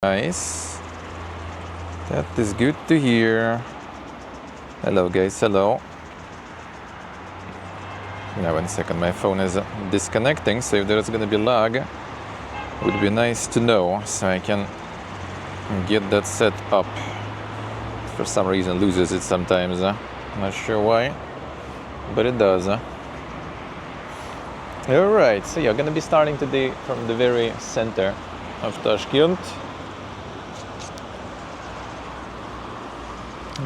Nice. That is good to hear. Hello guys, hello. Now 1 second, my phone is disconnecting, so if there's gonna be lag, it would be nice to know so I can get that set up. For some reason loses it sometimes, not sure why, but it does. Alright, so yeah, gonna be starting today from the very center of Tashkent.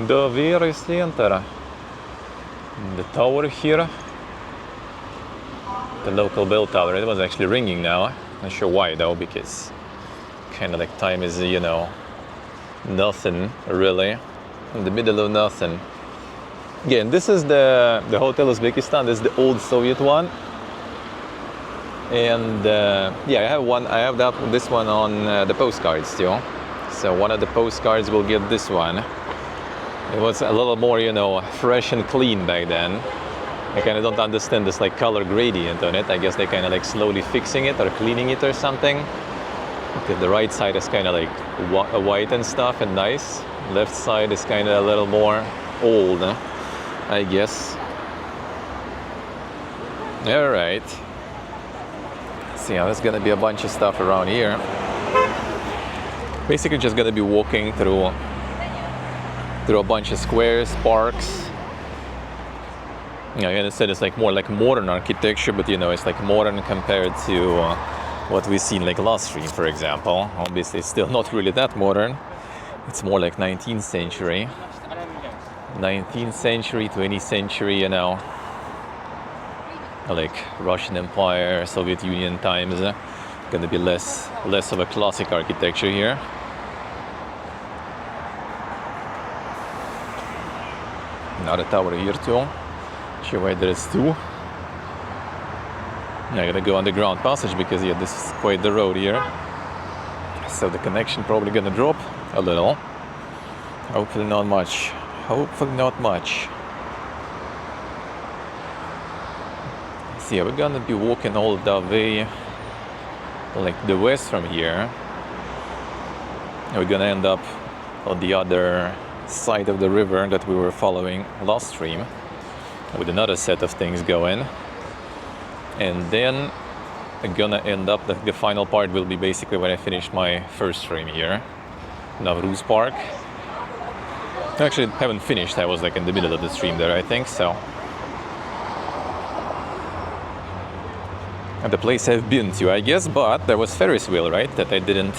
The very center. The tower here. The local bell tower. It was actually ringing now. Not sure why though, because kind of like time is, you know, nothing really. In the middle of nothing. Again, this is the Hotel Uzbekistan. This is the old Soviet one. And yeah, I have this one on the postcards too. So one of the postcards will get this one. It was a little more, you know, fresh and clean back then. I kind of don't understand this like color gradient on it. I guess they're kind of like slowly fixing it or cleaning it or something. Okay, the right side is kind of like white and stuff and nice. Left side is kind of a little more old, I guess. All right. So yeah, there's gonna be a bunch of stuff around here. Basically just gonna be walking through a bunch of squares, parks. Yeah, and instead it's like more like modern architecture, but you know, it's like modern compared to what we've seen like last stream, for example. Obviously it's still not really that modern. It's more like 19th century, 20th century, you know, like Russian Empire, Soviet Union times. Gonna be less of a classic architecture here. Another tower here too. Sure why there is two. I gotta go underground passage because yeah, this is quite the road here. So the connection probably gonna drop a little. Hopefully not much. Hopefully not much. So yeah, we're gonna be walking all the way like the west from here. And we're gonna end up on the other side of the river that we were following last stream with another set of things going. And then I'm gonna end up, the final part will be basically when I finish my first stream here, Navruz Park. Actually, I haven't finished, I was like in the middle of the stream there, I think, so. And the place I've been to, I guess, but there was Ferris wheel, right, that I didn't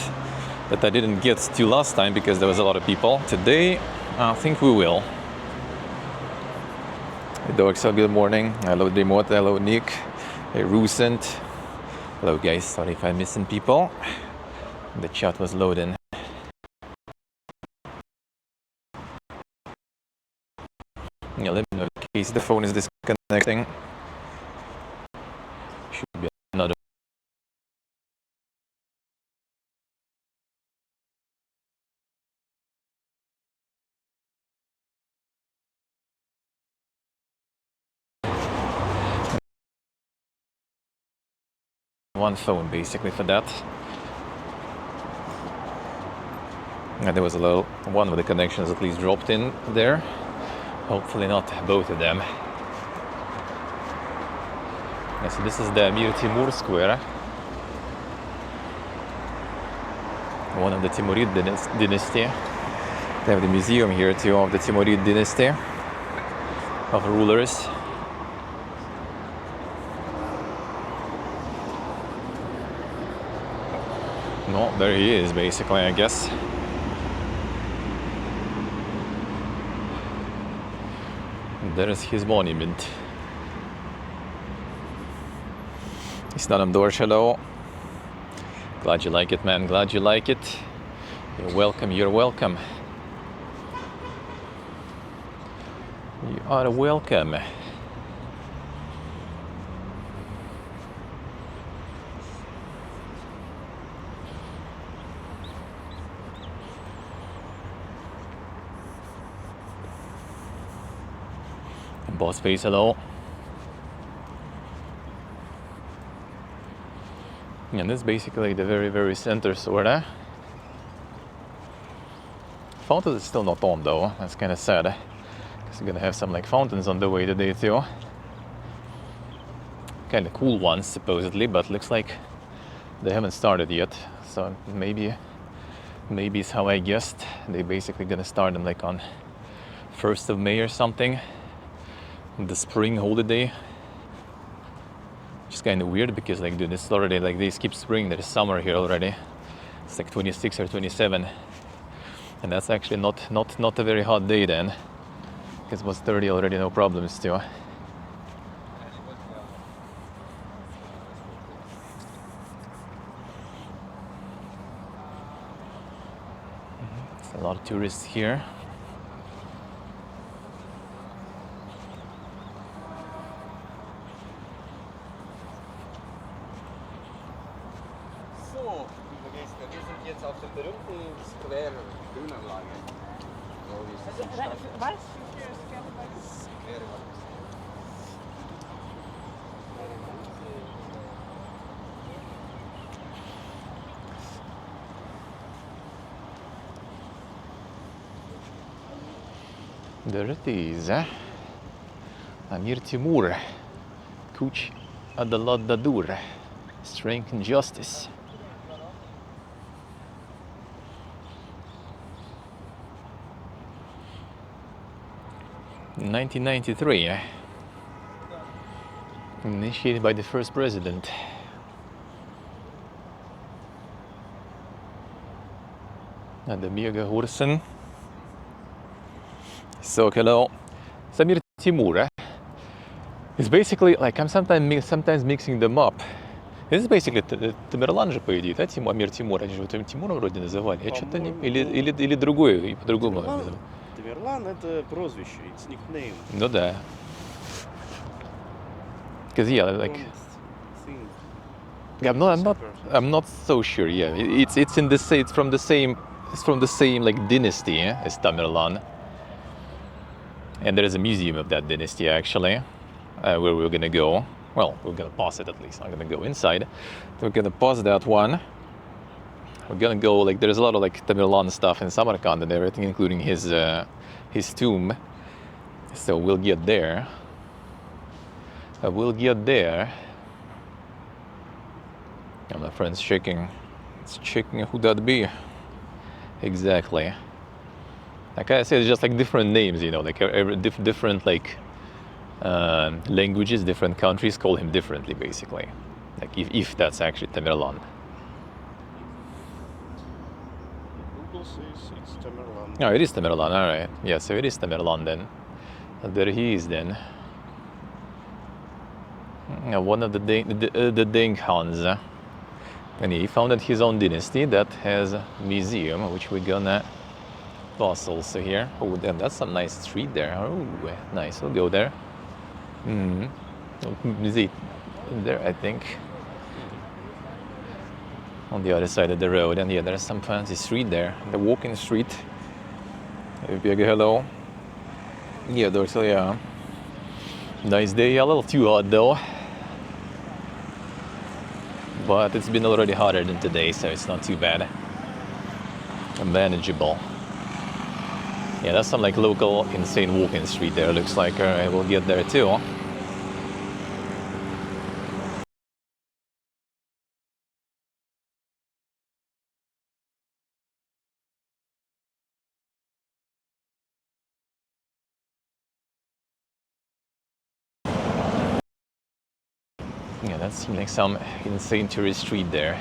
get to last time because there was a lot of people. Today, I think we will. The dog said good morning. Hello Demot, hello Nick, hey Rusent. Hello guys, sorry if I'm missing people. The chat was loading. Yeah, let me know in case the phone is disconnecting. Should be another. One phone basically for that. And there was a little, one of the connections at least dropped in there. Hopefully not both of them. Yeah, so this is the Mir Timur Square. One of the Timurid dynasty. They have the museum here too of the Timurid dynasty of rulers. No, there he is basically, I guess. There is his monument. Isnanam Dorsh, hello. Glad you like it, man. Glad you like it. You're welcome. You're welcome. You are welcome. Boss face, hello. And this is basically the very, very center, sorta. Fountain is still not on though. That's kind of sad. Because we're gonna have some like fountains on the way today too. Kind of cool ones supposedly, but looks like they haven't started yet. So maybe it's how I guessed. They basically gonna start them like on 1st of May or something. The spring holiday. Which is kind of weird because like dude, it's already like they skip spring. There's summer here already. It's like 26 or 27. And that's actually not a very hot day then. Because it was 30 already, no problems too. A lot of tourists here. So, liebe Gäste, wir sind jetzt auf dem berühmten Square Grünanlage. Was? There it is. Amir Timur, Kuch Adalat Dadur, Strength and Justice. In 1993, initiated by the first president. And the Mirga Horsen. So hello, Samir Timur. It's basically like I'm sometimes mixing them up. This is basically Тамерлан же по идее, да? Амир Тимур, они же его Тимуром вроде называли. Я что-то не... Или другое, и по-другому. Тамерлан это прозвище, it's nickname. Ну да. Because yeah, like I'm not so sure. Yeah, it's from the same like dynasty as Tamerlan. And there is a museum of that dynasty actually, where we're gonna go. Well, we're gonna pause it at least. I'm gonna go inside. We're gonna pause that one. We're gonna go like there's a lot of like Tamerlan stuff in Samarkand and everything, including his tomb. So we'll get there. And my friend's checking who that be. Exactly. Like I said, it's just like different names, you know, like different like languages, different countries call him differently, basically. Like if that's actually Tamerlan. Google says it's Tamerlan. Oh, it is Tamerlan. All right. Yeah, so it is Tamerlan then. There he is then. One of the Deng Khans. And he founded his own dynasty that has a museum, which we're gonna pass also here. Oh, damn, that's some nice street there. Oh, nice. We'll go there. Is it there, I think. On the other side of the road. And yeah, there's some fancy street there. The walking street. Big hello. Yeah, so yeah. Nice day. A little too hot though. But it's been already hotter than today, so it's not too bad. Manageable. Yeah, that's some like local insane walking street there, looks like. Alright, we'll get there too. Yeah, that seems like some insane tourist street there.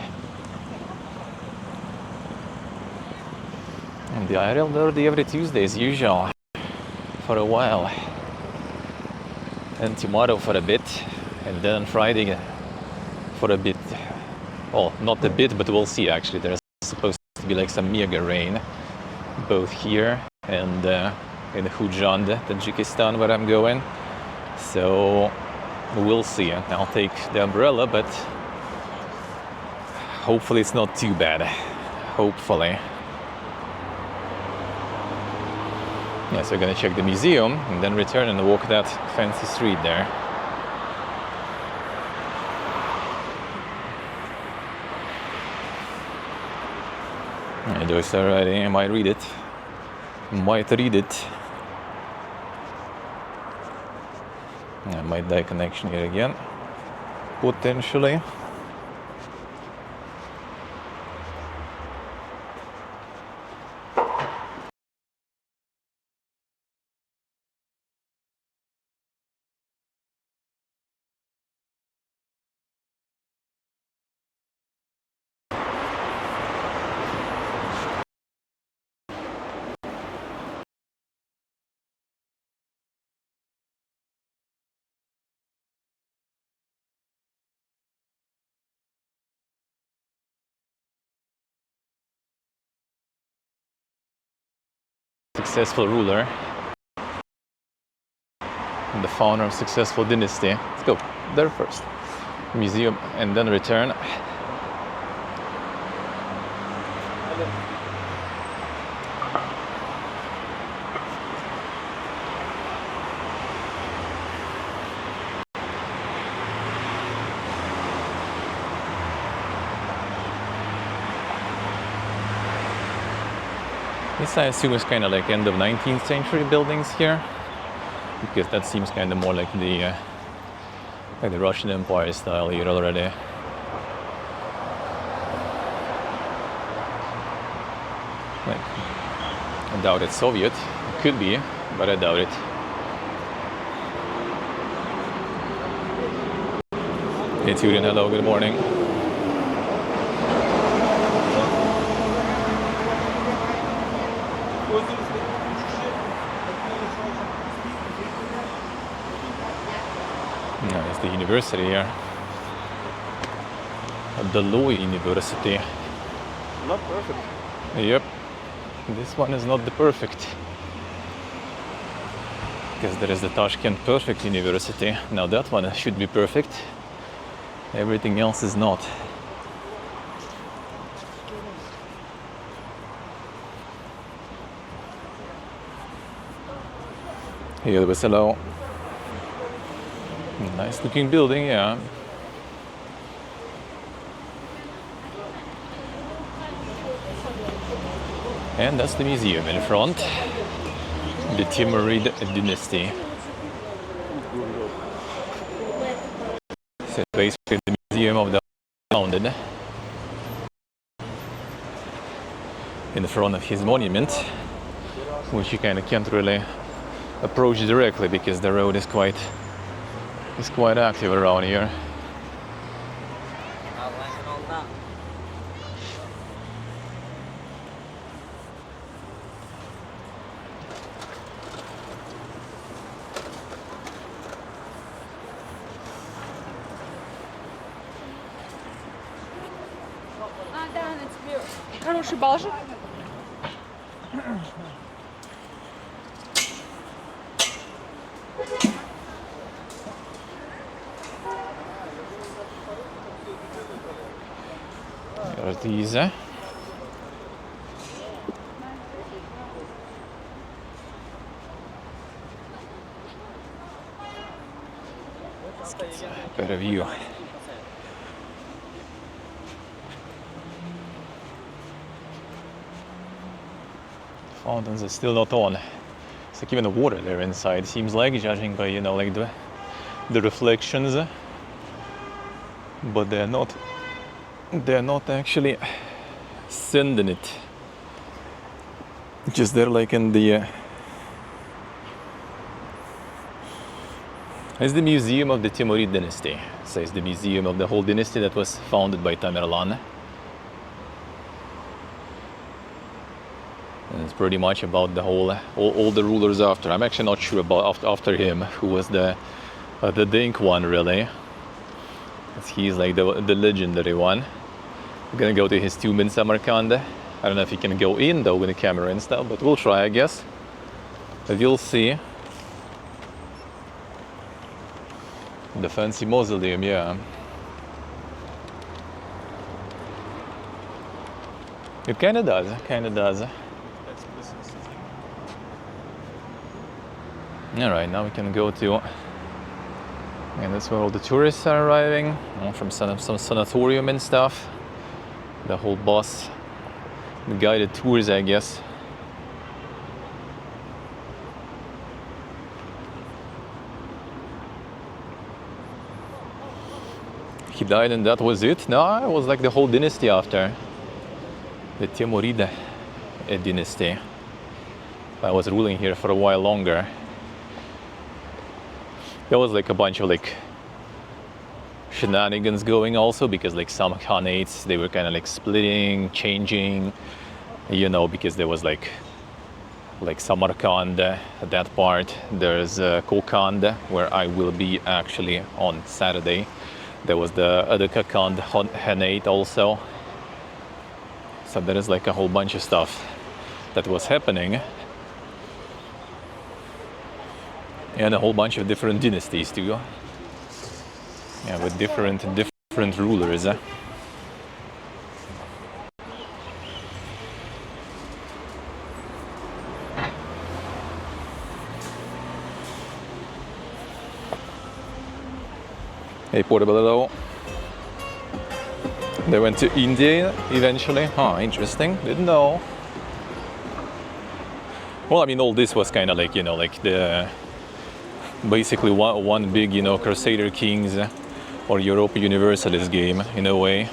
And the IRL already every Tuesday as usual. For a while. And tomorrow for a bit. And then on Friday for a bit. Well, not a bit, but we'll see actually. There's supposed to be like some mega rain. Both here and in Khujand, Tajikistan, where I'm going. So we'll see. I'll take the umbrella, but hopefully it's not too bad. Hopefully. Yeah, so we're gonna check the museum and then return and walk that fancy street there. I do so already. I might read it. might read it. I might die connection here again, potentially. Successful ruler and the founder of successful dynasty. Let's go there first. Museum and then return. This I assume is kind of like end of 19th century buildings here, because that seems kind of more like the Russian Empire style here already. Like, I doubt it's Soviet. It could be, but I doubt it. Hey Turin, hello, good morning. No, it's the university here. The Law University. Not perfect. Yep. This one is not the perfect. Because there is the Tashkent Perfect University. Now that one should be perfect. Everything else is not. Here, hello. Nice looking building, yeah. And that's the museum in front. The Timurid dynasty. So basically the museum of the founded. In front of his monument, which you kind of can't really approach directly because the road is quite active around here. Хороший бал же. There's these. Let's get a better view. Fountains are still not on. It's like even the water there inside seems like, judging by, you know, like the reflections, but they're not actually sending it. Just they're like in the it's the museum of the Timurid dynasty. So it's the museum of the whole dynasty that was founded by Tamerlan. And it's pretty much about the whole all the rulers after. I'm actually not sure about after him who was the Dink one really. He's like the legendary one. We're gonna go to his tomb in Samarkand. I don't know if he can go in though with the camera and stuff, but we'll try, I guess. We'll see. The fancy mausoleum, yeah. It kind of does. All right, now we can go to, and that's where all the tourists are arriving from some sanatorium and stuff. The whole bus, the guided tours, I guess. he died and that was it? No, it was like the whole dynasty after. The Timuride dynasty. I was ruling here for a while longer. There was like a bunch of like shenanigans going also, because like some khanates, they were kind of like splitting, changing, you know, because there was like Samarkand, that part. There's Kokand, where I will be actually on Saturday. There was the Adakakand Khanate also. So there is like a whole bunch of stuff that was happening. And a whole bunch of different dynasties too. Yeah, with different rulers. Hey, Portobello. They went to India eventually. Huh, interesting. Didn't know. Well, I mean, all this was kind of like, you know, like the basically one big, you know, Crusader Kings or Europa Universalis game in a way,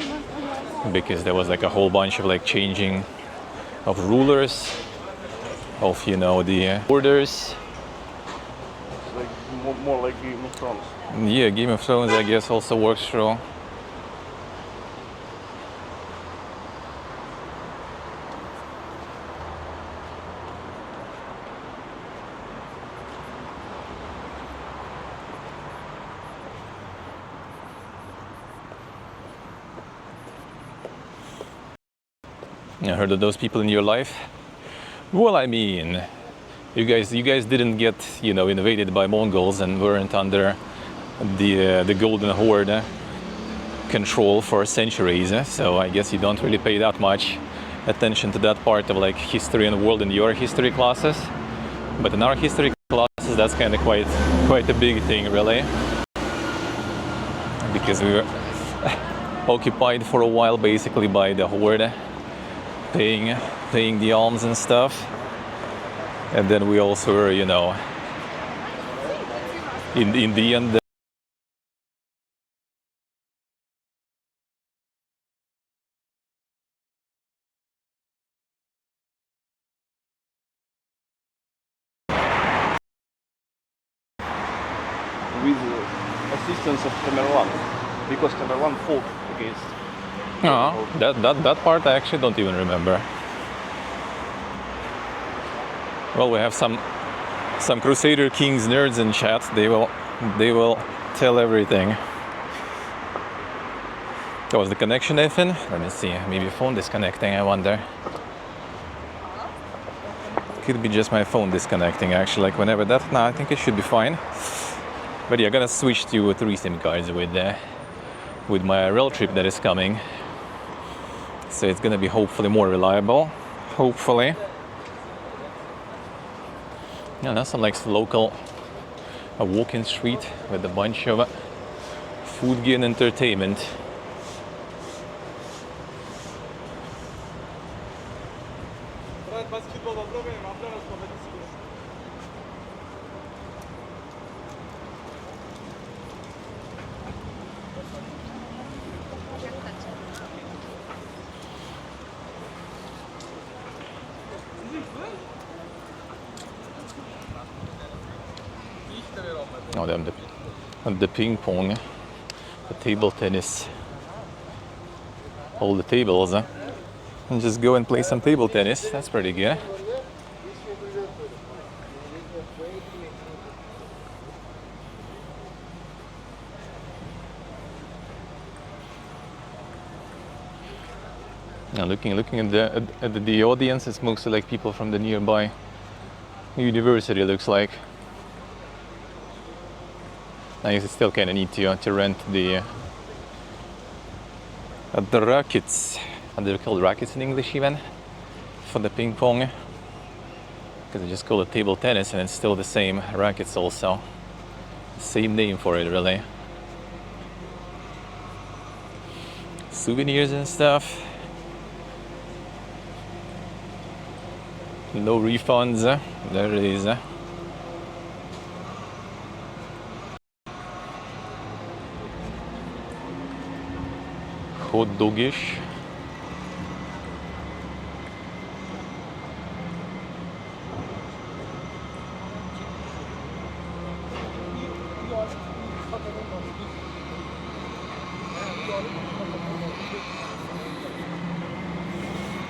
because there was like a whole bunch of like changing of rulers, of, you know, the borders. It's like more like Game of Thrones. Yeah, Game of Thrones, I guess, also works through. You heard of those people in your life? Well, I mean, you guys didn't get, you know, invaded by Mongols and weren't under the Golden Horde control for centuries. So I guess you don't really pay that much attention to that part of like history and world in your history classes. But in our history classes, that's kind of quite a big thing, really, because we were occupied for a while basically by the Horde, paying the alms and stuff. And then we also were, you know, in the end, with assistance of Tamerlan, because Tamerlan fought against. that part I actually don't even remember. Well, we have some Crusader Kings nerds in chat. They will tell everything. That was the connection, Ethan. Let me see. Maybe phone disconnecting, I wonder. Could be just my phone disconnecting, actually. Like whenever that. No, I think it should be fine. But yeah, I'm gonna switch to 3 SIM cards with my rail trip that is coming. So it's gonna be hopefully more reliable. Hopefully. Yeah, that's some like local walk-in street with a bunch of food and entertainment. Oh, the ping pong, the table tennis, all the tables, and just go and play some table tennis. That's pretty good. Now looking at the audience, it's mostly like people from the nearby university. Looks like. I guess I still kind of need to rent the rackets. Are they called rackets in English even? For the ping pong? Because I just call it table tennis and it's still the same rackets also. Same name for it, really. Souvenirs and stuff. No refunds. There it is. hot dogish.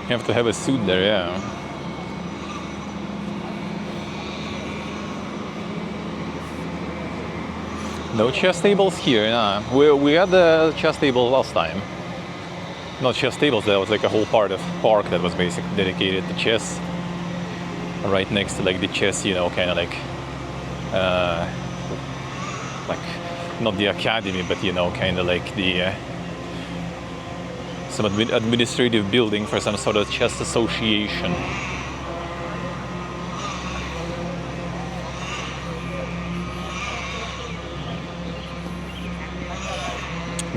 You have to have a suit there, yeah. No chess tables here, nah. We had the chess table last time. Not chess tables, there was like a whole part of park that was basically dedicated to chess. Right next to like the chess, you know, kind of like not the academy, but you know, kind of like the some administrative building for some sort of chess association.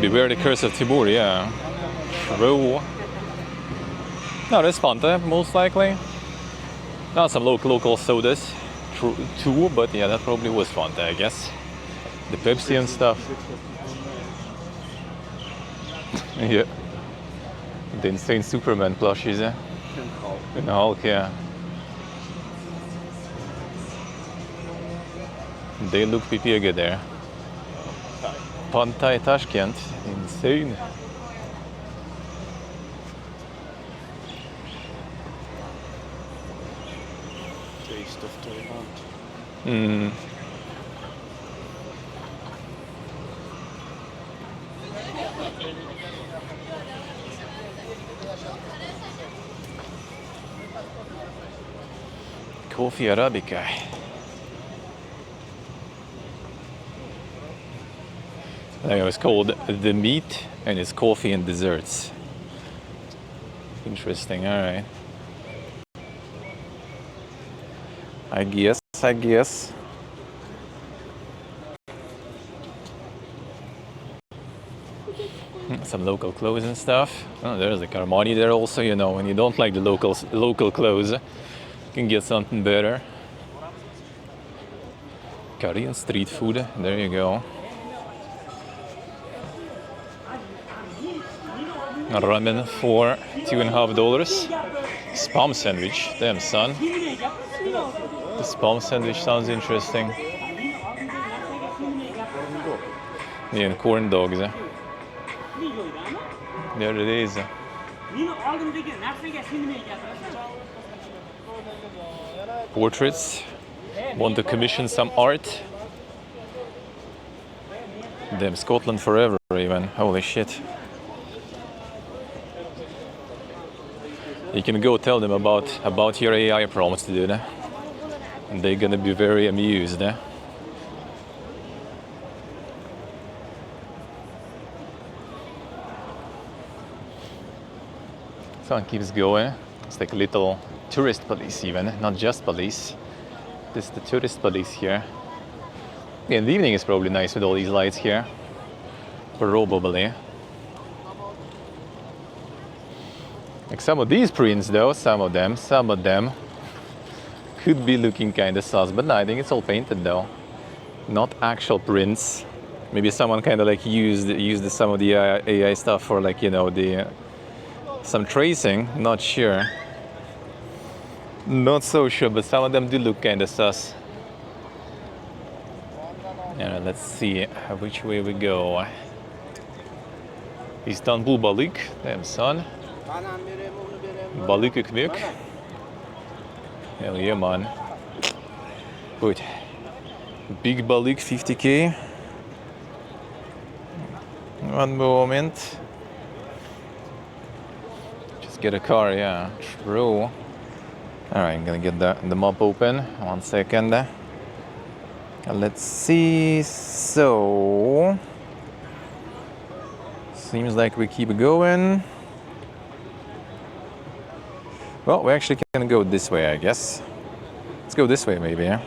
Beware the curse of Tibur, yeah. True. No, that's Fanta, most likely. Not some local sodas, too, but yeah, that probably was Fanta, I guess. The Pepsi and stuff. Yeah. The insane Superman plushies, yeah. In Hulk, yeah. They look pretty good there. Pantai Tashkent, insane. Taste of Thailand. Coffee Arabica. It's called The Meat, and it's coffee and desserts. Interesting, alright. I guess. Some local clothes and stuff. Oh, there's a Armani there also, you know, when you don't like the local clothes, you can get something better. Korean street food, there you go. Ramen for $2.50. Spam sandwich, damn son. The spam sandwich sounds interesting. Yeah, and corn dogs. There it is. Portraits. Want to commission some art? Damn, Scotland forever even. Holy shit. You can go tell them about your AI prompts, dude. And they're gonna be very amused. Sun keeps going. It's like a little tourist police even, not just police. This is the tourist police here. Yeah, in the evening is probably nice with all these lights here. Probably. Like some of these prints though, some of them could be looking kind of sus, but no, I think it's all painted though. Not actual prints. Maybe someone kind of like used some of the AI stuff for like, you know, some tracing, not sure. Not so sure, but some of them do look kind of sus. Yeah, let's see which way we go. Istanbul Balık, damn son. Balık ekmek. Hell yeah, man. Good. Big Balık 50k. One moment. Just get a car, yeah. True. Alright, I'm gonna get the map open. 1 second. Let's see. So seems like we keep going. Well, we actually can go this way, I guess. Let's go this way, maybe. Yeah?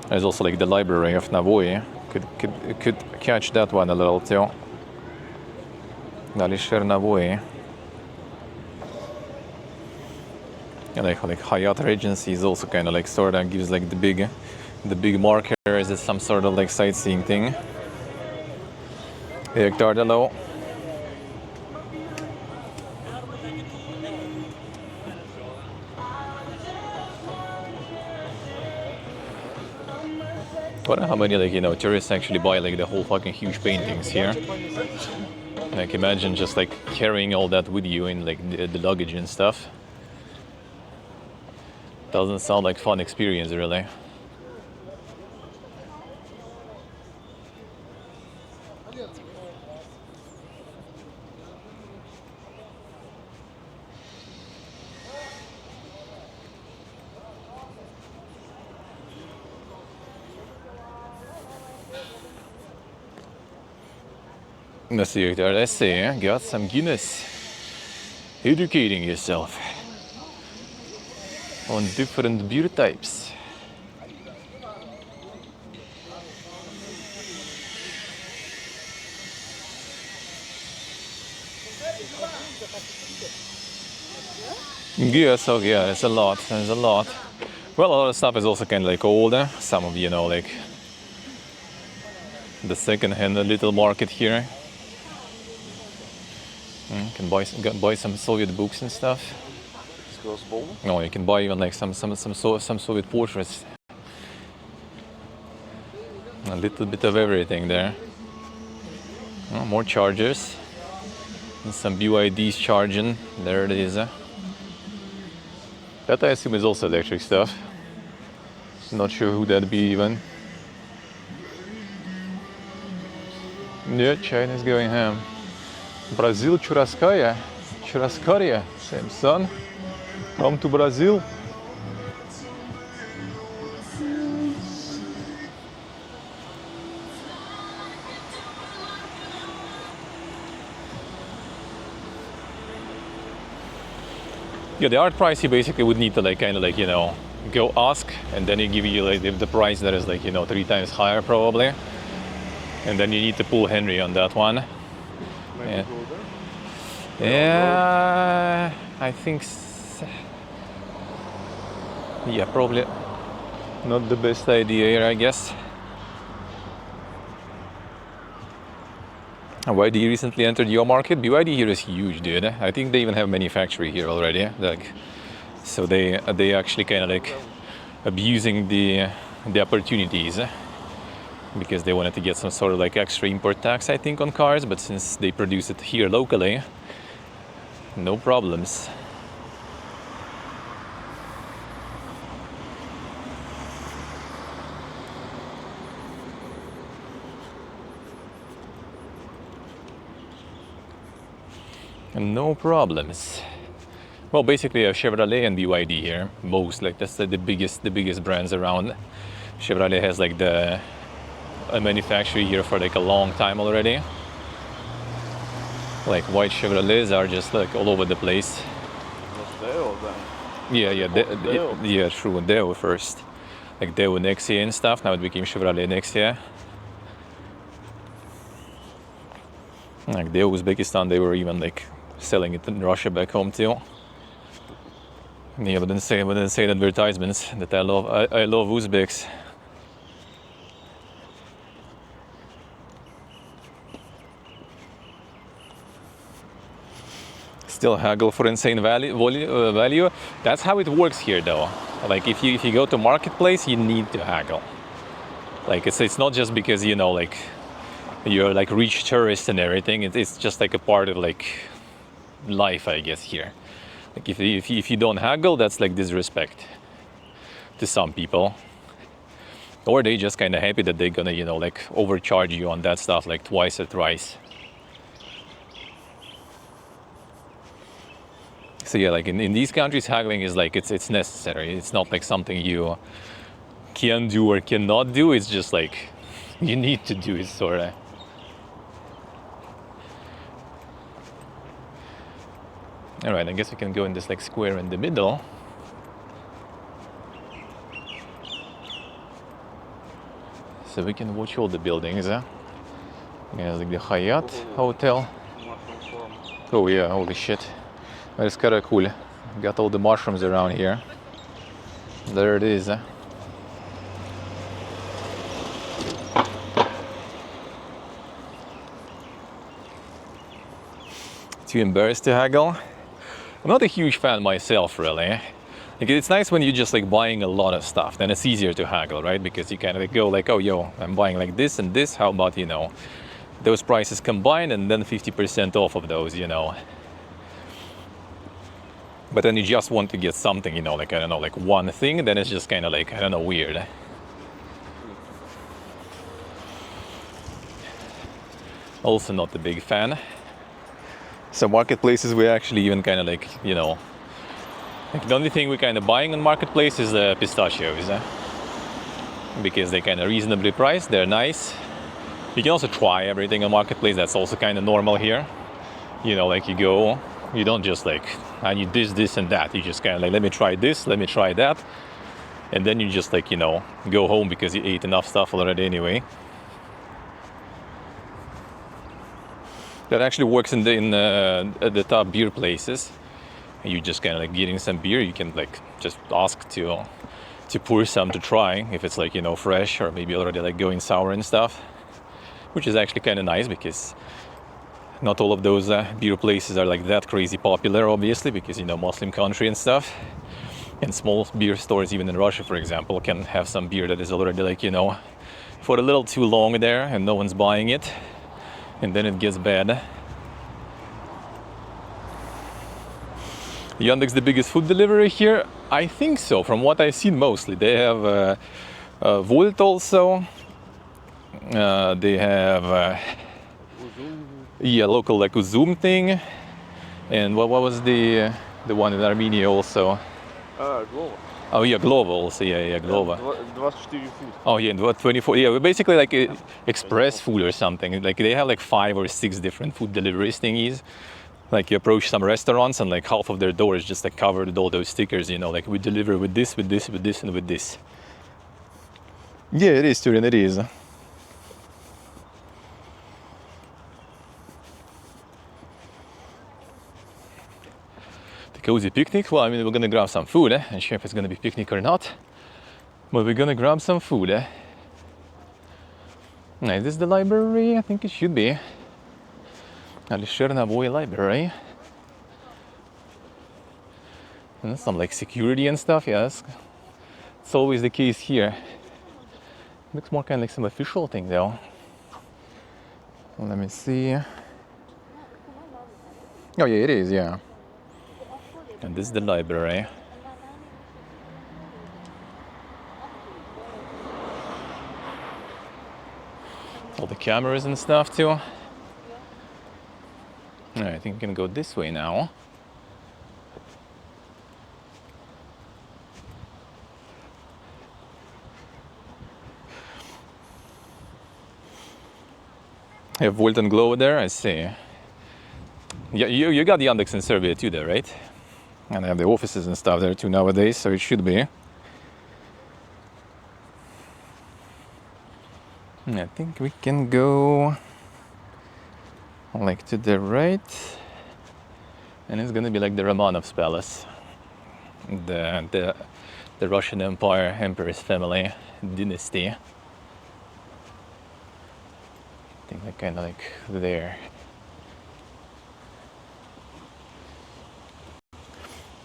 There's also like the library of Navoi. Could catch that one a little too. Alisher Navoi. Yeah, like Hayat Regency is also kind of like sort of gives like the big marker as it's some sort of like sightseeing thing. Hector Delo. wonder how many, like, you know, tourists actually buy like the whole fucking huge paintings here. Like, imagine just like carrying all that with you in like the luggage and stuff. Doesn't sound like fun experience, really. Let's see, Victor. Let's see. Got some Guinness. Educating yourself on different beer types. Yes, okay, yeah, it's a lot. There's a lot. Well, a lot of stuff is also kind of like older. Some of, you know, like the second-hand little market here. You can buy some Soviet books and stuff. No, you can buy even like some Soviet portraits. A little bit of everything there. Oh, more chargers. And some BYDs charging. There it is. That I assume is also electric stuff. Not sure who that'd be even. Yeah, China's going ham. Brazil churrascaria. Churrascaria. Same son. Come to Brazil. Yeah, the art price you basically would need to like kind of like, you know, go ask, and then they give you like the price that is like, you know, 3 times higher probably. And then you need to pull Henry on that one. Yeah. Yeah, I think. Yeah, probably not the best idea here, I guess. BYD recently entered your market. BYD here is huge, dude. I think they even have manufacturing here already. Like, so they actually kind of like abusing the opportunities. Because they wanted to get some sort of like extra import tax, I think, on cars, but since they produce it here locally, no problems. And no problems. Well, basically, a Chevrolet and BYD here, most like that's the biggest brands around. Chevrolet has like a manufacturer here for like a long time already. Like white Chevrolets are just like all over the place. Yeah, yeah, true. Deo first, like Deo Nexia and stuff. Now it became Chevrolet Nexia. Like Deo Uzbekistan, they were even like selling it in Russia back home too. Yeah, but then say in advertisements that I love Uzbeks. Still haggle for insane value. That's how it works here, though. Like if you go to marketplace, you need to haggle. Like it's not just because, you know, like you're like rich tourist and everything. It's just like a part of like life, I guess, here. Like if you don't haggle, that's like disrespect to some people, or they just kind of happy that they're gonna, you know, like overcharge you on that stuff like twice or thrice. So yeah, like in these countries, haggling is like it's necessary. It's not like something you can do or cannot do. It's just like you need to do it, sort of. All right, I guess we can go in this like square in the middle. So we can watch all the buildings. Yeah, like the Hyatt Hotel. Oh yeah, holy shit. It's kind of cool. Got all the mushrooms around here. There it is. Too embarrassed to haggle? I'm not a huge fan myself, really. Like, it's nice when you just like buying a lot of stuff, then it's easier to haggle, right? Because you kind of like go like, oh, yo, I'm buying like this and this. How about, you know, those prices combined and then 50% off of those, you know. But then you just want to get something, you know, like, I don't know, like one thing, then it's just kind of like, I don't know, weird. Also not a big fan. Some marketplaces we actually even kind of like, you know, like the only thing we're kind of buying on marketplace is pistachios. Because they kind of reasonably priced, they're nice. You can also try everything on marketplace, that's also kind of normal here. You know, like you go, you don't just like, I need this, this and that. You just kind of like, let me try this, let me try that. And then you just like, you know, go home because you ate enough stuff already anyway. That actually works in the top beer places. You just kind of like getting some beer, you can like just ask to pour some to try if it's like, you know, fresh or maybe already like going sour and stuff, which is actually kind of nice because not all of those beer places are like that crazy popular, obviously, because, you know, Muslim country and stuff. And small beer stores, even in Russia, for example, can have some beer that is already like, you know, for a little too long there and no one's buying it. And then it gets bad. Yandex the biggest food delivery here? I think so, from what I've seen mostly. They have Volt also. They have yeah, local like Uzum thing. And what was the one in Armenia also? Global. Oh yeah, Global also, yeah, Global. 24 food. Oh yeah, 24, yeah, basically like express food or something. Like they have like 5 or 6 different food delivery thingies. Like you approach some restaurants and like half of their doors just like covered with all those stickers, you know, like we deliver with this, with this, with this, and with this. Yeah, it is, Turin, it is. The cozy picnic? Well, I mean, we're gonna grab some food, and sure if it's gonna be picnic or not. But we're gonna grab some food, Is this the library? I think it should be. Alisher Library. And some like security and stuff, yes. It's always the case here. Looks more kind of like some official thing though. Let me see. Oh yeah, it is, yeah. And this is the library. All the cameras and stuff too. Alright, I think we can go this way now. You have Volt and Glovo there, I see. Yeah, you got the Yandex in Serbia too there, right? And they have the offices and stuff there too nowadays, so it should be. I think we can go like to the right. And it's gonna be like the Romanovs palace. The Russian Empire, Emperor's family, dynasty. I think like kind of like there.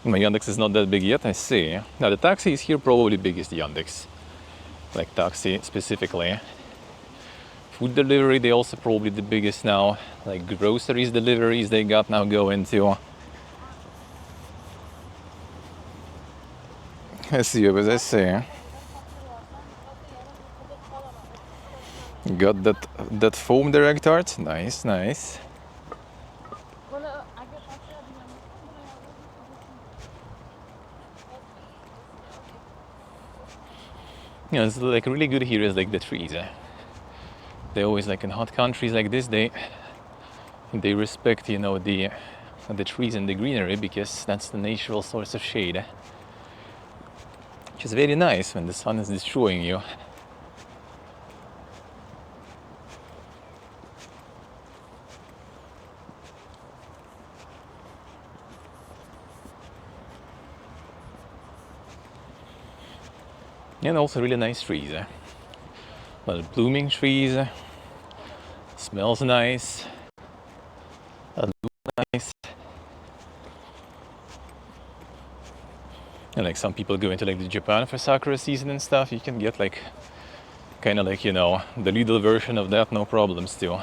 My Yandex is not that big yet, I see. Now the taxi is here probably biggest Yandex. Like taxi specifically. Food delivery, they also probably the biggest now. Like groceries deliveries they got now going to. I see, but I see. Got that foam direct art. Nice, nice. You know, it's like really good here is like the trees. They always like in hot countries like this, they respect, you know, the trees and the greenery because that's the natural source of shade. Which is very nice when the sun is destroying you. And also really nice trees. Well, blooming trees. Smells nice. Looks nice. And like some people go into like the Japan for sakura season and stuff, you can get like kind of like, you know, the Lidl version of that, no problem still.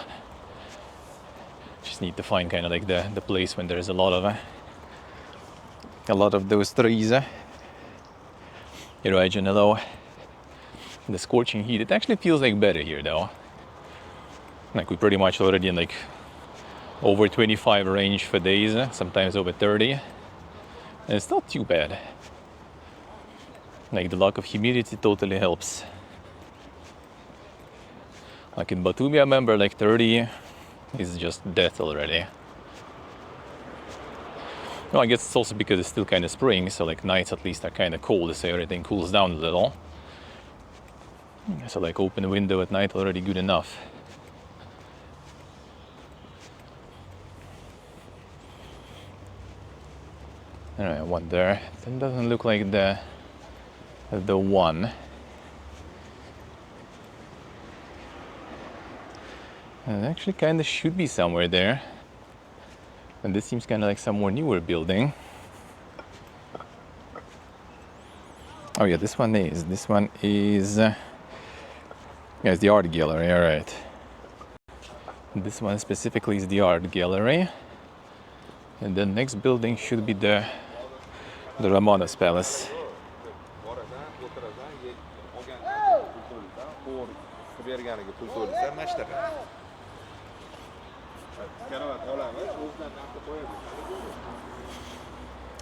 Just need to find kind of like the place when there's a lot of those trees. Imagine though, the scorching heat. It actually feels like better here though. Like we pretty much already in like over 25 range for days, sometimes over 30. And it's not too bad. Like the lack of humidity totally helps. Like in Batumi, I remember like 30 is just death already. Well, I guess it's also because it's still kind of spring, so like nights at least are kind of cold, so everything cools down a little. So like open window at night already good enough. Alright, one there. That doesn't look like the one. And it actually kind of should be somewhere there. And this seems kind of like some more newer building. Oh yeah, this one is. This one is. Yeah, it's the art gallery. All right. This one specifically is the art gallery. And the next building should be the Ramona's Palace.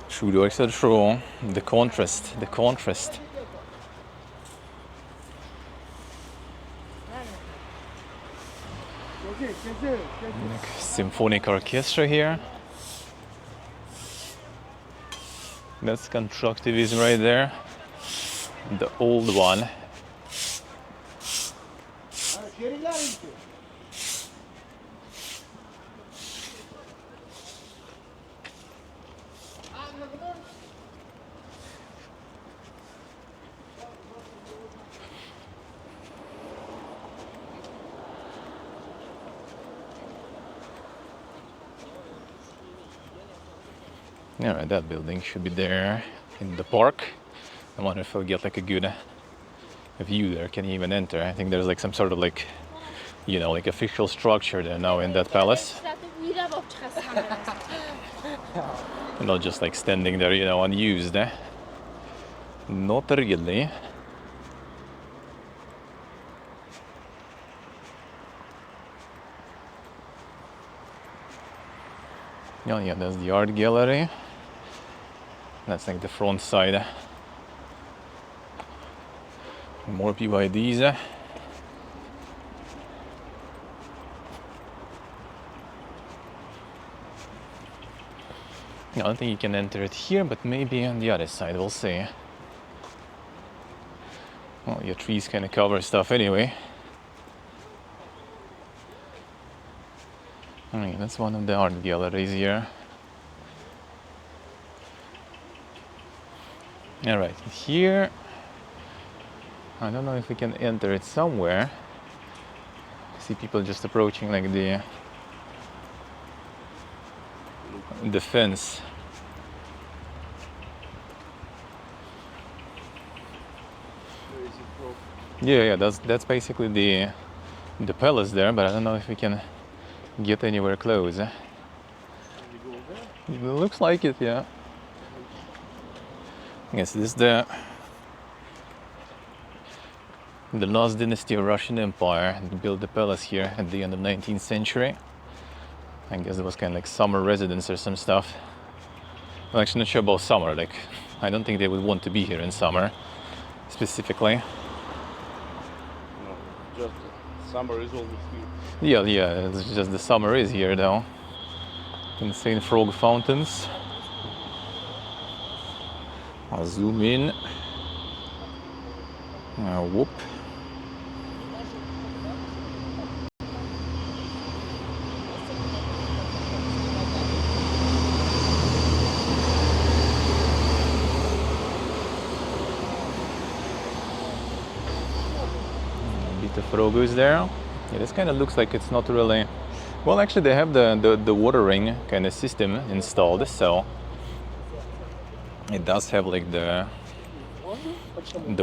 True, the extra true. The contrast. Symphonic orchestra here. That's constructivism right there. The old one. Alright, that building should be there in the park. I wonder if I'll get like a good view there. Can you even enter? I think there's like some sort of like, you know, like official structure there now in that palace. Not just like standing there, you know, unused. Not really. Oh yeah, that's the art gallery. That's like the front side. More BYDs. I don't think you can enter it here, but maybe on the other side, we'll see. Well, your trees kind of cover stuff anyway. Oh, yeah, that's one of the art galleries here. Alright, here, I don't know if we can enter it somewhere. I see people just approaching like the fence. Yeah, that's basically the palace there, but I don't know if we can get anywhere close. It looks like it, yeah. Yes, this is the last dynasty of Russian Empire. They built the palace here at the end of 19th century. I guess it was kind of like summer residence or some stuff. I'm actually not sure about summer. Like, I don't think they would want to be here in summer, specifically. No, just summer is always here. Yeah, it's just the summer is here though. Insane frog fountains. I'll zoom in. Whoop. A bit of frogos there. Yeah, this kind of looks like it's not really. Well, actually, they have the watering kind of system installed, so It does have like the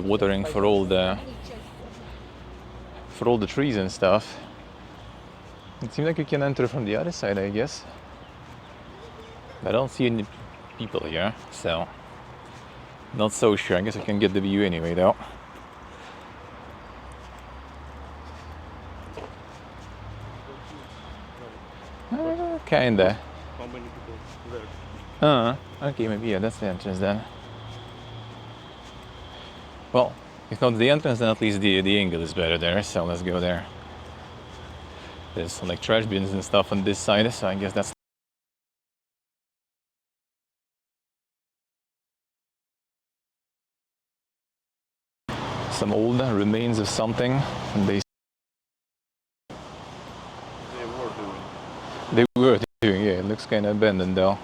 watering for all the trees and stuff. It seems like you can enter from the other side, I guess. I don't see any people here, so not so sure. I guess I can get the view anyway, though. Kinda. How many people there? Okay, maybe yeah, that's the entrance then. Well, if not the entrance, then at least the angle is better there, so let's go there. There's some like trash bins and stuff on this side, so I guess that's some old remains of something, and they were doing, yeah, it looks kind of abandoned though.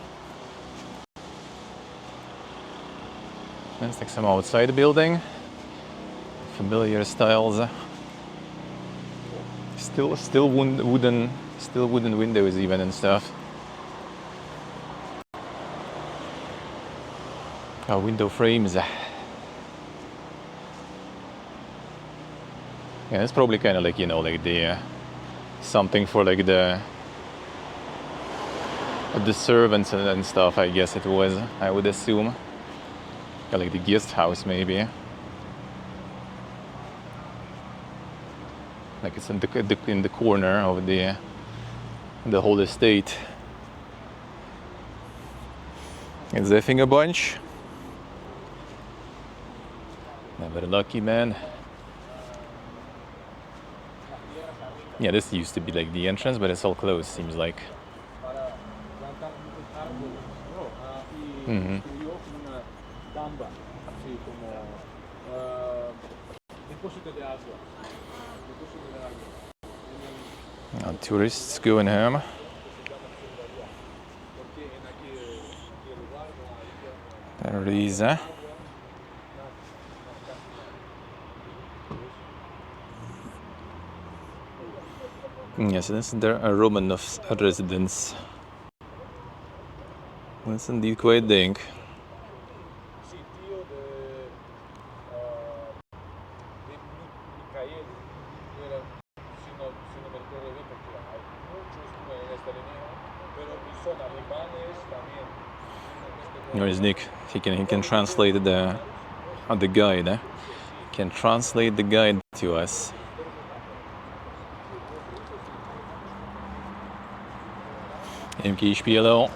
That's like some outside the building, familiar styles. Still wooden windows even and stuff. Oh, window frames. Yeah, it's probably kind of like, you know, like the something for like the servants and stuff, I guess it was, I would assume. Yeah, like the guest house maybe. Like it's in the corner of the whole estate. It's zipping a bunch. Never lucky, man. Yeah, this used to be like the entrance, but it's all closed, seems like. Tourists going home. There it is. Yes, this is their Romanov's residence. That's indeed quite dank. Where's Nick? He can translate the guide. He can translate the guide to us. MK Spielo.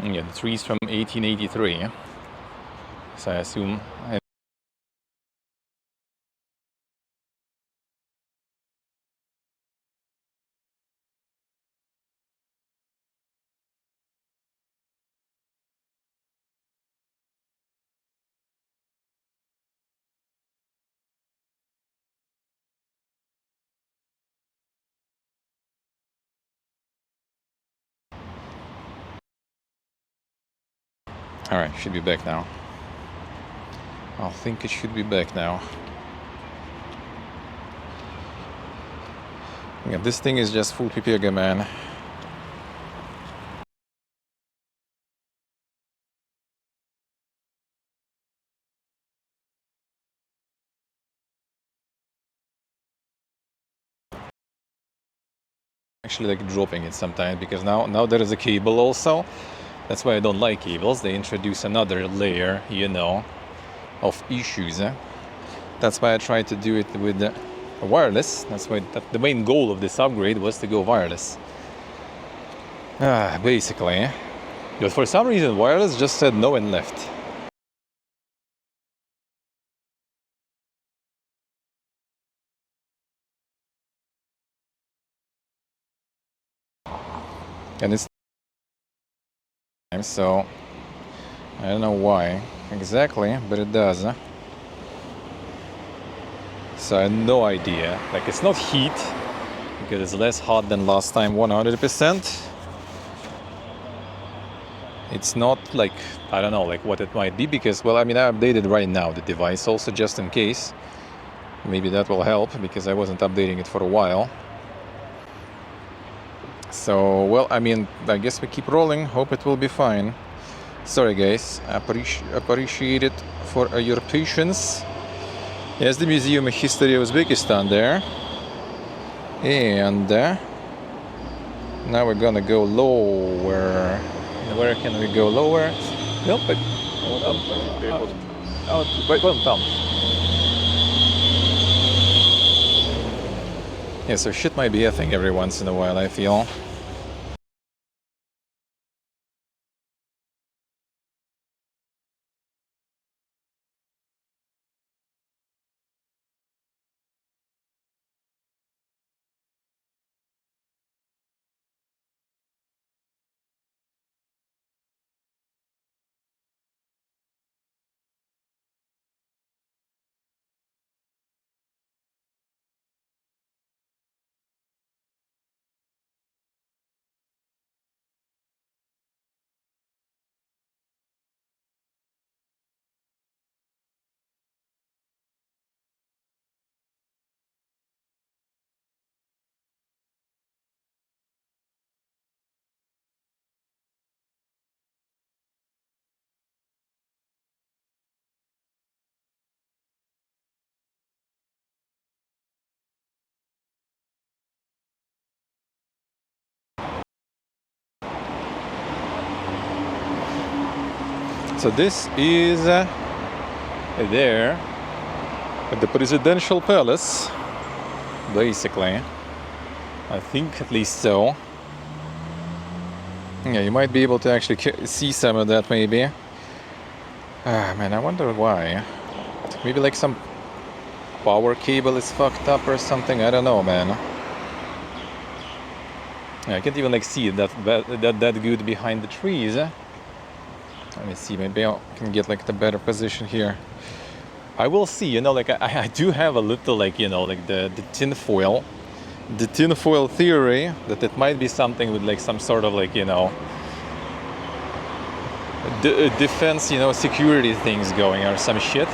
Yeah, the tree's from 1883. So I assume. Alright, should be back now. I think it should be back now. Yeah, this thing is just full pipiega, man. Actually like dropping it sometimes, because now there is a cable also. That's why I don't like cables. They introduce another layer, you know, of issues. That's why I tried to do it with wireless. That's why the main goal of this upgrade was to go wireless. Basically. But for some reason wireless just said no and left. And it's so I don't know why exactly, but it does. So I have no idea. Like, it's not heat, because it's less hot than last time, 100%. It's not like, I don't know, like what it might be, because, well, I mean, I updated right now the device also just in case. Maybe that will help, because I wasn't updating it for a while. So, well, I mean, I guess we keep rolling. Hope it will be fine. Sorry, guys. Appreciate it for your patience. Yes, the Museum of History of Uzbekistan there. And now we're gonna go lower. Where can we go lower? Nope. Wait, там. Yeah, so shit might be a thing every once in a while, I feel. So this is there at the presidential palace, basically. I think at least so. Yeah, you might be able to actually see some of that, maybe. Ah, man, I wonder why. Maybe like some power cable is fucked up or something. I don't know, man. Yeah, I can't even like see that good behind the trees. Let me see, maybe I can get like the better position here. I will see, you know, like I do have a little like, you know, like the tinfoil theory that it might be something with like some sort of like, you know, defense, you know, security things going or some shit.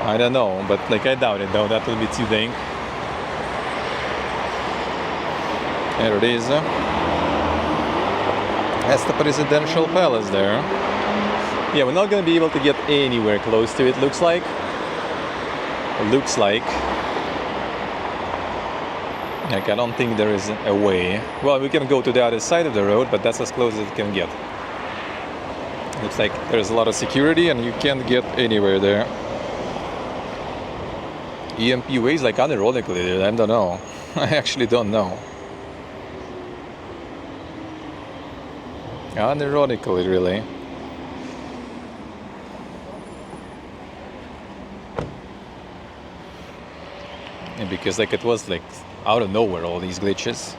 I don't know, but like I doubt it though. That will be too dank. There it is. That's the presidential palace there. Yeah, we're not gonna be able to get anywhere close to it, looks like. Like, I don't think there is a way. Well, we can go to the other side of the road, but that's as close as it can get. Looks like there's a lot of security and you can't get anywhere there. EMP waves like unironically, I don't know. I actually don't know. Unironically, really. And because like it was like out of nowhere, all these glitches.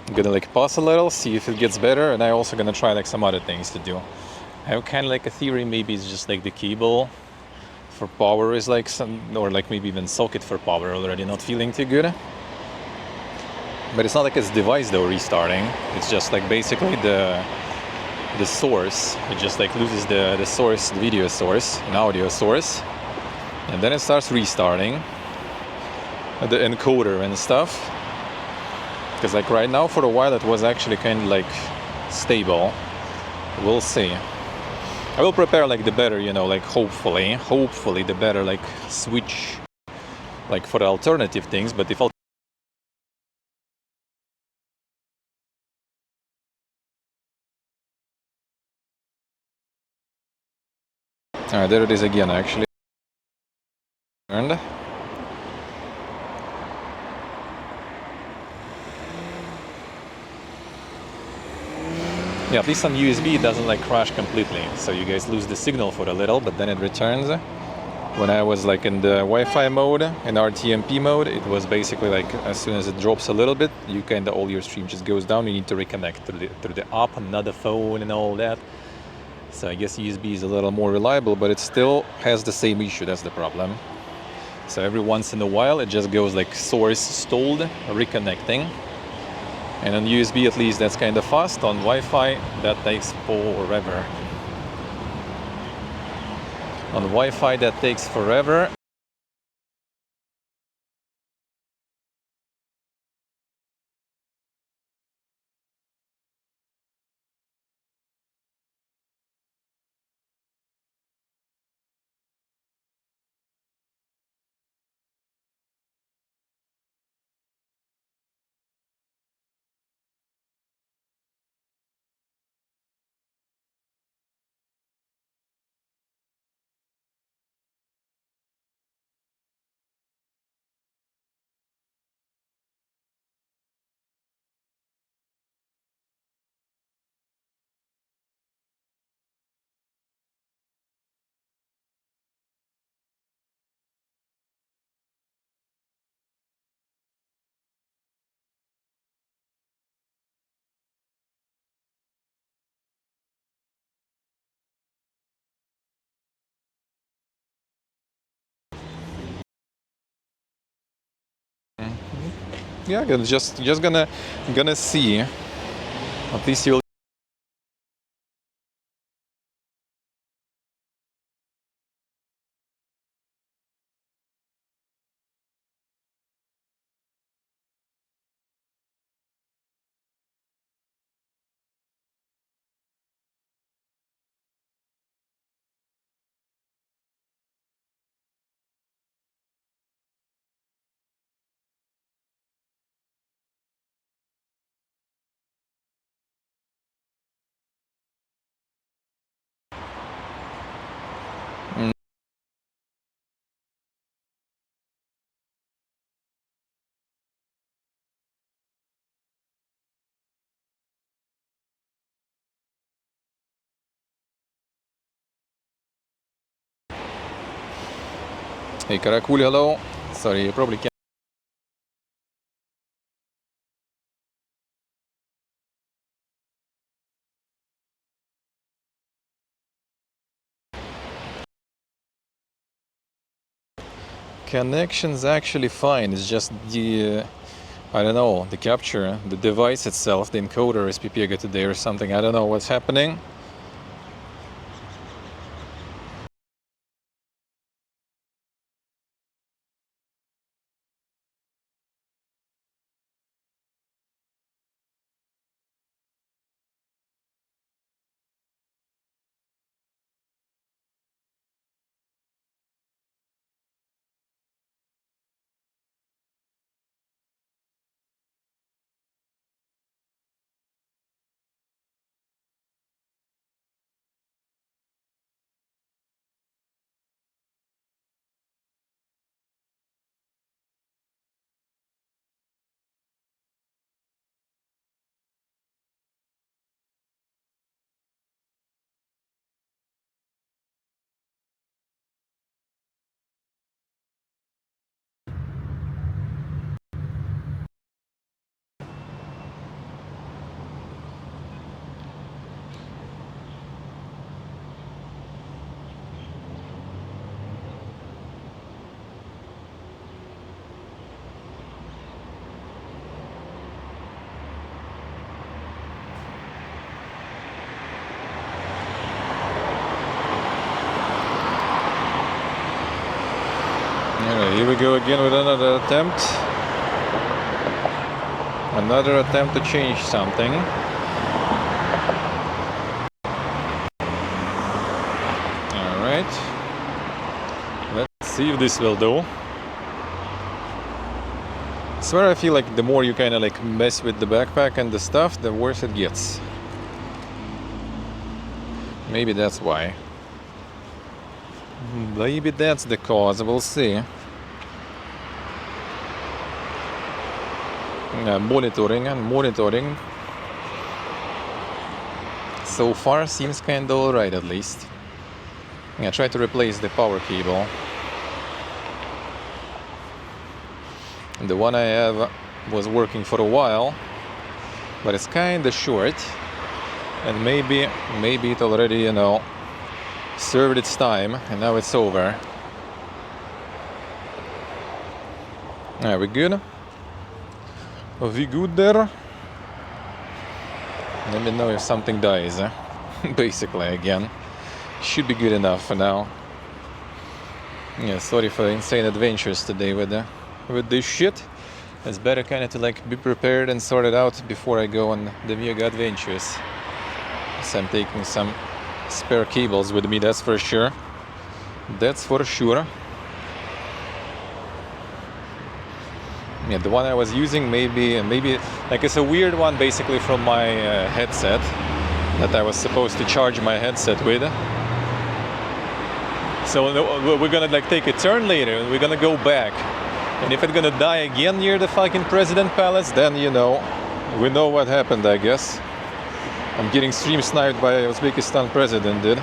I'm gonna like pause a little, see if it gets better, and I'm also gonna try like some other things to do. I have kind of like a theory, maybe it's just like the cable for power is like some, or like maybe even socket for power already not feeling too good. But it's not like it's device though restarting. It's just like basically the source. It just like loses the source, the video source, an audio source, and then it starts restarting the encoder and stuff. Because like right now for a while it was actually kind of like stable. We'll see. I will prepare like the better, you know, like hopefully the better like switch like for alternative things. But if I'll there it is again actually. And yeah, at least on USB it doesn't like crash completely, so you guys lose the signal for a little, but then it returns. When I was like in the Wi-Fi mode, in RTMP mode, it was basically like as soon as it drops a little bit, you kind of all your stream just goes down. You need to reconnect through the app, another phone, and all that. So I guess USB is a little more reliable, but it still has the same issue. That's the problem. So every once in a while, it just goes like source stalled, reconnecting. And on USB at least that's kind of fast. On Wi-Fi that takes forever. On Wi-Fi that takes forever. Yeah, just gonna see. At least you'll. Hey Karakul, hello. Sorry, you probably can't. Connection's actually fine. It's just the I don't know, the capture, the device itself, the encoder is PPG today or something. I don't know what's happening. Alright, here we go again with another attempt. Another attempt to change something. Alright. Let's see if this will do. I swear I feel like the more you kind of like mess with the backpack and the stuff, the worse it gets. Maybe that's why. Maybe that's the cause, we'll see. Monitoring. So far seems kinda alright at least. I try to replace the power cable. The one I have was working for a while, but it's kinda short. And maybe it already, you know, served its time and now it's over. Are we good? Are we good there? Let me know if something dies. Basically, again, should be good enough for now. Yeah, sorry for the insane adventures today with this shit. It's better kind of to like be prepared and sort it out before I go on the mega adventures. So I'm taking some spare cables with me, that's for sure. That's for sure. Yeah, the one I was using maybe like it's a weird one basically from my headset that I was supposed to charge my headset with. So we're gonna like take a turn later and we're gonna go back. And if it's gonna die again near the fucking President Palace, then you know, we know what happened, I guess. I'm getting stream sniped by Uzbekistan president, dude.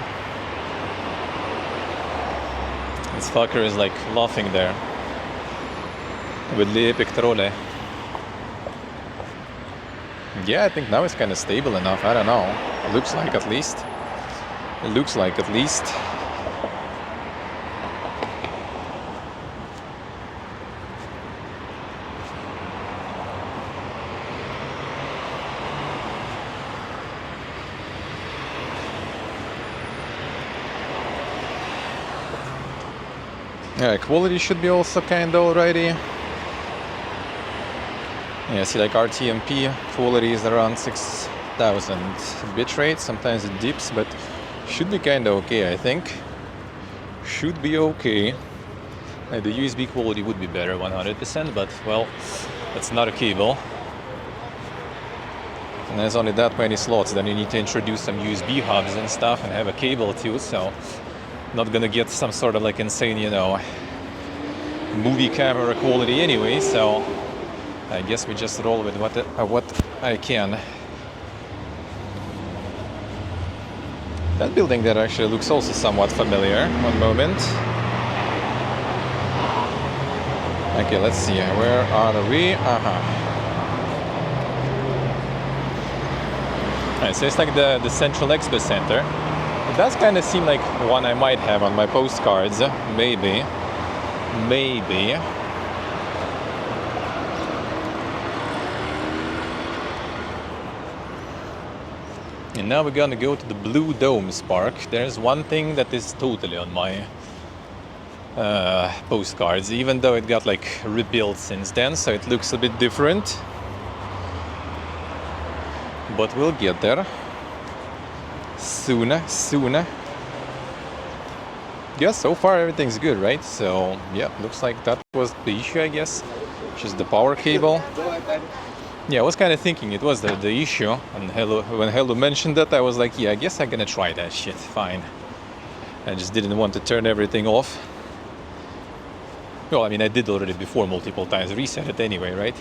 This fucker is like laughing there with the epic troll. Yeah, I think now it's kind of stable enough. I don't know. It looks like at least. It looks like at least. Yeah, quality should be also kind of already. Yeah, see like RTMP quality is around 6000 bitrate. Sometimes it dips, but should be kind of okay, I think. Should be okay. The USB quality would be better 100%, but well, it's not a cable. And there's only that many slots, then you need to introduce some USB hubs and stuff and have a cable too, so not gonna get some sort of like insane, you know, movie camera quality anyway, so I guess we just roll with what I can. That building there actually looks also somewhat familiar. One moment. Okay, let's see. Where are we? Alright, so it's like the Central Expo Center. It does kind of seem like one I might have on my postcards. Maybe. And now we're gonna go to the Blue Domes Park. There's one thing that is totally on my postcards, even though it got like rebuilt since then, so it looks a bit different. But we'll get there soon. Yeah, so far everything's good, right? So yeah, looks like that was the issue, I guess, just the power cable. Yeah, I was kind of thinking it was the issue, and when Hello mentioned that, I was like, yeah, I guess I'm gonna try that shit, fine. I just didn't want to turn everything off. Well, I mean, I did already before multiple times, reset it anyway, right?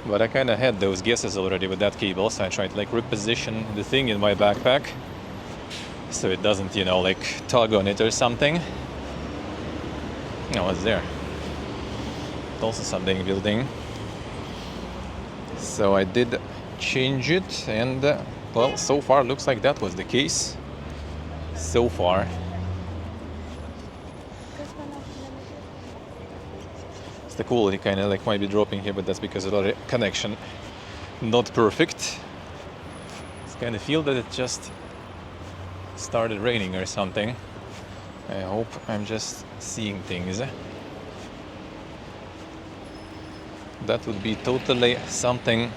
But I kind of had those guesses already with that cable, so I tried to like reposition the thing in my backpack so it doesn't, you know, like tug on it or something. No, what's there? Also something building. So I did change it, and well, so far looks like that was the case. So far. It's the quality kind of like might be dropping here, but that's because of the connection not perfect. It's kind of feel that it just started raining or something. I hope I'm just seeing things. That would be totally something.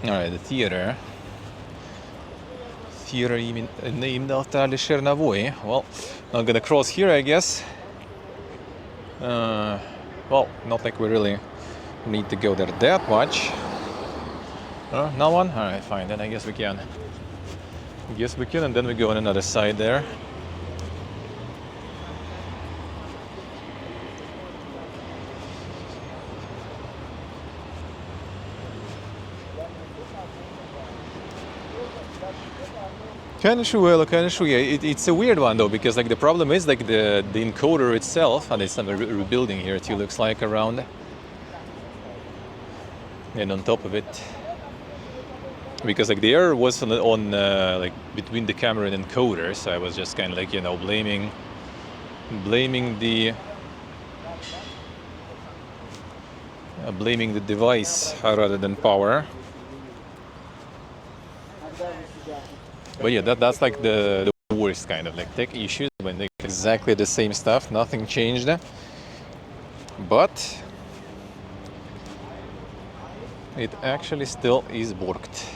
Alright, the theater. Theater named after Alisher Navoy. Well, not gonna cross here, I guess. Well, not like we really need to go there that much. No one? Alright, fine, then I guess we can. And then we go on another side there. Kind of true, yeah. It's a weird one though, because like the problem is like the encoder itself, and it's a rebuilding here too, looks like around. And on top of it, because like the error was on like between the camera and encoder, so I was just kind of like, you know, blaming the blaming the device rather than power. But yeah, that's like the worst kind of like tech issues when they exactly the same stuff, nothing changed. But it actually still is worked.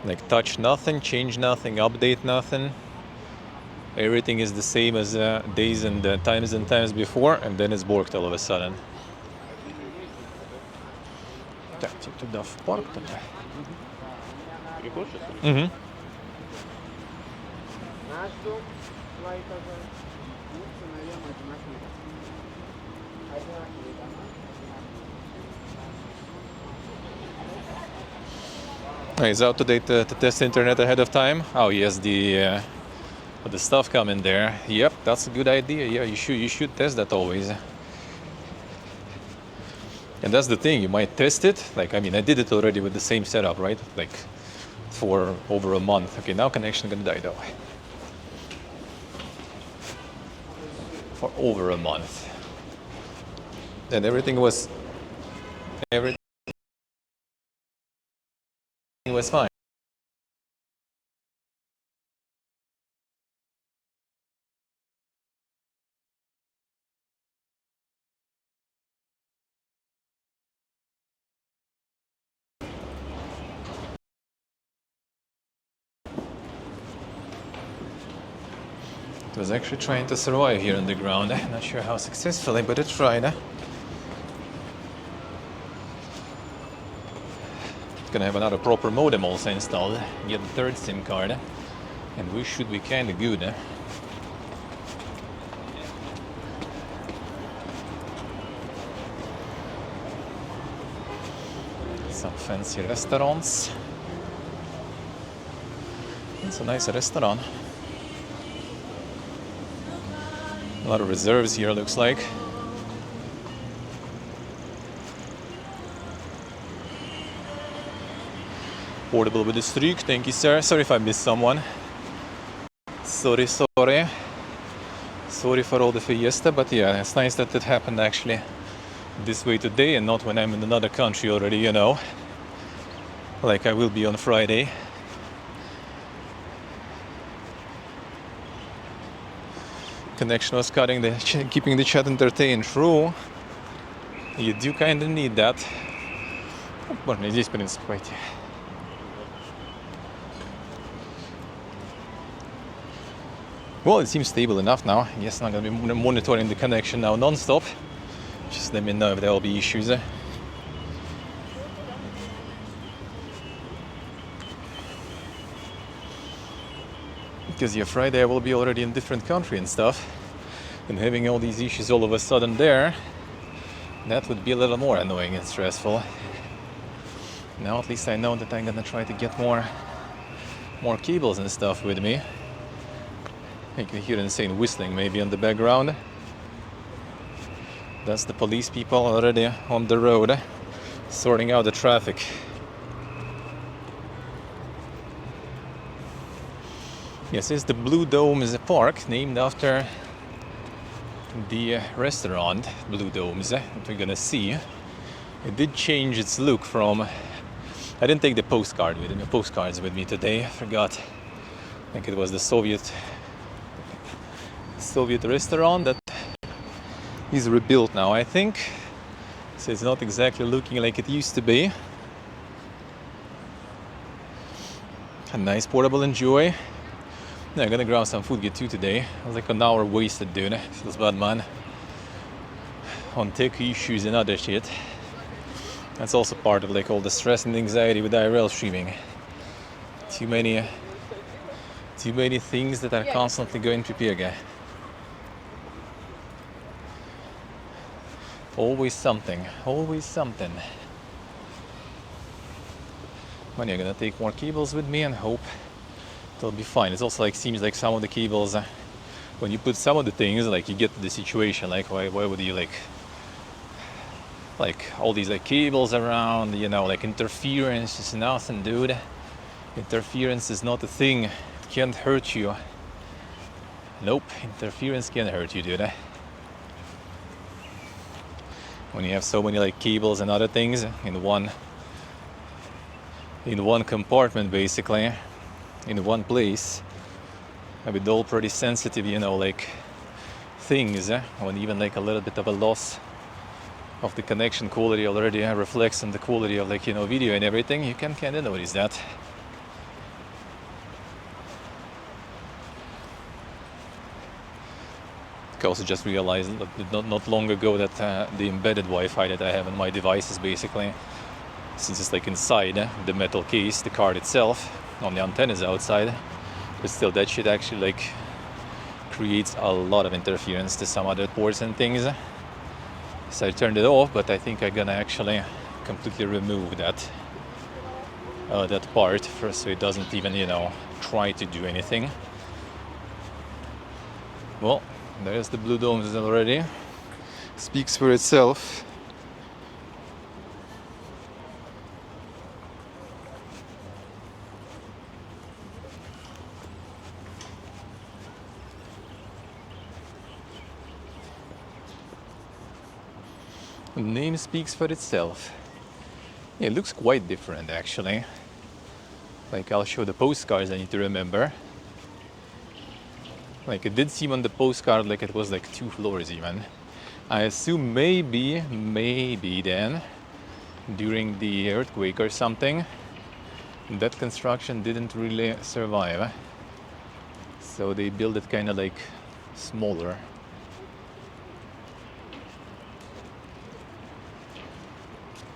Like touch nothing, change nothing, update nothing. Everything is the same as days and times before, and then it's worked all of a sudden. Так, туда в парк тогда. Угу. Is out to date to test internet ahead of time? Oh yes, the stuff coming there. Yep, that's a good idea. Yeah, you should test that always. And that's the thing, you might test it. Like, I mean, I did it already with the same setup, right? Like for over a month. Okay, now connection gonna die though. For over a month. And everything was fine. It was actually trying to survive here on the ground. Not sure how successfully, but it tried. Gonna have another proper modem also installed. Get the third SIM card, and we should be kind of good. Some fancy restaurants. It's a nice restaurant. A lot of reserves here, looks like. Portable with the streak, thank you sir. Sorry if I missed someone. Sorry. Sorry for all the fiesta, but yeah, it's nice that it happened actually this way today and not when I'm in another country already, you know. Like I will be on Friday. Connection was cutting, keeping the chat entertained. True. You do kind of need that. Можно здесь, в принципе, пойти. Well, it seems stable enough now. I guess I'm going to be monitoring the connection now non-stop. Just let me know if there will be issues. Because yeah, Friday I will be already in a different country and stuff. And having all these issues all of a sudden there, that would be a little more annoying and stressful. Now at least I know that I'm gonna try to get more cables and stuff with me. You can hear insane whistling maybe in the background. That's the police people already on the road, sorting out the traffic. Yes, it's the Blue Dome is a park named after the restaurant Blue Domes that we're gonna see. It did change its look from... I didn't take the postcards with me today. I forgot. I think it was the Soviet restaurant that is rebuilt now, I think. So it's not exactly looking like it used to be. A nice portable enjoy. Yeah, I'm gonna grab some food, get two today. I was like an hour wasted, dude. Feels bad, man. On tech issues and other shit. That's also part of like all the stress and anxiety with IRL streaming. Too many things that are constantly going to appear. Always something. But yeah, I'm gonna take more cables with me and hope it'll be fine. It's also like seems like some of the cables, when you put some of the things, like you get to the situation like why would you like all these like cables around, you know, like interference is nothing, dude. Interference is not a thing. It can't hurt you. Nope, interference can't hurt you, dude. when you have so many like cables and other things in one compartment, basically in one place, with all pretty sensitive, you know, like things, when even like a little bit of a loss of the connection quality already reflects on the quality of, like, you know, video and everything, you can kind of notice that. I also just realized not long ago that the embedded Wi-Fi that I have on my devices, basically, since it's like inside the metal case, the card itself, on the antennas outside, but still that shit actually like creates a lot of interference to some other ports and things. So I turned it off, but I think I'm gonna actually completely remove that that part first, so it doesn't even, you know, try to do anything. Well, there's the blue domes already. Speaks for itself. The name speaks for itself. Yeah, it looks quite different actually. Like, I'll show the postcards, I need to remember. Like, it did seem on the postcard like it was like 2 floors even. I assume maybe then, during the earthquake or something, that construction didn't really survive. So they built it kind of like smaller.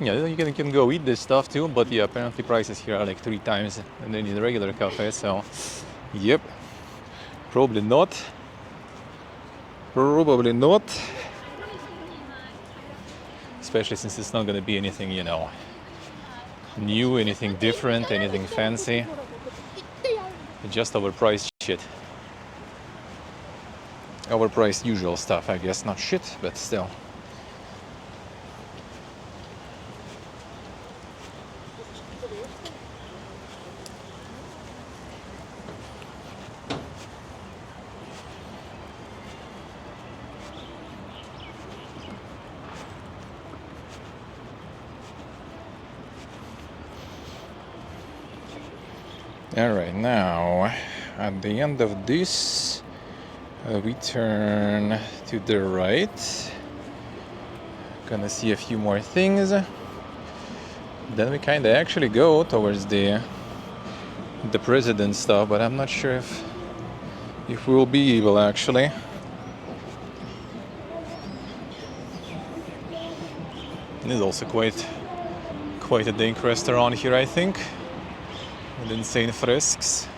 Yeah, you can go eat this stuff too, but yeah, apparently prices here are like 3 times than in the regular cafe, so yep, probably not. Especially since it's not gonna be anything, you know, new, anything different, anything fancy. Just overpriced shit. Overpriced usual stuff, I guess, not shit, but still. Alright, now at the end of this we turn to the right. Gonna see a few more things. Then we kinda actually go towards the president stuff, but I'm not sure if we'll be able actually. There's also quite a dank restaurant here, I think, with insane fresks.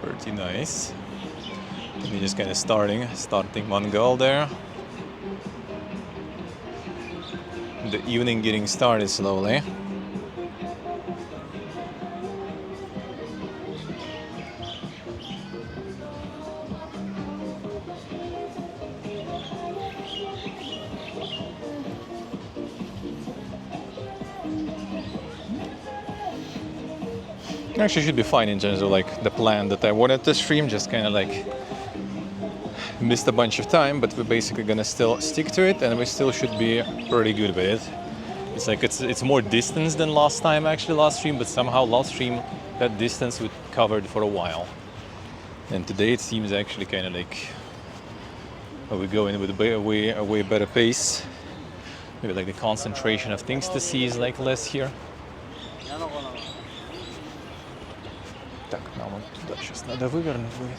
Pretty nice. We're just kind of starting Mangal there. The evening getting started slowly. Actually should be fine in terms of like the plan that I wanted to stream, just kind of like missed a bunch of time, but we're basically gonna still stick to it, and we still should be pretty good with it. It's like it's more distance than last time, actually, last stream, but somehow last stream that distance we covered for a while, and today it seems actually kind of like we go in with a way better pace. Maybe like the concentration of things to see is like less here. Так, нам вот туда сейчас надо вывернуть будет.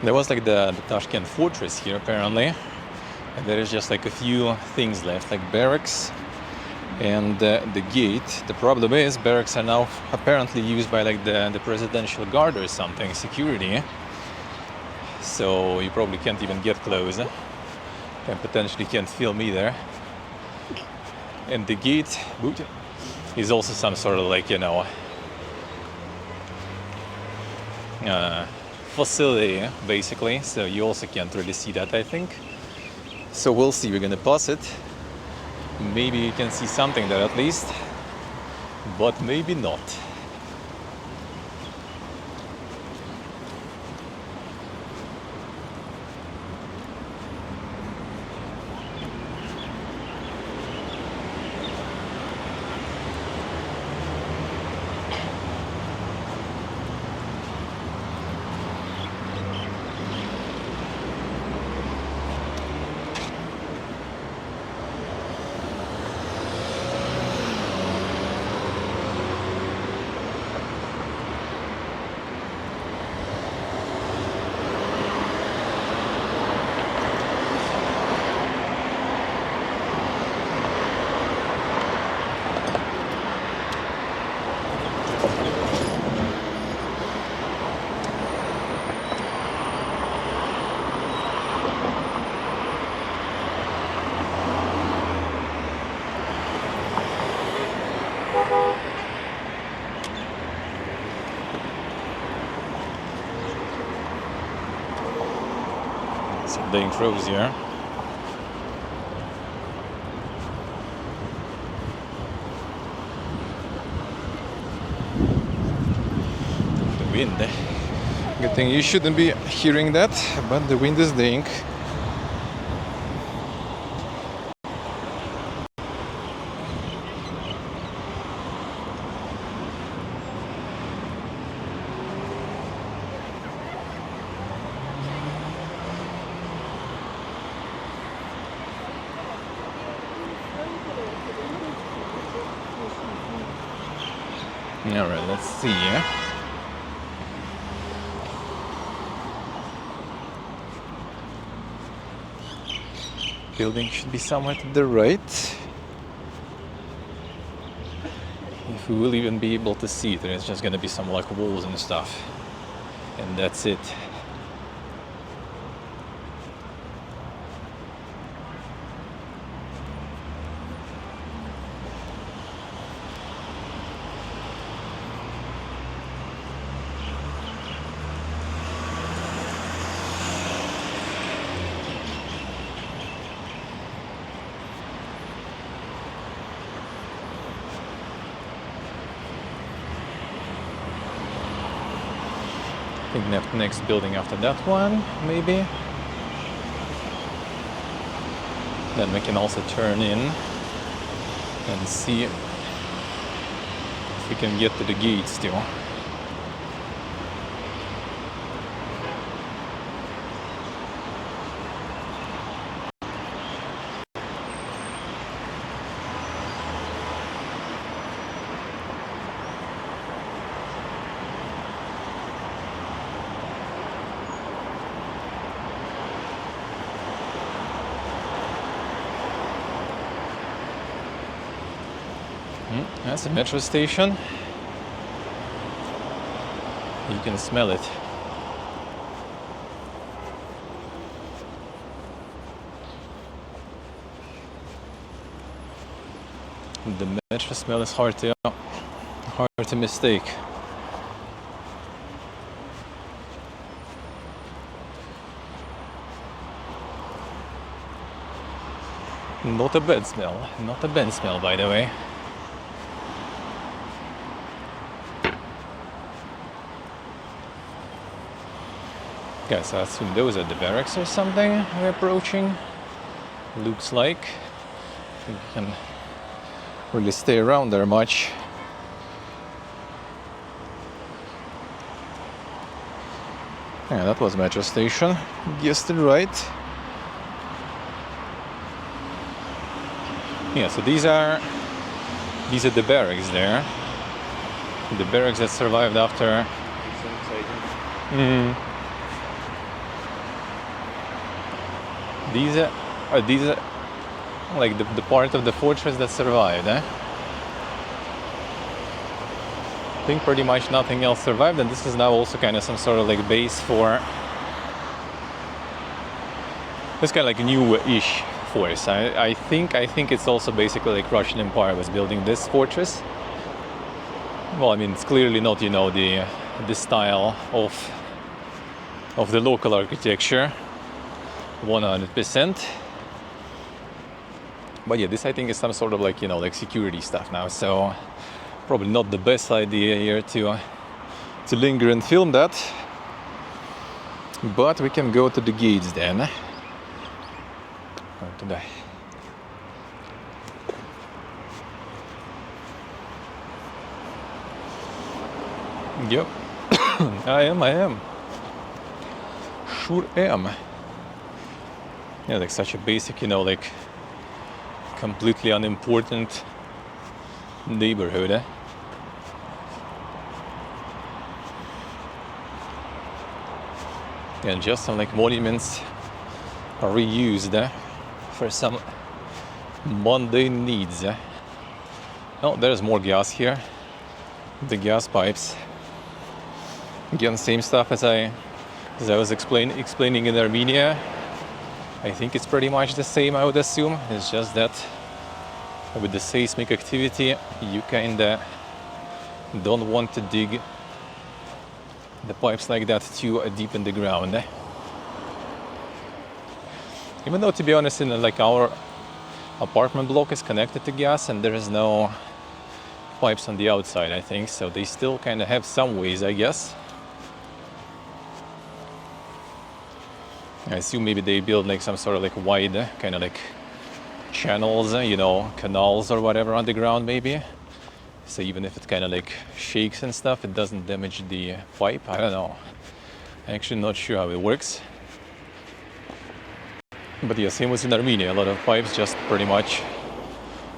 There was like the Tashkent fortress here apparently, and there is just like a few things left, like barracks and the gate. The problem is barracks are now apparently used by like the presidential guard or something, security. So you probably can't even get close, and potentially can't film either. And the gate is also some sort of like, you know, facility basically, so you also can't really see that, I think. So we'll see, we're gonna pass it. Maybe you can see something there at least, but maybe not. Something froze here. The wind. Good thing you shouldn't be hearing that, but the wind is dying. All right, let's see. Building should be somewhere to the right. If we will even be able to see it, there's just gonna be some like walls and stuff, and that's it. I think the next building after that one, maybe. Then we can also turn in and see if we can get to the gate still. That's a metro station. You can smell it. The metro smell is hard to mistake. Not a bad smell. Not a bad smell, by the way. Guys, I assume those are the barracks or something we're approaching. Looks like. I think you can really stay around there much. Yeah, that was metro station. Guessed it right. Yeah, so these are the barracks there. The barracks that survived after. These are like the part of the fortress that survived, eh? I think pretty much nothing else survived, and this is now also kind of some sort of like base for this kind of like new-ish force. I think it's also basically like Russian Empire was building this fortress. Well, I mean, it's clearly not, you know, the style of the local architecture, 100%. But yeah, this I think is some sort of like, you know, like security stuff now. So probably not the best idea here to linger and film that. But we can go to the gates then. Go to the... Yep. I am. Sure am. Yeah, like such a basic, you know, like completely unimportant neighborhood, eh? And just some like monuments are reused for some mundane needs. Oh, there's more gas here. The gas pipes. Again, same stuff as I was explaining in Armenia. I think it's pretty much the same, I would assume. It's just that with the seismic activity, you kinda don't want to dig the pipes like that too deep in the ground. Even though, to be honest, in like our apartment block is connected to gas and there is no pipes on the outside, I think, so they still kind of have some ways, I guess. I assume maybe they build like some sort of like wide kind of like channels, you know, canals or whatever underground maybe. So even if it kind of like shakes and stuff, it doesn't damage the pipe. I don't know. I'm actually not sure how it works. But yeah, same was in Armenia. A lot of pipes just pretty much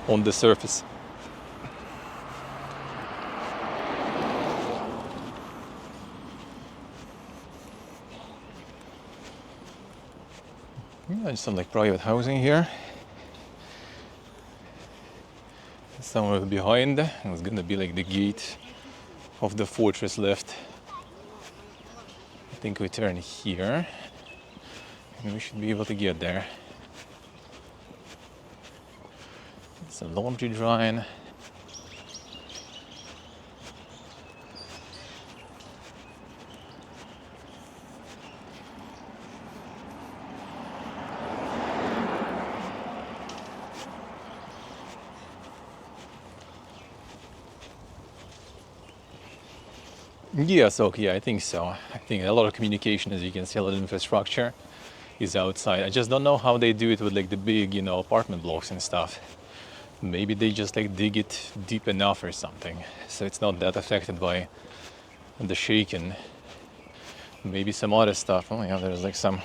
on the surface. Yeah, just some like private housing here. Somewhere behind, it's gonna be like the gate of the fortress left. I think we turn here, and we should be able to get there. It's a laundry drying. Yes, okay, yeah, I think so. I think a lot of communication, as you can see, a lot of infrastructure is outside. I just don't know how they do it with like the big, you know, apartment blocks and stuff. Maybe they just like dig it deep enough or something, so it's not that affected by the shaking. Maybe some other stuff. Oh yeah, there's like some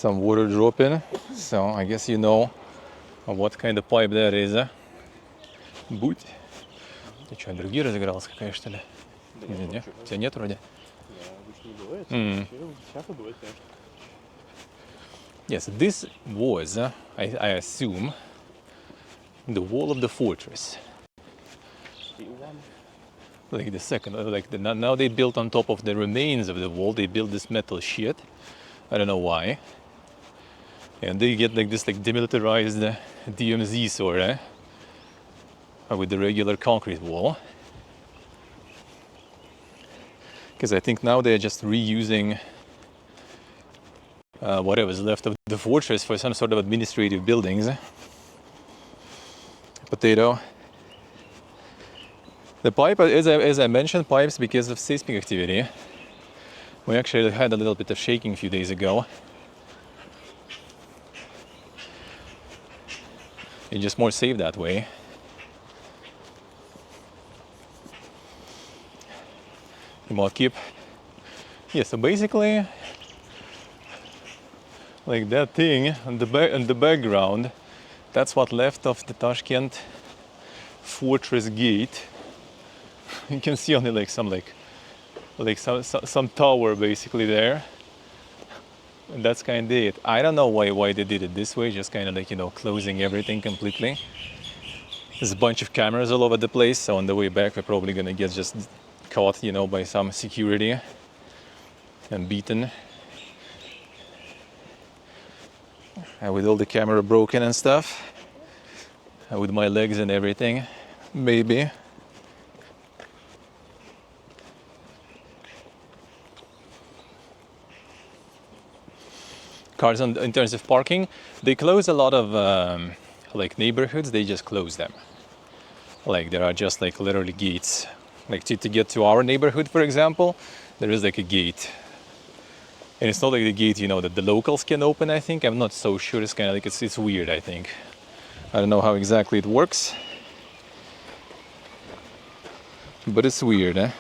water dropping. So I guess you know what kind of pipe that is. Будь. Ты что, другие разыгралась какая, что ли? Да Нет, нет, нет? вообще. Тебя нет вроде? Я обычно не бывает. Часто бывает, конечно. Yes, this was, I assume, the wall of the fortress. Steel one. Like the second, like now they built on top of the remains of the wall. They built this metal shit. I don't know why. And they get like this like demilitarized DMZ sort of with the regular concrete wall. Because I think now they're just reusing whatever's left of the fortress for some sort of administrative buildings. Potato. The pipe, as I mentioned, pipes because of seismic activity. We actually had a little bit of shaking a few days ago. It's just more safe that way. More keep. Yeah, so basically, like that thing in the background, that's what left of the Tashkent fortress gate. You can see only like some tower basically there. And that's kind of it. I don't know why they did it this way, just kind of like, you know, closing everything completely. There's a bunch of cameras all over the place, so on the way back we're probably gonna get just caught, you know, by some security and beaten. With all the camera broken and stuff. With my legs and everything, maybe. cars in terms of parking. They close a lot of like neighborhoods. They just close them. Like there are just like literally gates. Like to get to our neighborhood, for example, there is like a gate. And it's not like the gate, you know, that the locals can open, I think. I'm not so sure. It's kind of like, it's weird, I think. I don't know how exactly it works. But it's weird, eh?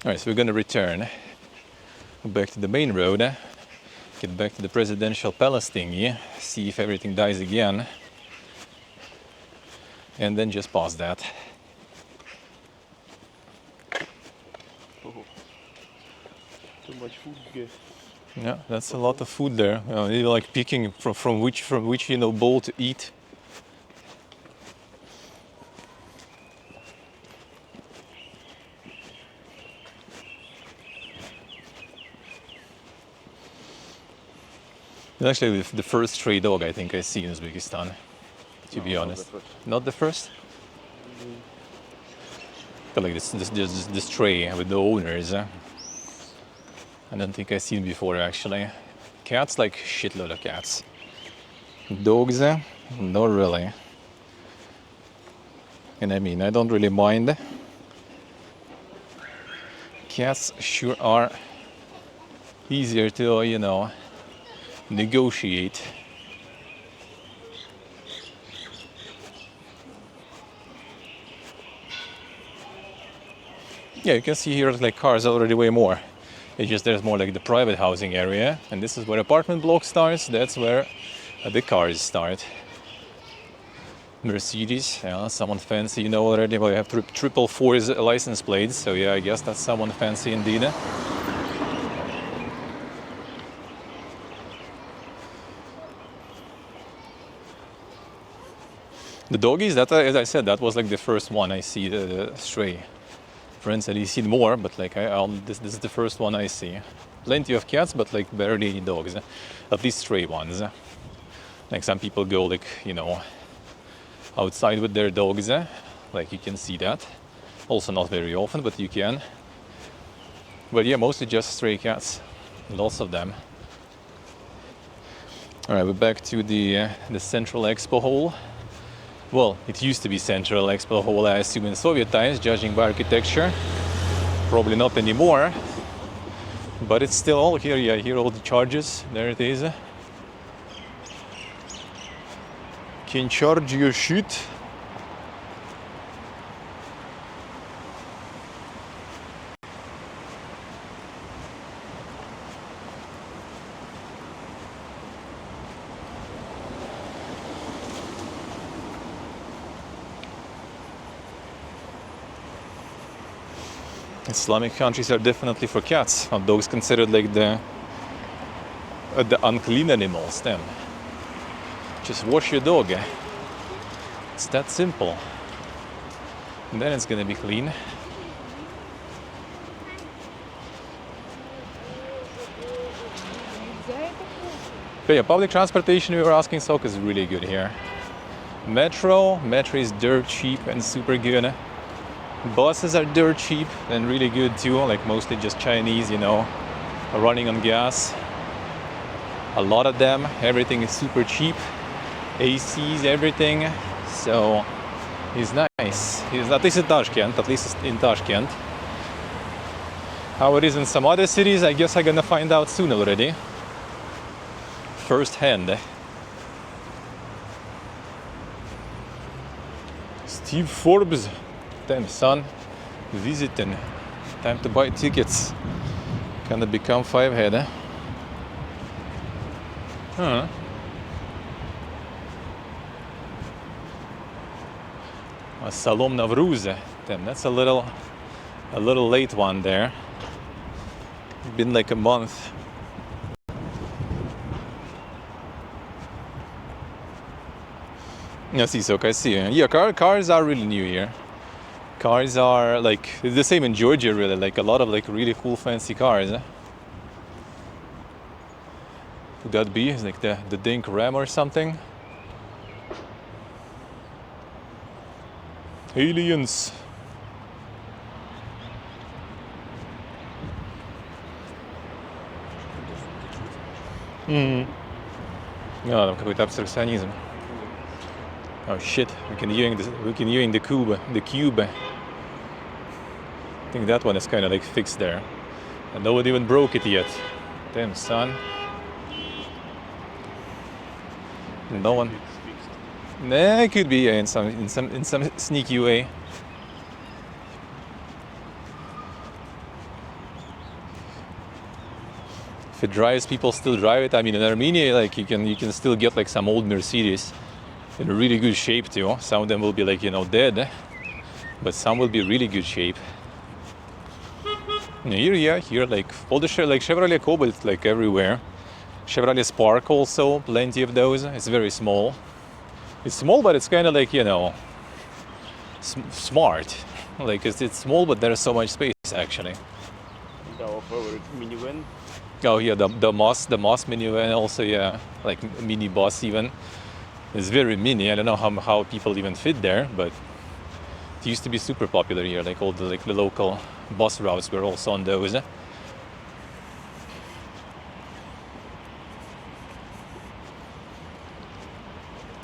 Alright, so we're gonna return back to the main road, get back to the presidential palace thingy, see if everything dies again, and then just pause that. Too much food here. Yeah, that's a lot of food there. You're like picking from which you know bowl to eat. It's actually the first stray dog I think I see in Uzbekistan, to be honest. Not the first? But like this stray with the owners. I don't think I've seen before actually. Cats, like shitload of cats. Dogs, not really. And I mean, I don't really mind. Cats sure are easier to, you know, negotiate. Yeah, you can see here like cars already way more. It's just there's more like the private housing area, and this is where apartment block starts. That's where the cars start. Mercedes, yeah, someone fancy, you know already. Well, you have triple fours license plates, so yeah, I guess that's someone fancy indeed. The doggies, that as I said, that was like the first one I see, the stray. Friends said he's seen more, but like this is the first one I see. Plenty of cats, but like barely any dogs, at least stray ones. Like some people go like, you know, outside with their dogs, like you can see that. Also not very often, but you can. But yeah, mostly just stray cats, lots of them. All right, we're back to the Central Expo Hall. Well, it used to be Central Expo Hall, I assume, in Soviet times, judging by architecture. Probably not anymore, but it's still all here. Yeah, here all the charges. There it is. Can charge your shit. Islamic countries are definitely for cats. Are dogs considered like the unclean animals then? Just wash your dog. It's that simple. And then it's gonna be clean. But yeah, public transportation we were asking Sok is really good here. Metro is dirt cheap and super good. Buses are dirt cheap and really good too, like mostly just Chinese, you know, running on gas. A lot of them, everything is super cheap. ACs, everything. So it's nice. At least in Tashkent. How it is in some other cities, I guess I'm gonna find out soon already. First hand. Steve Forbes. Damn son, visiting. Time to buy tickets. Gonna become 5 head, eh? Huh. A Salom Navruz. Damn, that's a little late one there. Been like a month. Yeah, see, so I see. Yeah, cars are really new here. Cars are like the same in Georgia, really. Like a lot of like really cool, fancy cars. Could that be? It's like the Dink Ram or something. Aliens. А, там какой-то абстракционизм. Oh shit, we can hearing the cube. I think that one is kind of like fixed there. And no one even broke it yet. Damn, son. No one. It's fixed. Nah, it could be, yeah, in some sneaky way. If it drives, people still drive it. I mean, in Armenia, like you can still get like some old Mercedes in really good shape too. Some of them will be like, you know, dead, but some will be really good shape. And here like all the like Chevrolet Cobalt like everywhere. Chevrolet Spark also, plenty of those. It's very small. It's small, but it's kind of like, you know, smart. Like it's small, but there's so much space actually. And our favorite minivan. Oh yeah, the Moss minivan also, yeah, like mini bus even. It's very mini. I don't know how people even fit there, but it used to be super popular here. Like all the local bus routes were also on those.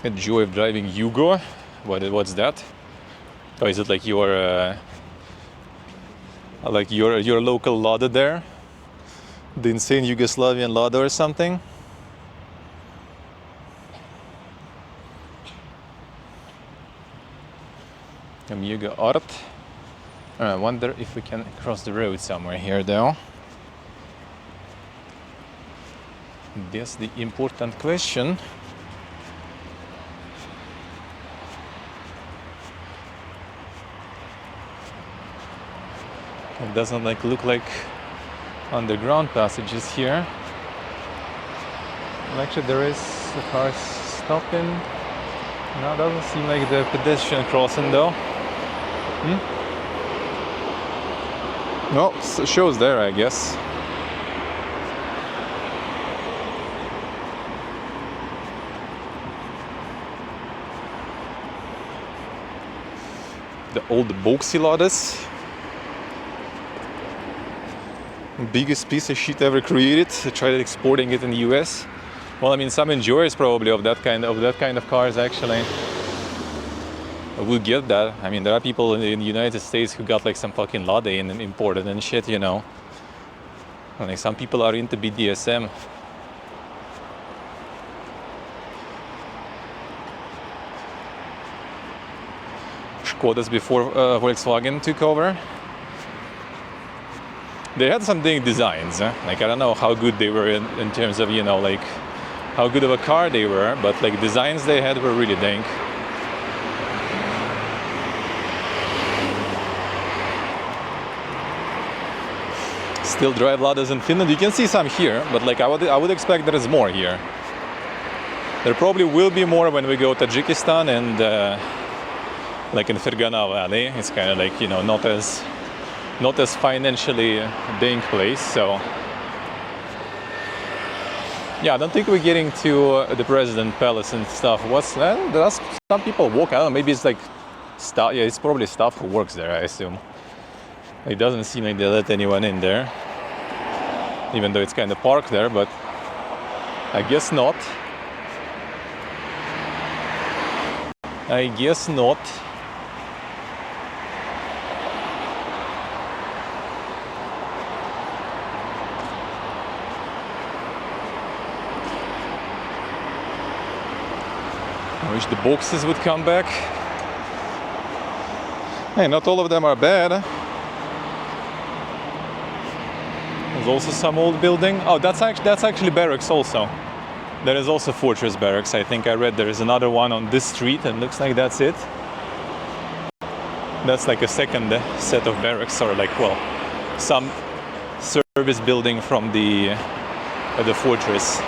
The joy of driving Yugo. What's that? Oh, is it like your local Lada there? The insane Yugoslavian Lada or something? Amiga Art. I wonder if we can cross the road somewhere here though. That's the important question. It doesn't look like underground passages here. Well, actually there is a car stopping. No, it doesn't seem like the pedestrian crossing though. No, it shows there, I guess. The old boxy Ladas. Biggest piece of shit ever created. I tried exporting it in the US. Well, I mean, some enjoyers probably of that kind of cars actually will get that. I mean, there are people in the United States who got like some fucking Lada and imported and shit, you know. And, like some people are into BDSM. Skodas before Volkswagen took over. They had some dang designs. Like I don't know how good they were in terms of, you know, like how good of a car they were, but like designs they had were really dank. Still drive Ladas in Finland. You can see some here, but like I would expect there is more here. There probably will be more when we go to Tajikistan and like in Fergana Valley. It's kind of like, you know, not as financially dank place. So yeah, I don't think we're getting to the President Palace and stuff. What's that? There's some people walk. I don't know. Maybe it's like staff. Yeah, it's probably staff who works there, I assume. It doesn't seem like they let anyone in there, even though it's kind of parked there, but I guess not. I guess not. I wish the boxes would come back. Hey, not all of them are bad. There's also some old building. Oh, that's actually barracks also. There is also Fortress Barracks. I think I read there is another one on this street, and looks like that's it. That's like a second set of barracks, or like, well, some service building from the fortress.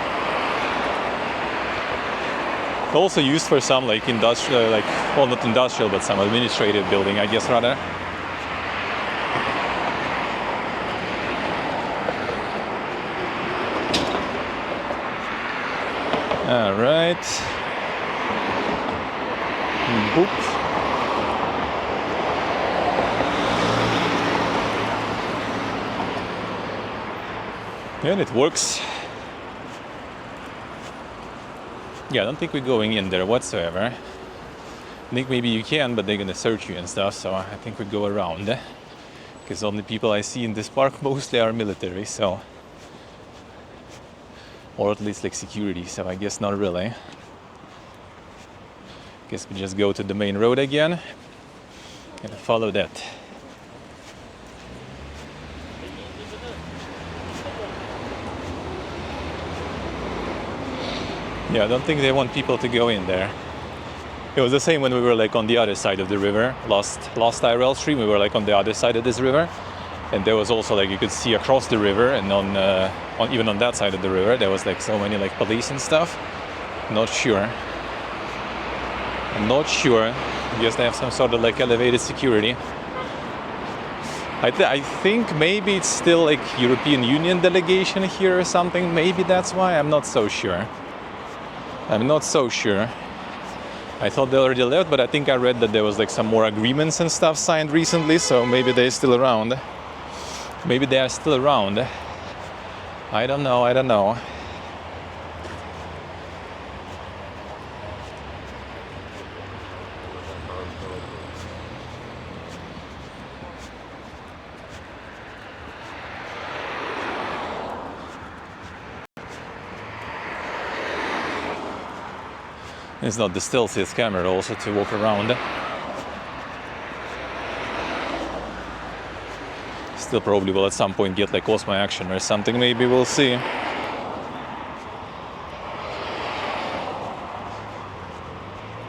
Also used for some like industrial, like, well, not industrial, but some administrative building, I guess, rather. All right. Boop. And it works. Yeah, I don't think we're going in there whatsoever. I think maybe you can, but they're gonna search you and stuff, so I think we go around. Because only people I see in this park mostly are military, so... Or at least like security, so I guess not really. Guess we just go to the main road again and follow that. Yeah, I don't think they want people to go in there. It was the same when we were like on the other side of the river. Last IRL stream, we were like on the other side of this river, and there was also like you could see across the river, and on even on that side of the river, there was like so many like police and stuff. Not sure. I'm not sure. I guess they have some sort of like elevated security. I think maybe it's still like European Union delegation here or something. Maybe that's why. I'm not so sure. I thought they already left, but I think I read that there was like some more agreements and stuff signed recently, so maybe they're still around. Maybe they are still around. I don't know. It's not the stealthiest camera also to walk around. Still probably will at some point get like Osmo action or something, maybe we'll see.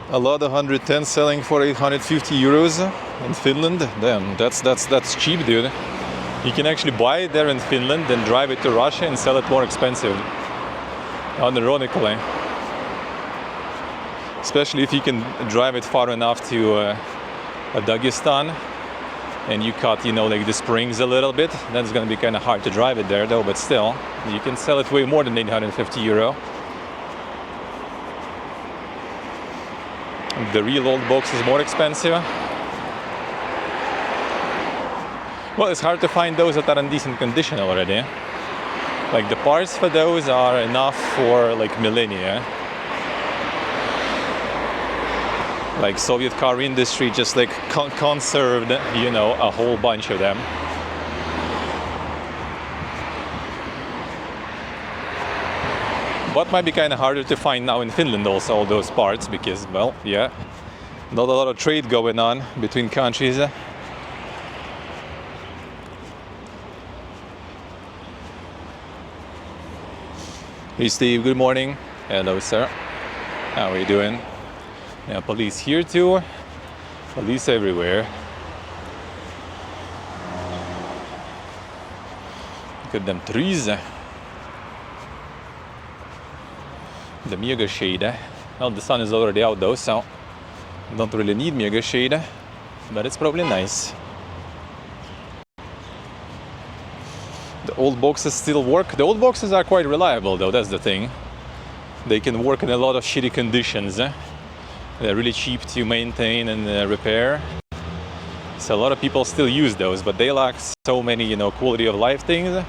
A lot of 110 selling for 850 euros in Finland. Damn, that's cheap, dude. You can actually buy it there in Finland, then drive it to Russia and sell it more expensive. Unironically. Especially if you can drive it far enough to Dagestan and you cut, you know, like the springs a little bit. That's gonna be kind of hard to drive it there though, but still, you can sell it way more than 850 euro. The real old box is more expensive. Well, it's hard to find those that are in decent condition already. Like the parts for those are enough for like millennia. Like Soviet car industry just like conserved, you know, a whole bunch of them. But might be kind of harder to find now in Finland also, all those parts, because, well, yeah, not a lot of trade going on between countries. Hey Steve, good morning. Hello sir. How are you doing? Yeah, police here too. Police everywhere. Look at them trees. The mega shade. Well, the sun is already out though, so don't really need mega shade, but it's probably nice. The old boxes still work. The old boxes are quite reliable though, that's the thing. They can work in a lot of shitty conditions. They're really cheap to maintain and repair. So a lot of people still use those, but they lack so many, you know, quality of life things.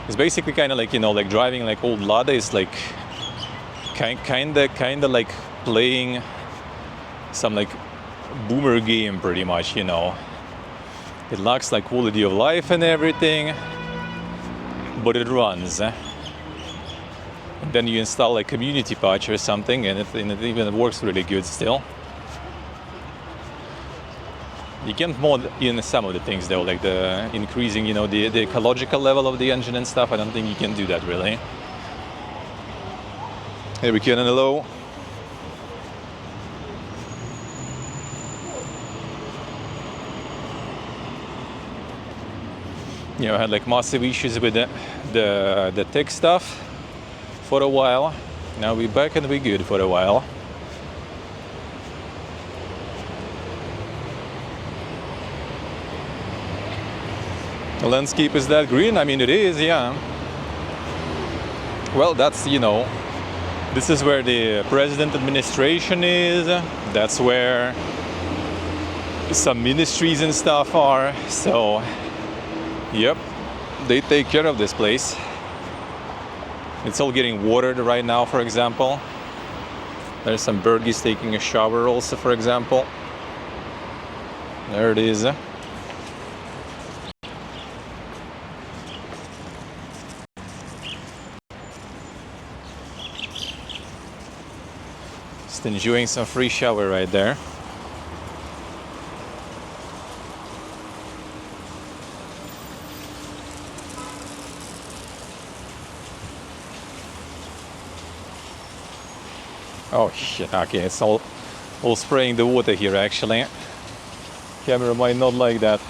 It's basically kind of like, you know, like driving like old Lada is like kind of like playing some like boomer game pretty much, you know. It lacks like quality of life and everything, but it runs. And then you install like community patch or something, and it even works really good still. You can't mod in some of the things though, like the increasing, you know, the ecological level of the engine and stuff. I don't think you can do that really. Here we can, hello. You know, I had like massive issues with the tech stuff for a while. Now we're back and we're good for a while. The landscape is that green? I mean, it is, yeah. Well, that's, you know, this is where the president administration is. That's where some ministries and stuff are. So, yep, they take care of this place. It's all getting watered right now, for example. There's some birdies taking a shower also, for example. There it is. Just enjoying some free shower right there. Oh shit, okay, it's all spraying the water here actually. Camera might not like that.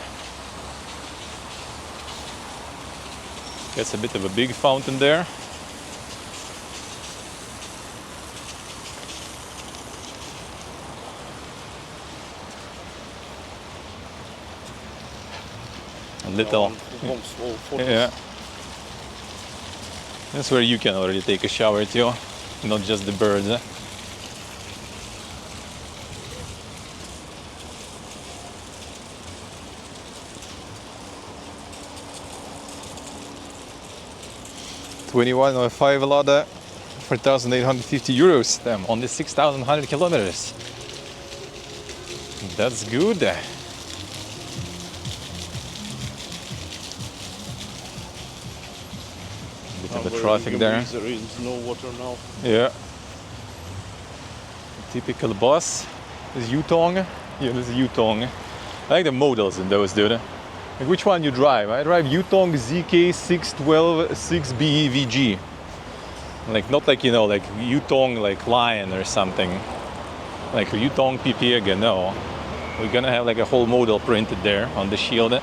Gets a bit of a big fountain there. A little, yeah. That's where you can already take a shower too, not just the birds. 21.5 ladder for 1,850 euros. Damn, only 6,100 kilometers. That's good. Bit of the traffic there. There is no water now. Yeah. Typical bus. This is Yutong. Yeah, this is Yutong. I like the models in those, dude. Like which one you drive? I drive Yutong ZK612 6B VG. Like not like, you know, like Yutong like Lion or something. Like Yutong Pipiega, no. We're gonna have like a whole model printed there on the shield.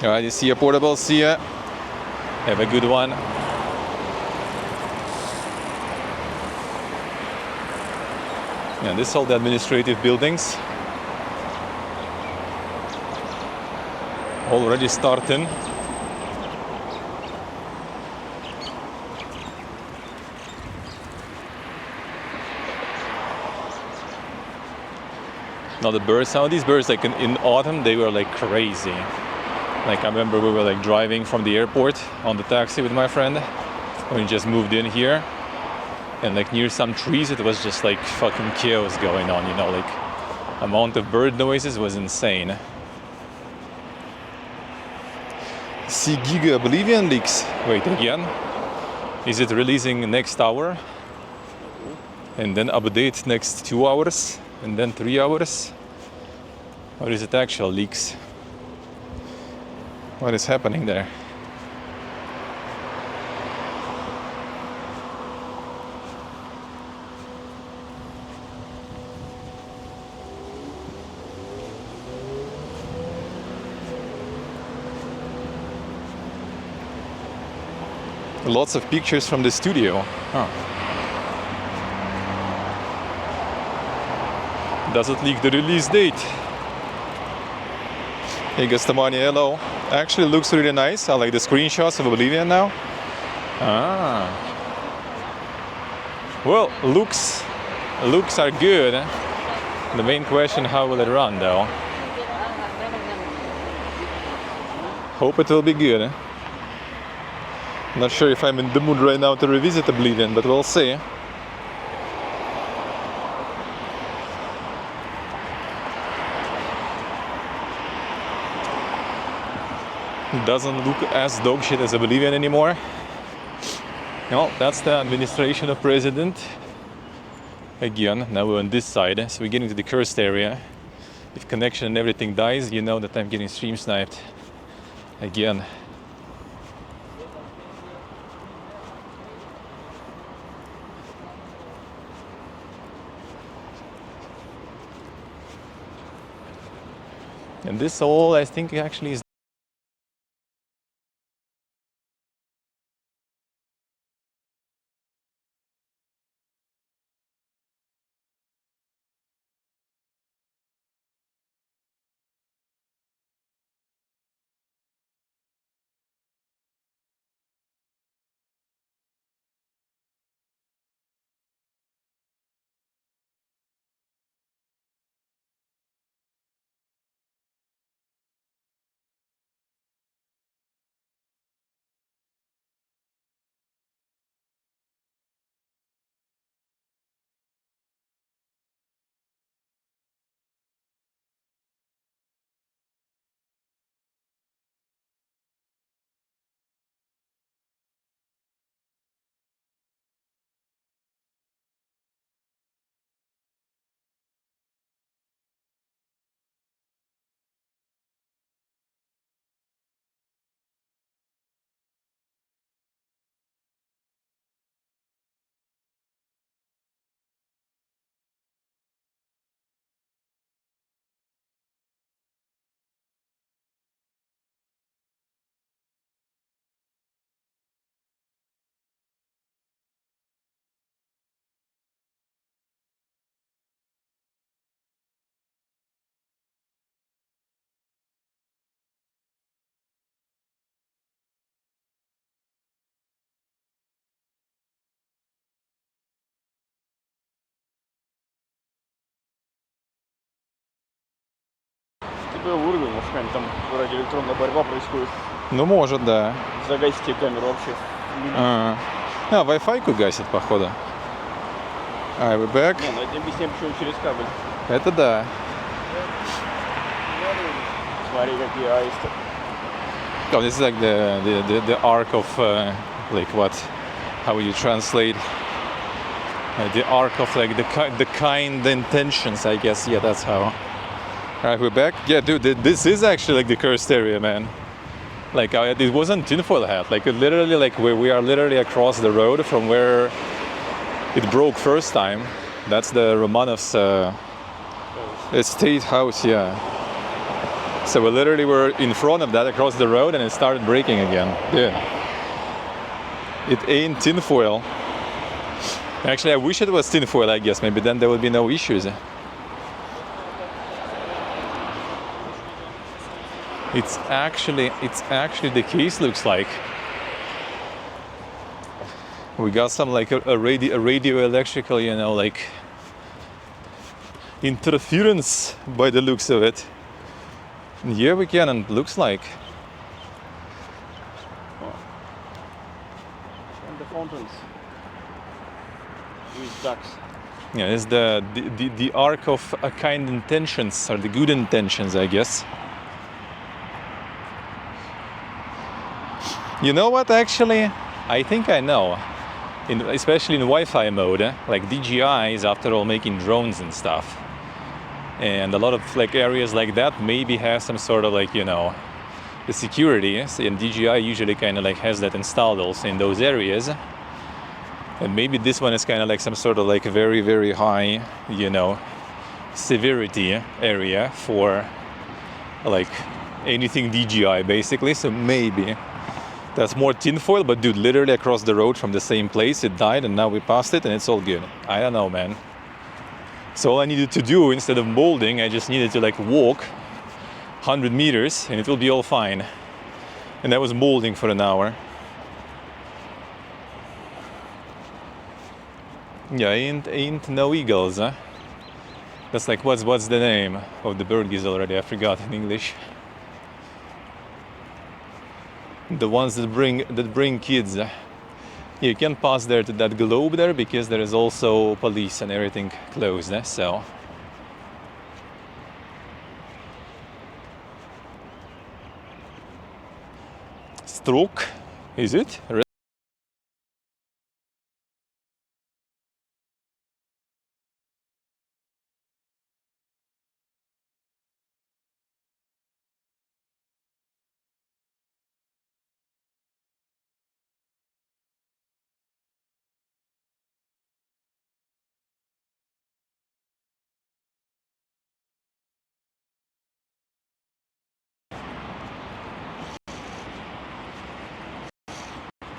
Alright, you see a portable, see ya. Have a good one. Yeah, this is all the administrative buildings. Already starting. Now the birds, some of these birds like in autumn, they were like crazy. Like I remember we were like driving from the airport on the taxi with my friend when we just moved in here. And like near some trees, it was just like fucking chaos going on, you know, like amount of bird noises was insane. See Giga Bolivian leaks. Wait, again? Is it releasing next hour? And then update next 2 hours? And then 3 hours? Or is it actual leaks? What is happening there? Lots of pictures from the studio. Huh. Does it leak the release date? Hey Gastamani, hello. Actually looks really nice. I like the screenshots of Bolivia now. Ah. Well, looks are good. The main question, how will it run though? Hope it will be good. Not sure if I'm in the mood right now to revisit Oblivion, but we'll see. It doesn't look as dog shit as Oblivion anymore. Well, that's the administration of President. Again, now we're on this side, so we're getting to the cursed area. If connection and everything dies, you know that I'm getting stream sniped again. And this all, I think, actually is был уровень, может, какая-нибудь там вроде электронная борьба происходит. Ну, может, да. Загасите камеру вообще. Wi-Fi гасит, походу. We're back. Не, ну это объясняем, почему через кабель. Это да. Смотри, какие аисты. Oh, this is like the arc of like what? How would you translate? The arc of like the kind intentions, I guess. Yeah, that's how. Alright, we're back. Yeah, dude, this is actually like the cursed area, man. Like it wasn't tinfoil hat. Like literally, like we are literally across the road from where it broke first time. That's the Romanovs estate house, yeah. So we literally were in front of that across the road and it started breaking again. Yeah. It ain't tinfoil. Actually, I wish it was tinfoil, I guess. Maybe then there would be no issues. It's actually the case, looks like. We got some like a radio electrical, you know, like interference by the looks of it. And here we can, and it looks like. And the fountains with ducks. Yeah, it's the arc of kind intentions, or the good intentions, I guess. You know what, actually? I think I know. Especially in Wi-Fi mode, like DJI is after all making drones and stuff. And a lot of like areas like that maybe have some sort of like, you know, the security. And DJI usually kind of like has that installed also in those areas. And maybe this one is kind of like some sort of like very, very high, you know, severity area for like anything DJI basically. So maybe that's more tinfoil, but dude, literally across the road from the same place, it died and now we passed it and it's all good. I don't know, man. So all I needed to do, instead of molding, I just needed to like walk 100 meters and it will be all fine. And I was molding for an hour. Yeah, ain't no eagles, huh? That's like, what's the name of the bird geese already? I forgot in English. The ones that bring kids. You can't pass there to that globe there because there is also police and everything closed. So stroke, is it?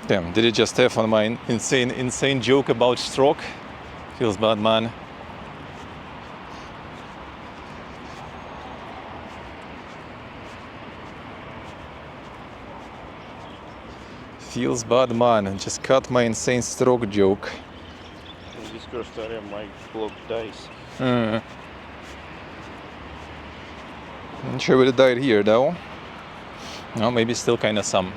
Damn, did it just have on my insane joke about stroke? Feels bad, man. Feels bad, man. Just cut my insane stroke joke. In this cursed area, my clock dies. Not sure whether it died here, though. No, maybe still kind of some.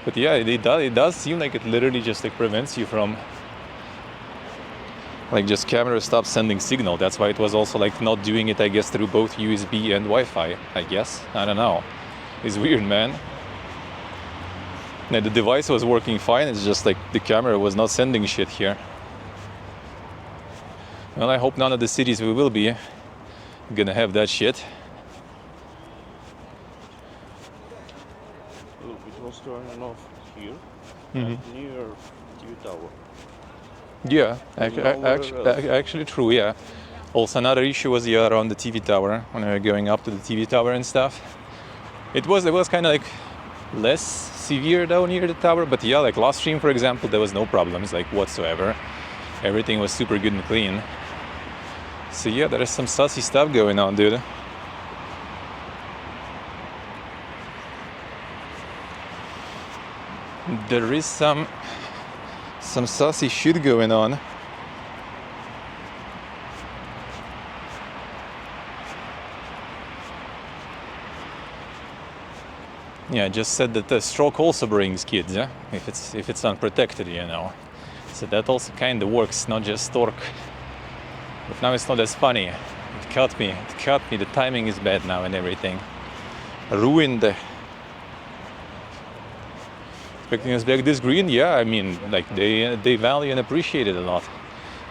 But yeah, it does seem like it literally just like prevents you from like just camera stops sending signal. That's why it was also like not doing it, I guess, through both USB and Wi-Fi, I guess. I don't know. It's weird, man. Now, the device was working fine, it's just like the camera was not sending shit here. Well, I hope none of the cities we will be gonna have that shit. Look, it was turning off here, and near TV tower. Yeah, actually true, yeah. Also another issue was around the TV tower, when we were going up to the TV tower and stuff. It was kind of like less severe down near the tower, but yeah, like last stream, for example, there was no problems like whatsoever. Everything was super good and clean. So yeah, there is some sussy stuff going on, dude. There is some sussy shit going on. Yeah, just said that the stroke also brings kids, yeah? If it's unprotected, you know. So that also kind of works, not just torque. But now it's not as funny. It cut me. The timing is bad now and everything. Ruined. Expecting us back this green? Yeah, I mean, like they value and appreciate it a lot.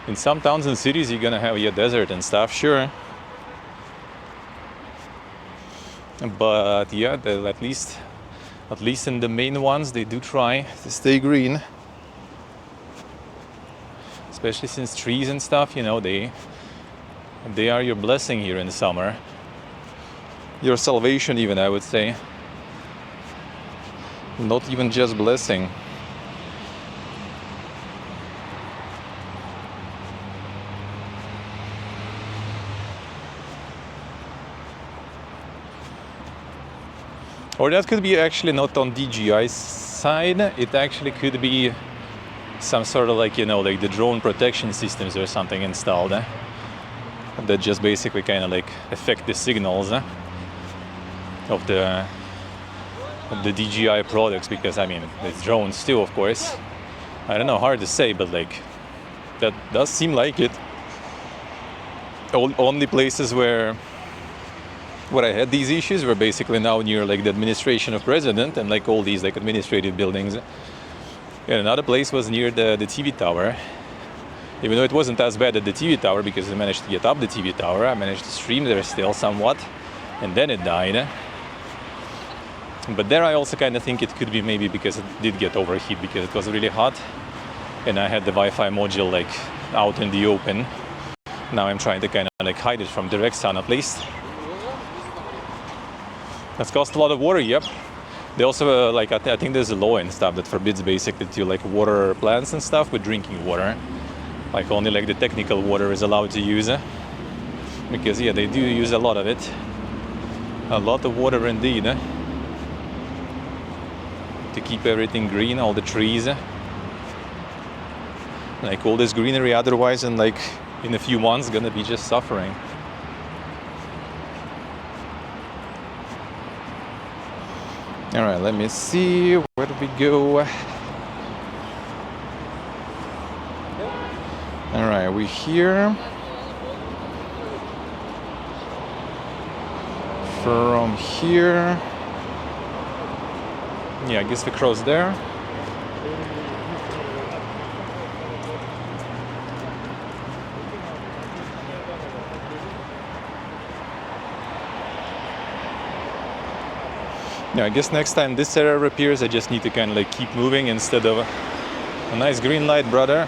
In some towns and cities, you're gonna have your desert and stuff, sure. But yeah, at least in the main ones, they do try to stay green. Especially since trees and stuff, you know, they are your blessing here in the summer. Your salvation even, I would say. Not even just blessing. Or that could be actually not on DJI's side. It actually could be some sort of like, you know, like the drone protection systems or something installed that just basically kind of like affect the signals of the DJI products, because I mean it's drones too, of course. I don't know, hard to say, but like that does seem like it. Only places where I had these issues were basically now near like the administration of president and like all these like administrative buildings. And another place was near the TV tower. Even though it wasn't as bad at the TV tower, because I managed to get up the TV tower, I managed to stream there still somewhat, and then it died. But there I also kind of think it could be maybe because it did get overheat, because it was really hot and I had the Wi-Fi module like out in the open. Now I'm trying to kind of like hide it from direct sun at least. That's cost a lot of water, yep. They also like I think there's a law and stuff that forbids basically to like water plants and stuff with drinking water. Like only like the technical water is allowed to use, because yeah, they do use a lot of it. A lot of water indeed, to keep everything green, all the trees. Like all this greenery otherwise, and like in a few months gonna be just suffering. All right, let me see, where do we go? All right, we're here. From here, yeah, I guess we cross there. Yeah, I guess next time this error appears, I just need to kind of like keep moving instead of a nice green light, brother.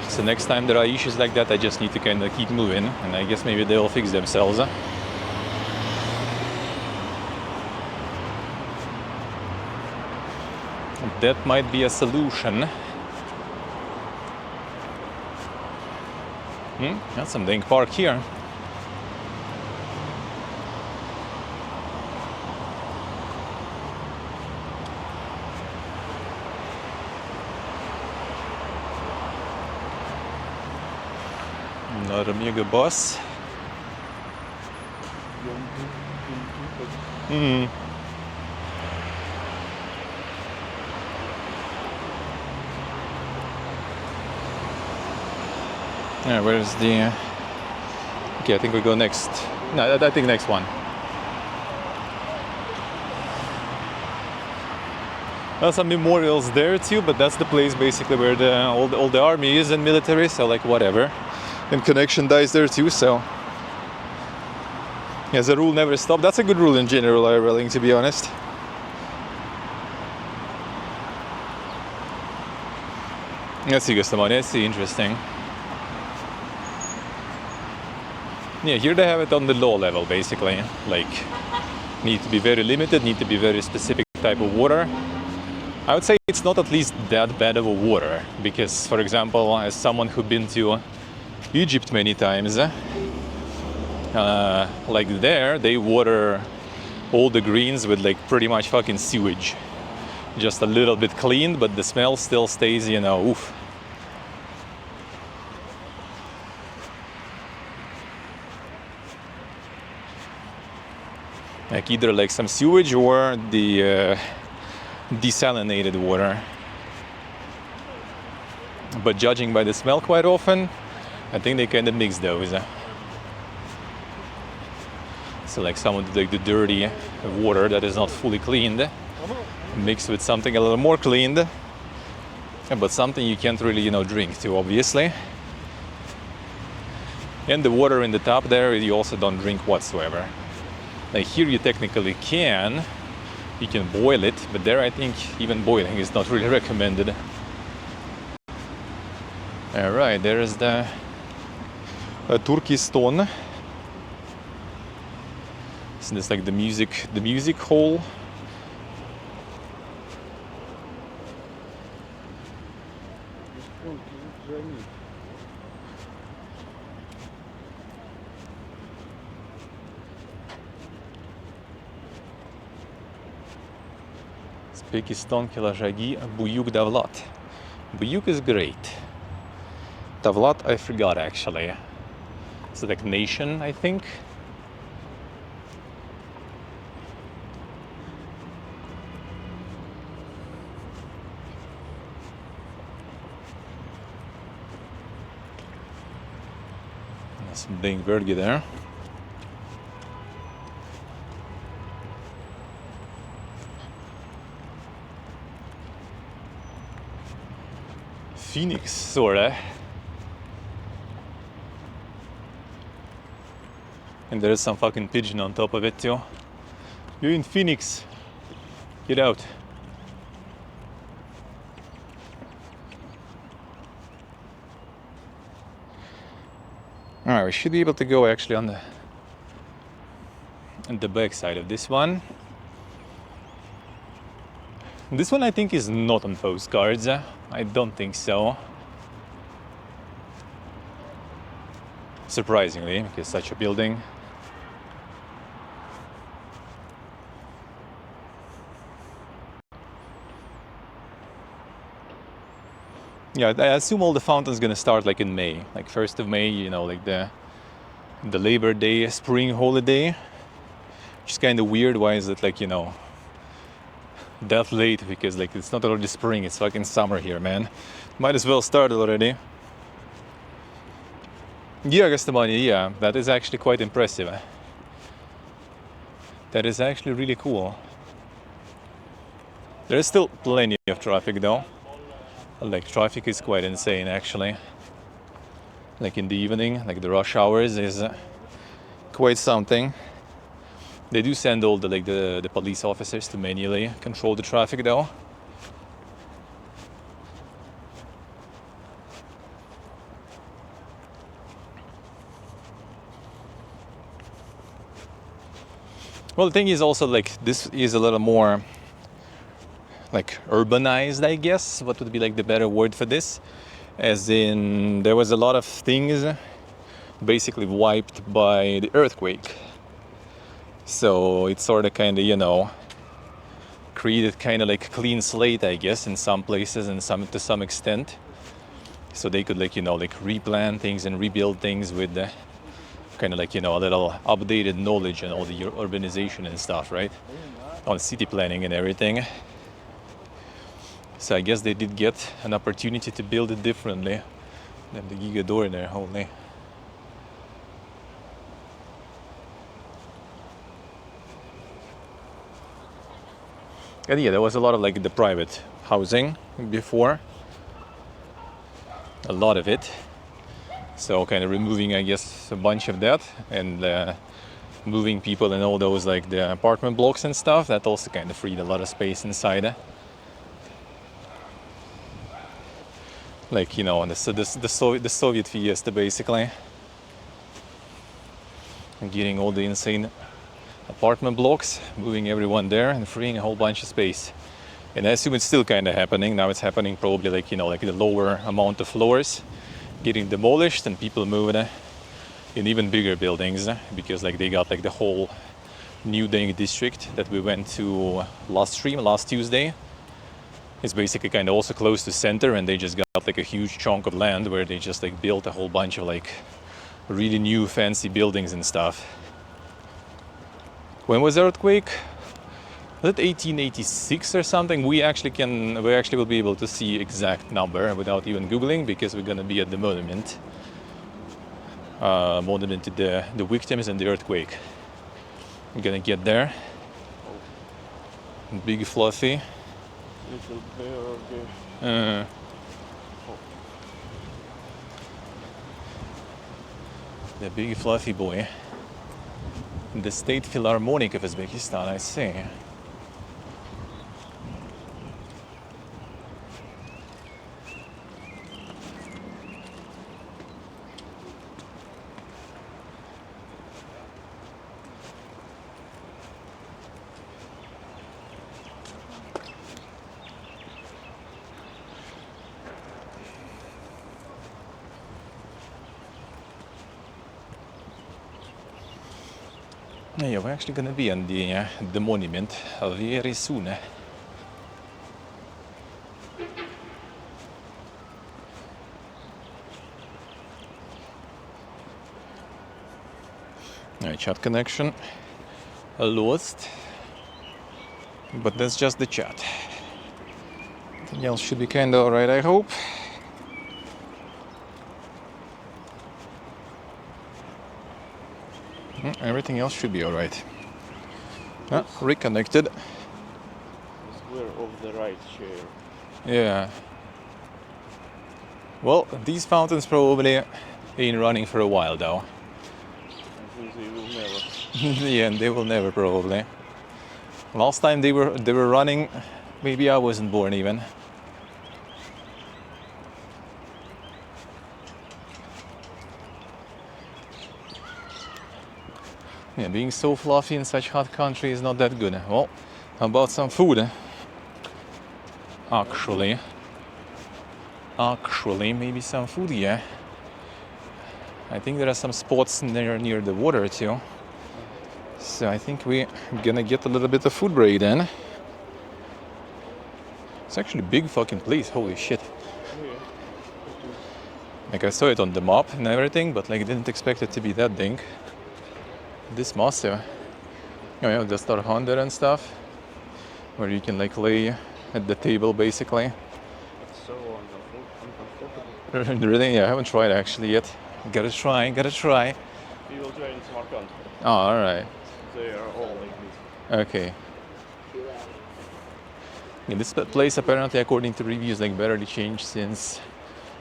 So next time there are issues like that, I just need to kind of keep moving, and I guess maybe they'll fix themselves. That might be a solution. That's something. Park here. Another mega bus. Yeah, where's the... Okay, I think we go next. No, I think next one. Well, some memorials there too, but that's the place basically where all the army is and military, so like whatever. And connection dies there too, so... Yeah, the rule never stop. That's a good rule in general, I really, to be honest. Let's see, Gustamon, let's see, interesting. Yeah, here they have it on the law level, basically. Like, need to be very limited, need to be very specific type of water. I would say it's not at least that bad of a water, because, for example, as someone who's been to Egypt many times, like there, they water all the greens with like pretty much fucking sewage. Just a little bit cleaned, but the smell still stays, you know, oof. like either like some sewage or the desalinated water. But judging by the smell, quite often I think they kind of mix those. So like some of the dirty water that is not fully cleaned mixed with something a little more cleaned, but something you can't really, drink too, obviously. And the water in the top there, you also don't drink whatsoever. Like here you technically can, you can boil it, but there I think even boiling is not really recommended. All right, there is the Turkistan. So it's like the music hall. Uzbekistan Kilajagi Buyuk Davlat. Buyuk is great. Davlat I forgot actually. It's like nation, I think. Some big burger there. Phoenix, sorta. And there is some fucking pigeon on top of it too. You're in Phoenix. Get out. Alright, we should be able to go actually on the back side of this one. This one I think is not on postcards. I don't think so. Surprisingly, because such a building. Yeah, I assume all the fountains gonna start like in May, like 1st of May, like the Labor Day spring holiday, which is kind of weird. Why is it like, that late? Because like it's not already spring, it's fucking summer here, man. Might as well start already. Yeah, Gastamania, yeah, that is actually quite impressive. That is actually really cool. There is still plenty of traffic though. Like traffic is quite insane actually. Like in the evening, like the rush hours is quite something. They do send all the police officers to manually control the traffic though. Well, the thing is also like this is a little more like urbanized, I guess. What would be like the better word for this? As in, there was a lot of things basically wiped by the earthquake. So it sort of kind of, created kind of like a clean slate, I guess, in some places and to some extent. So they could like, replan things and rebuild things with the kind of like, a little updated knowledge and all the urbanization and stuff, right? On city planning and everything. So I guess they did get an opportunity to build it differently than the Giga door there, holy. And yeah, there was a lot of like the private housing before. A lot of it. So kind of removing, I guess, a bunch of that and moving people in all those like the apartment blocks and stuff. That also kind of freed a lot of space inside. Like, the Soviet fiesta basically. And getting all the insane apartment blocks, moving everyone there and freeing a whole bunch of space. And I assume it's still kind of happening. Now it's happening probably like, like the lower amount of floors getting demolished and people moving in even bigger buildings because like they got like the whole New Deng district that we went to last Tuesday. It's basically kind of also close to center and they just got like a huge chunk of land where they just like built a whole bunch of like really new fancy buildings and stuff. When was the earthquake? Was it 1886 or something? We actually will be able to see exact number without even googling, because we're gonna be at the monument. Monument to the victims and the earthquake. I'm gonna get there. Big fluffy. Little bear. The big fluffy boy. The State Philharmonic of Uzbekistan, I see. Yeah, we're actually gonna be on the monument very soon. Chat connection lost, but that's just the chat. Everything else should be kinda alright, I hope. Everything else should be alright. Reconnected. Square of the right chair. Yeah. Well, these fountains probably ain't running for a while though. I think they will never. Yeah, and they will never probably. Last time they were running, maybe I wasn't born even. Yeah, being so fluffy in such hot country is not that good. Well, how about some food? Actually, maybe some food, yeah. I think there are some spots near the water too. So I think we're gonna get a little bit of food break then. It's actually a big fucking place, holy shit. Like I saw it on the map and everything, but like I didn't expect it to be that big. This massive. You know, the Star Hunter and stuff, where you can like lay at the table basically. It's so uncomfortable. Really? Yeah, I haven't tried actually yet. Gotta try. We will try in Samarkand. Oh, alright. They are all like this. Okay. Yeah, this place apparently, according to reviews, like barely changed since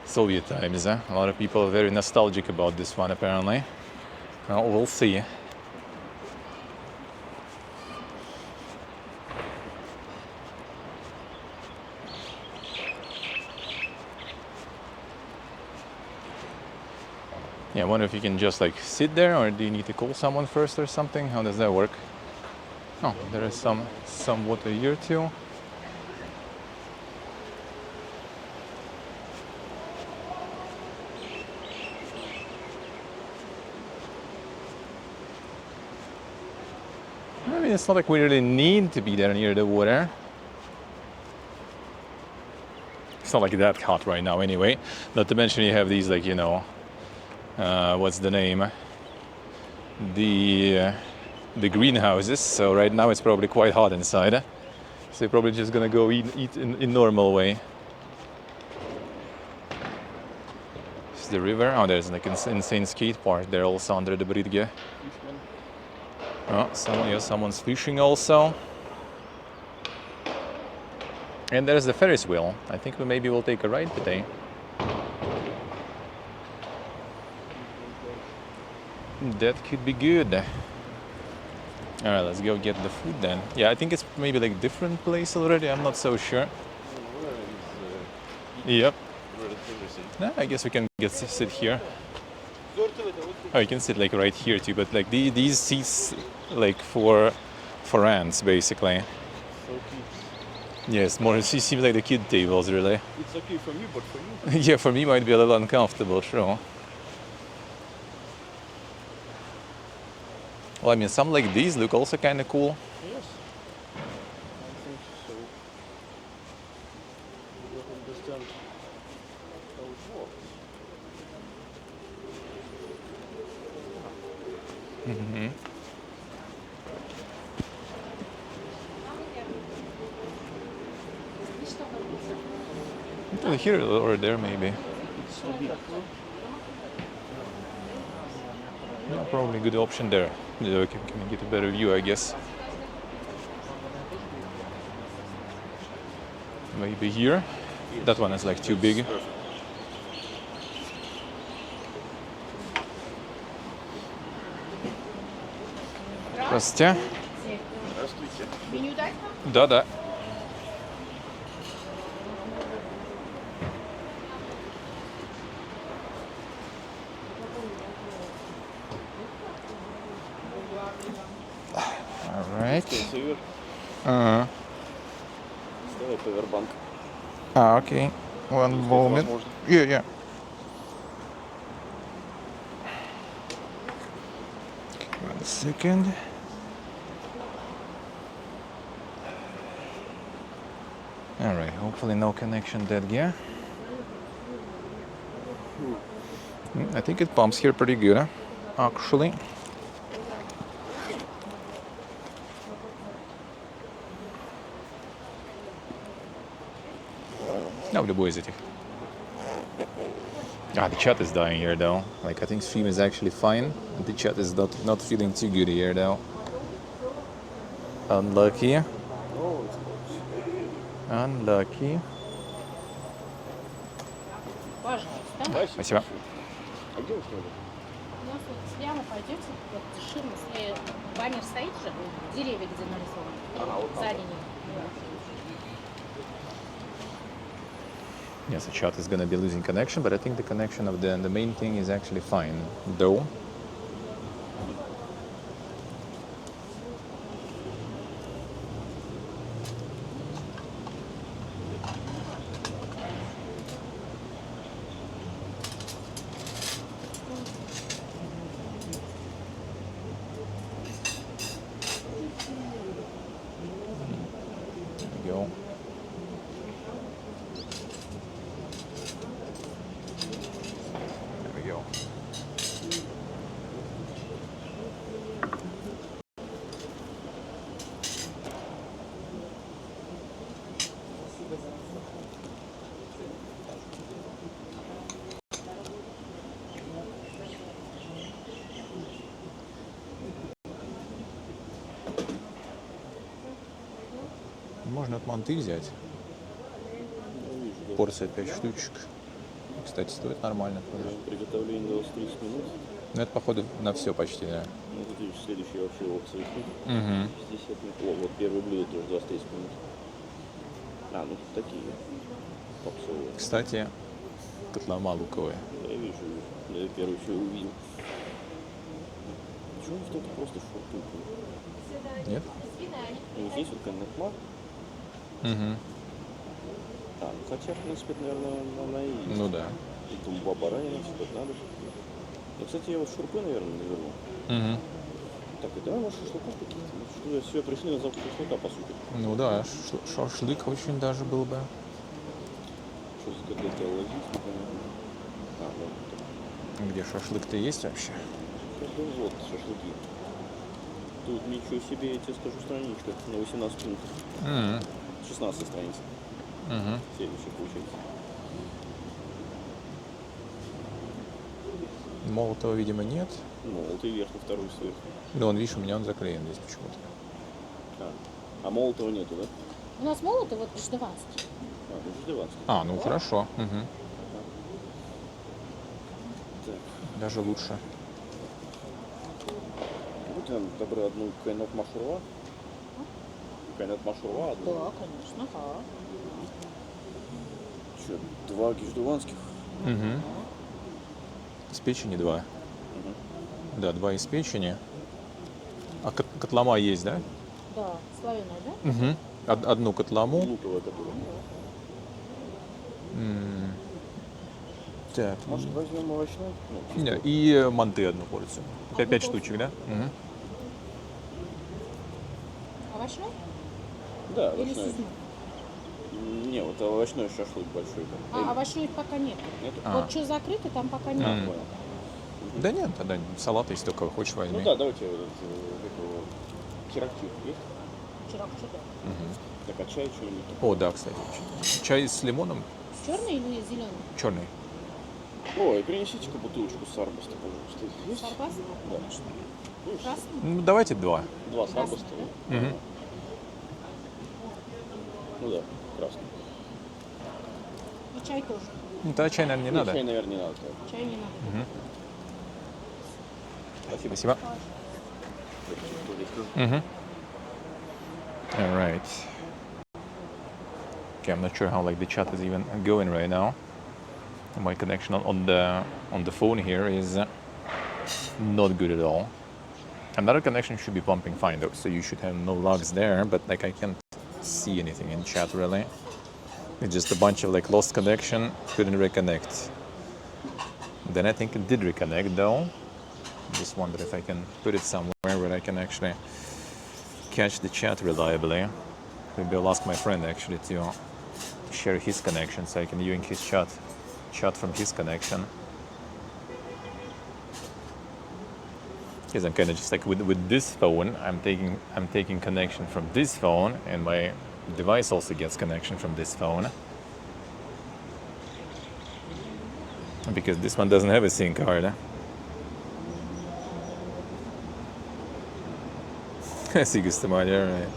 Soviet times. A lot of people are very nostalgic about this one apparently. Well, we'll see. Yeah, I wonder if you can just like sit there, or do you need to call someone first or something? How does that work? Oh, there is some water here too. I mean, it's not like we really need to be there near the water. It's not like that hot right now anyway. Not to mention you have these like, you know, what's the name? The greenhouses. So right now it's probably quite hot inside. So you're probably just gonna go eat in normal way. It's the river. Oh, there's like an insane skate park there also under the bridge. Oh, someone's fishing also. And there's the Ferris wheel. I think we maybe will take a ride today. That could be good. Alright, let's go get the food then. Yeah, I think it's maybe like different place already. I'm not so sure. Yep. Nah, I guess we can sit here. Oh, you can sit like right here too, but like these seats like for ants basically. So kids. Yes, more. It seems like the kid tables really. It's okay for me, but for you. Yeah, for me might be a little uncomfortable, true. Well, I mean, some like these look also kind of cool. Yes. I think so. You don't understand how it works. Here or there, maybe. It's too big. Yeah, probably good option there. We can get a better view, I guess. Maybe here. That one is like too big. Здравствуйте. Здравствуйте. Меню дать вам? Да. Alright. Север. Uh, Давай повербанк. okay. One moment. возможно. Yeah. Okay, 1 second. Alright, hopefully no connection dead gear. I think it pumps here pretty good, actually. В любой из этих. The chat is dying here though. Like I think stream is actually fine. The chat is not feeling too good here though. Unlucky. Unlucky. Пожалуйста. Спасибо. А где вы сняли? У нас вот прямо пойдете, вот ширма, баннер стоит же, деревья где нарисованы. вот там. Сзади них. Yes, the chat is gonna be losing connection, but I think the connection of the main thing is actually fine, though. There we go. There we go. Можно от манты взять. Порция 5 штучек. Кстати, стоит нормально тоже. Приготовление до 30 минут. Ну, это, походу, на все почти, да. Ну, тут видишь, следующие вообще опции. Угу. Здесь это... О, вот первое блюдо тоже 20-30 минут. А, ну тут такие попсовые. Кстати, котлома луковая. Я вижу. Да, я первый еще увидел. Почему что-то просто шурпут? Нет? Ну, здесь вот коннектма. Угу. А, ну хотя, в принципе, это, наверное, она и есть. Ну да. И тумба баранина, все как надо. Ну, кстати, я вот шурпы, наверное, наверну. Угу. Так, и давай, может, шашлыков какие-то. Что, все пришли на завтра шашлыка, по сути. Ну да, шашлык очень даже был бы. Что за какая-то логистика, непонятно. А, да. Где шашлык-то есть вообще? Это вот шашлыки. Тут ничего себе, я тебе скажу, страничка на 18 пунктов. 16 страница. Угу. Следующая получается. Молотого, видимо, нет. Ну, вот и верхний, второй сверху. Но он, видишь, у меня он заклеен здесь почему-то. А молотого нету, да? У нас молотый вот приждеванский. А, ну ждеванский. Ну хорошо. Угу. Так. Даже лучше. Будь нам добры одну кайнат машурва. Кайнат машурва одну. Да, конечно, да. Че, 2 гиждеванских? Угу. Из печени 2. Угу. Да, 2 из печени. А котлома есть, да? Да, славяная, да? Угу. Одну котлому. Луковая которая. Так. Может, возьмем овощной? Ну, Да, и манты одну порцию. 5 штучек, да? Угу. Овощной? да, Или овощной. сызмой? Не, вот овощной шашлык большой. Там. Овощной пока нет. Нету? Вот что закрыто, там пока нет. Понял. Да нет, тогда салат, если только хочешь, возьми. Ну да, давайте вот этого кирактив есть? Вчера что-то. Мгм. Так, а чай что-нибудь? О, да, кстати. Чай с лимоном Черный или зеленый? Черный. Ой, принесите-ка бутылочку сарбаста, пожалуйста. Есть? Сарбас? Да. Красный? Ну, давайте 2. Два сарбаста. Да? Мгм. Ага. Ну да, красный. И чай тоже. Ну, тогда чай, наверное, не Нет, надо. чай, наверное, не надо. Так. Чай не надо. Спасибо. All right. Okay, I'm not sure how like the chat is even going right now. My connection on the phone here is not good at all. Another connection should be pumping fine though, so you should have no logs there. But like I can't see anything in chat really. It's just a bunch of like lost connection, couldn't reconnect. Then I think it did reconnect though. Just wonder if I can put it somewhere where I can actually catch the chat reliably. Maybe I'll ask my friend actually to share his connection so I can use his chat from his connection. Because I'm kind of just like with this phone, I'm taking connection from this phone, and my device also gets connection from this phone. Because this one doesn't have a SIM card. Right.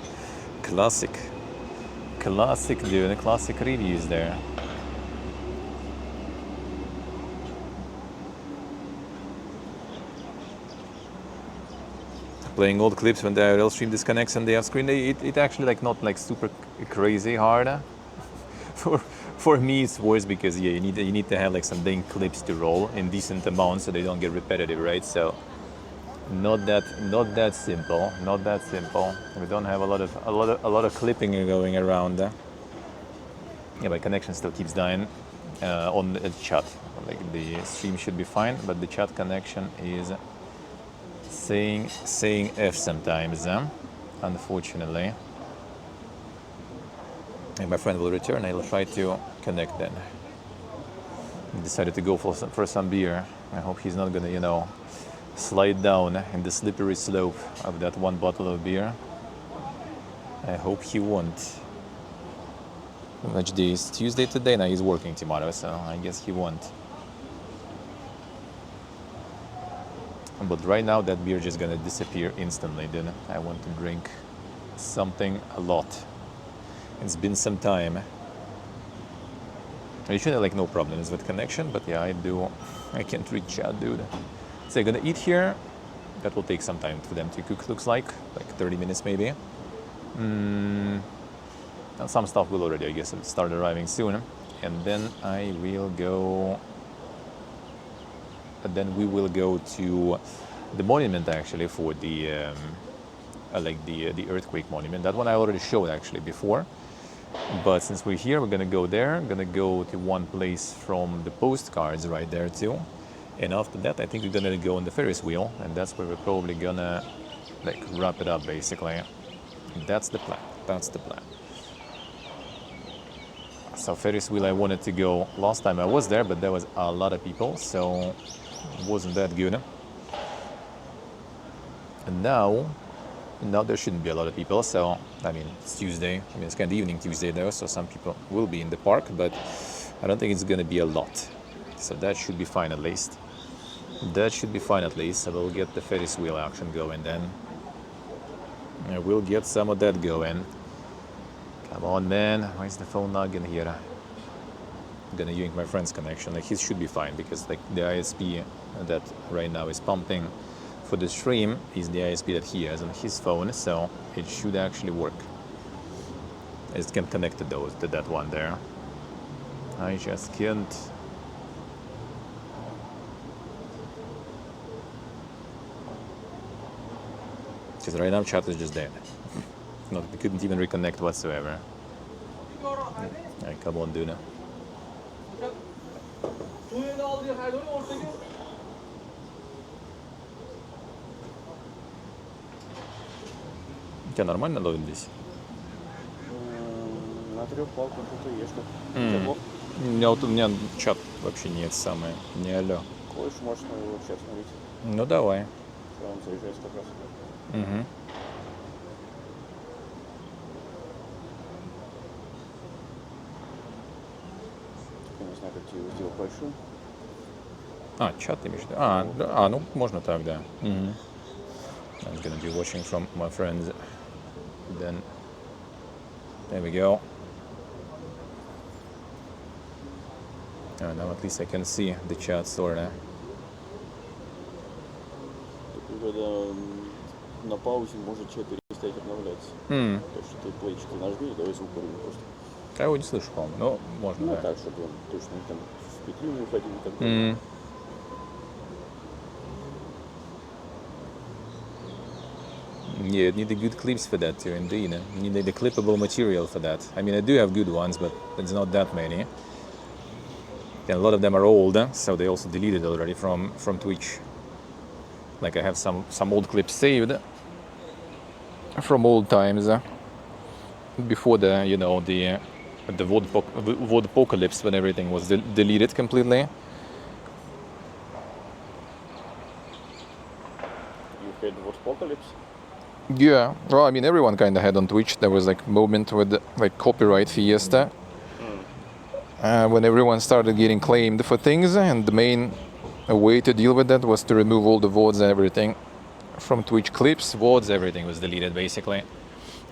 Classic dude, classic reviews there. Playing old clips when the IRL stream disconnects and they off screen, it actually like not like super crazy hard. For me it's worse because yeah, you need to have like some dang clips to roll in decent amounts so they don't get repetitive, right? So not that simple. We don't have a lot of clipping going around. Yeah, my connection still keeps dying on the chat. Like the stream should be fine, but the chat connection is saying F sometimes, unfortunately. And my friend will return. I will try to connect then. He decided to go for some beer. I hope he's not gonna, slide down in the slippery slope of that one bottle of beer. I hope he won't. Which day is Tuesday today? Now he's working tomorrow, so I guess he won't. But right now that beer just gonna disappear instantly, dude. I want to drink something a lot. It's been some time. I should have like no problems with connection, but yeah, I can't reach chat, dude. So I'm gonna eat here. That will take some time for them to cook, looks like 30 minutes maybe. And some stuff will already, I guess, start arriving soon. And then we will go to the monument actually for the the earthquake monument. That one I already showed actually before. But since we're here, we're gonna go there. I'm gonna go to one place from the postcards right there too. And after that, I think we're gonna go on the Ferris wheel, and that's where we're probably gonna wrap it up basically. That's the plan. So Ferris wheel, I wanted to go last time I was there, but there was a lot of people, so it wasn't that good. And now there shouldn't be a lot of people. So I mean, it's Tuesday. I mean, it's kind of evening Tuesday though, so some people will be in the park, but I don't think it's gonna be a lot. So that should be fine at least. So we'll get the Ferris wheel action going then. We'll get some of that going. Come on, man. Why is the phone not in here? I'm gonna use my friend's connection. His should be fine because the ISP that right now is pumping for the stream is the ISP that he has on his phone, so it should actually work. It can connect to that one there. I just can't. Because right now chat is just dead. No, we couldn't even reconnect whatsoever. Alright, come on, Duna. У тебя нормально ловит здесь? На 3 палках что-то ешь. У меня чат вообще нет самое. Не алло. Хочешь, можешь на его чат смотреть. Ну давай. Что он заряжается как раз. Угу. не знаю, как тебе его сделать большим. Чат имеешь в виду? Ну, можно так, да. I'm gonna be watching from my friends. Then, there we go. Now at least I can see the chat, sorta. Только когда на паузе может чат перестать обновляться. То, что ты плейчик нажми, давай звук вырубим просто. Я его не слышу, по-моему, но можно, Ну, да. так, чтобы он точно там в петлю не уходил и так далее. Yeah, need the good clips for that too, indeed. You need the clippable material for that. I mean, I do have good ones, but it's not that many. And a lot of them are old, so they also deleted already from Twitch. Like I have some old clips saved from old times, before the the VOD apocalypse, when everything was deleted completely. You had what apocalypse? Yeah, well, I mean, everyone kind of had on Twitch. There was like a moment with like copyright fiesta, when everyone started getting claimed for things, and the main way to deal with that was to remove all the VODs and everything from Twitch clips. VODs, everything was deleted basically,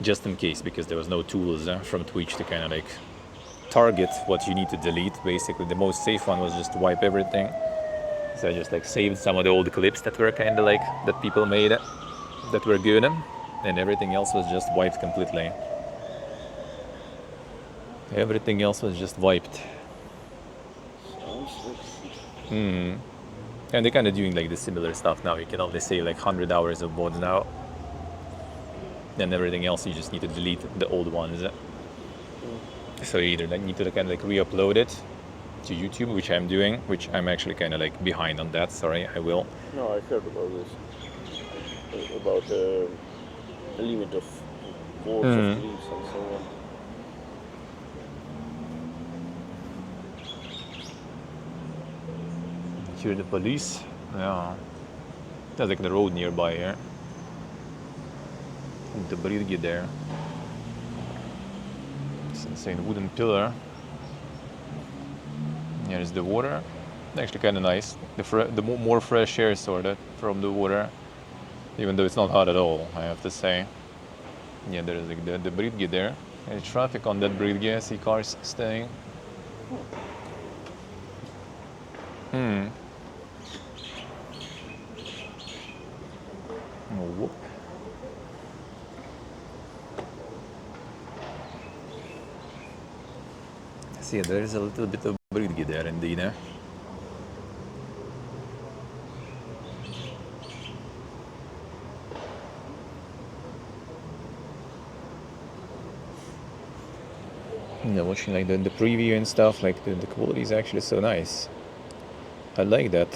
just in case, because there was no tools from Twitch to kind of like target what you need to delete. Basically, the most safe one was just to wipe everything. So I just like saved some of the old clips that were kind of like that people made that were good, and everything else was just wiped completely. Everything else was just wiped. Sounds like shit. And they're kind of doing like the similar stuff now. You can only save like 100 hours of VODs now, and everything else you just need to delete the old ones. So you either need to kind of like re-upload it to YouTube, which I'm doing, which I'm actually kind of like behind on that. Sorry, I will. No, I heard about this. About the limit of words of clips and so on. Hear the police. Yeah. There's like the road nearby here. The bridge there. It's insane wooden pillar. Here's the water. Actually kind of nice. The more fresh air sort of from the water. Even though it's not hot at all, I have to say. Yeah, there's like the bridge there. There's traffic on that bridge. I see cars staying. Oh, whoop. See, there's a little bit of bridge there indeed. Yeah, watching like the preview and stuff, like the quality is actually so nice. I like that.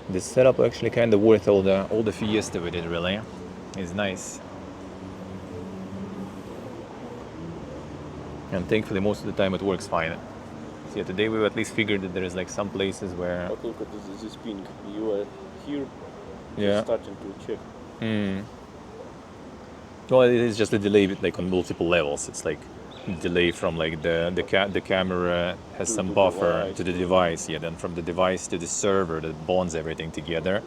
The setup actually kind of worth all the fiesta with it, really. It's nice. And thankfully most of the time it works fine. So yeah, today we've at least figured that there is like some places where... But look at this ping. You are here, Yeah. starting to check. Well, it is just a delay like on multiple levels. It's like delay from like the camera has To some the buffer device. to the device, yeah, then from the device to the server that bonds everything together,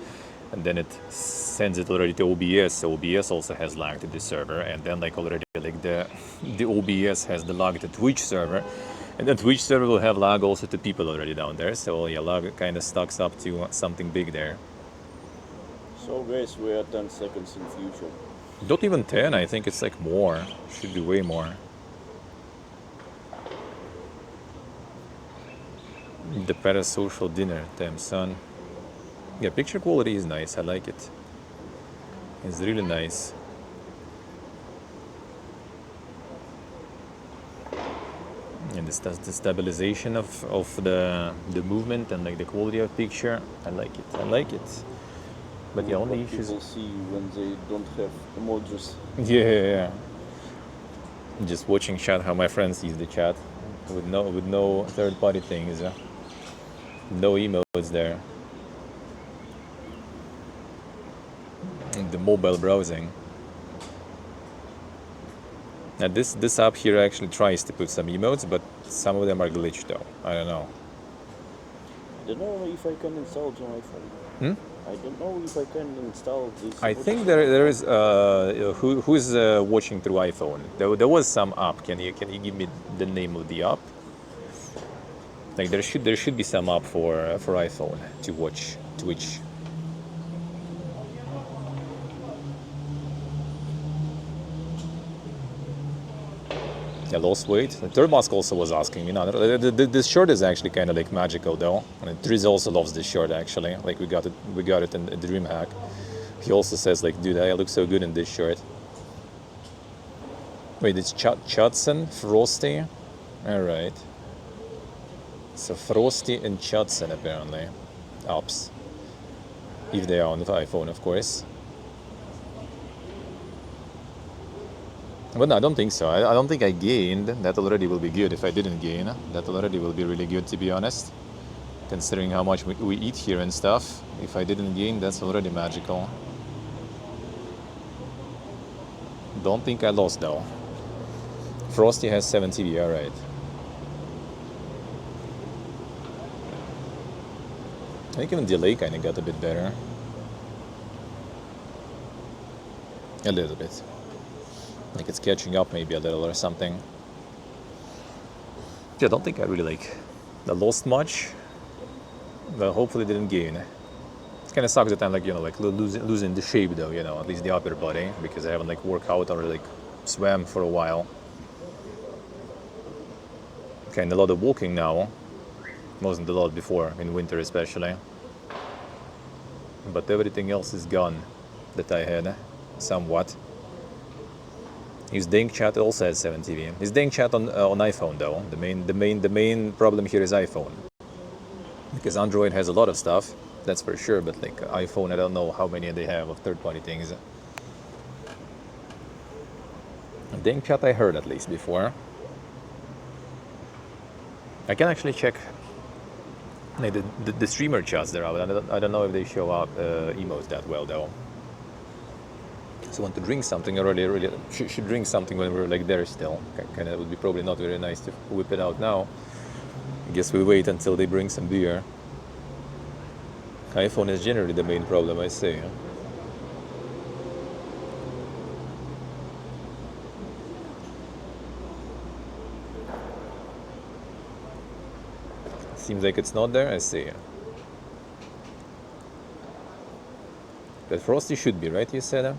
and then it sends it already to OBS. So OBS also has lag to the server, and then like already like the OBS has the lag to Twitch server, and then Twitch server will have lag also to people already down there. So yeah, lag kind of stacks up to something big there. So guys, we are 10 seconds in future. Not even 10, I think it's like more. Should be way more. The parasocial dinner, damn son. Yeah, picture quality is nice, I like it. It's really nice. And the stabilization of the movement and like the quality of picture, I like it. But the only What issues... people see when they don't have emojis. Yeah. Just watching chat, how my friends use the chat with no third-party things. No emotes there. And the mobile browsing. Now this app here actually tries to put some emotes, but some of them are glitched though. I don't know. I don't know if I can install it on my phone. I don't know if I can install this. I think there is who's watching through iPhone. There was some app. Can you give me the name of the app? Like there should be some app for iPhone to watch Twitch. Yeah, lost weight. Turmask also was asking me. No, this shirt is actually kind of like magical though. And Triz also loves this shirt actually. Like we got it in DreamHack. He also says like, dude, I look so good in this shirt. Wait, it's Chudson, Frosty. All right. So Frosty and Chudson apparently, apps. If they are on the iPhone, of course. But no, I don't think so. I don't think I gained. That already will be good. If I didn't gain, that already will be really good, to be honest. Considering how much we eat here and stuff. If I didn't gain, that's already magical. Don't think I lost though. Frosty has 7 TV, alright. I think even delay kind of got a bit better. A little bit. Like it's catching up maybe a little or something. Yeah, I don't think I really I lost much, but hopefully didn't gain. It kind of sucks that I'm losing the shape though, at least the upper body, because I haven't worked out or swam for a while. Kind of a lot of walking now. Wasn't a lot before, in winter especially. But everything else is gone that I had, somewhat. His Ding chat also has 7 TV. His Ding chat on iPhone though. The main problem here is iPhone. Because Android has a lot of stuff, that's for sure, but iPhone, I don't know how many they have of third-party things. Ding chat I heard at least before. I can actually check the streamer chats there, but I don't know if they show up emotes that well though. So want to drink something. I really should drink something when we're there still. Kind of would be probably not very nice to whip it out now. I guess we wait until they bring some beer. iPhone is generally the main problem, I say. Seems like it's not there, I see. But Frosty should be, right, you said?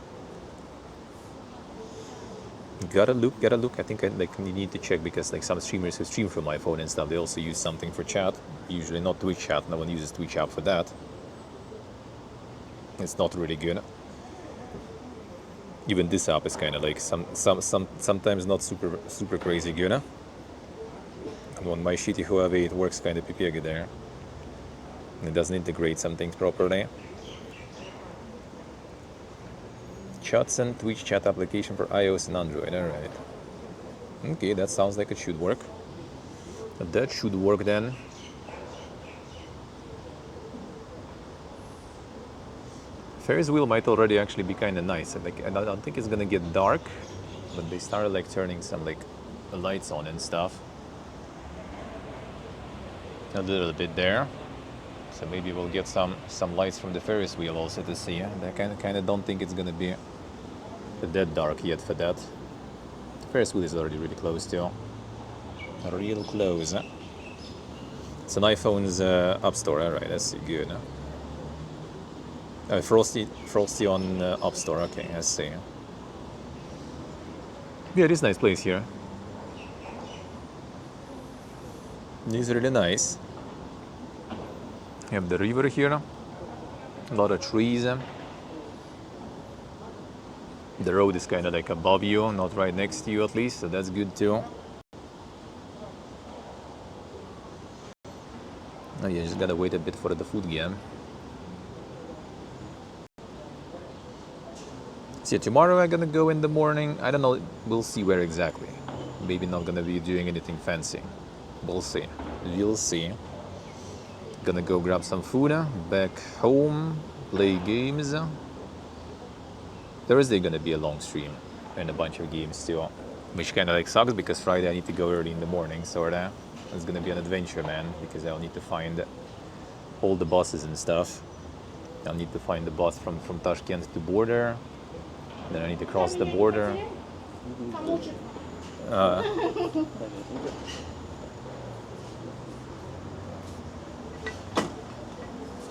Gotta look. I think I need to check because some streamers who stream from my phone and stuff, they also use something for chat. Usually not Twitch chat. No one uses Twitch app for that. It's not really good. Even this app is kind of sometimes not super crazy good. And on my shitty Huawei, it works kind of pipega there. It doesn't integrate some things properly. Chudson Twitch chat application for iOS and Android, alright. Okay, that sounds like it should work. That should work then. Ferris wheel might already actually be kind of nice. I don't think it's gonna get dark, but they started turning some lights on and stuff. A little bit there. So maybe we'll get some lights from the Ferris wheel also to see. I kind of don't think it's gonna be that dark yet for that. The Ferris wheel is already really close too. Real close. It's an iPhone's App Store. Alright, that's good. Frosty on App Store. Okay, I see. Yeah, it is a nice place here. It is really nice. You have the river here. A lot of trees. The road is kind of above you, not right next to you at least, so that's good too. Oh, you just gotta wait a bit for the food game. So tomorrow I'm gonna go in the morning. I don't know, we'll see where exactly. Maybe not gonna be doing anything fancy. We'll see. We'll see. Gonna go grab some food, back home, play games. Thursday gonna be a long stream and a bunch of games too. which kind of like sucks because Friday I need to go early in the morning, sorta. It's gonna be an adventure, man, because I'll need to find all the buses and stuff. I'll need to find the bus from Tashkent to border. Then I need to cross the border.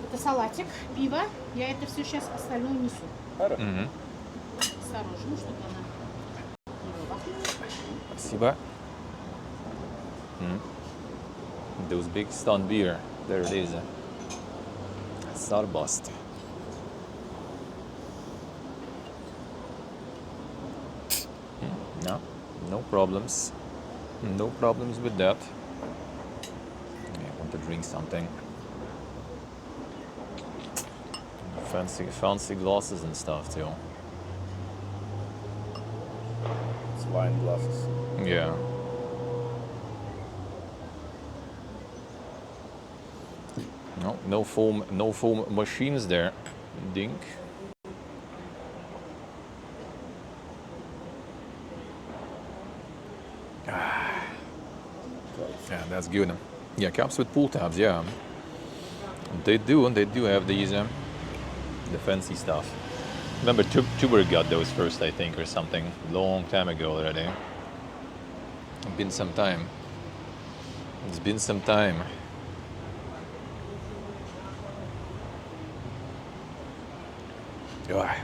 Это салатик, пиво. Я это все сейчас остальное несу. Мгм. Осторожно, чтобы она не бахнула. Спасибо. The Uzbekistan beer. There it is. Sarbast. No, no problems. No problems with that. I want to drink something. Fancy glasses and stuff too. It's wine glasses. Yeah. No foam machines there. Dink. Yeah, that's good. Yeah, cups with pull tabs. Yeah, they do have these the fancy stuff. Remember, Tuber got those first, I think, or something, long time ago already. It's been some time. It's been some time. Ah,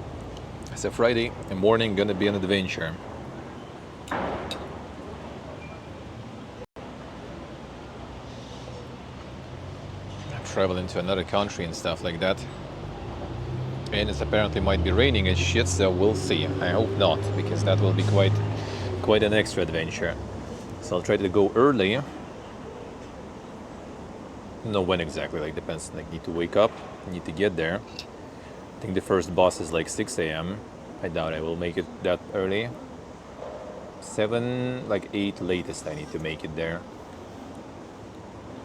it's a Friday morning, gonna be an adventure. Traveling to another country and stuff like that. And it apparently might be raining and shit, so we'll see. I hope not, because that will be quite an extra adventure. So I'll try to go early. No, when exactly, like depends. Like need to wake up, need to get there. I think the first bus is like 6 a.m. I doubt I will make it that early. 7, like 8 latest I need to make it there.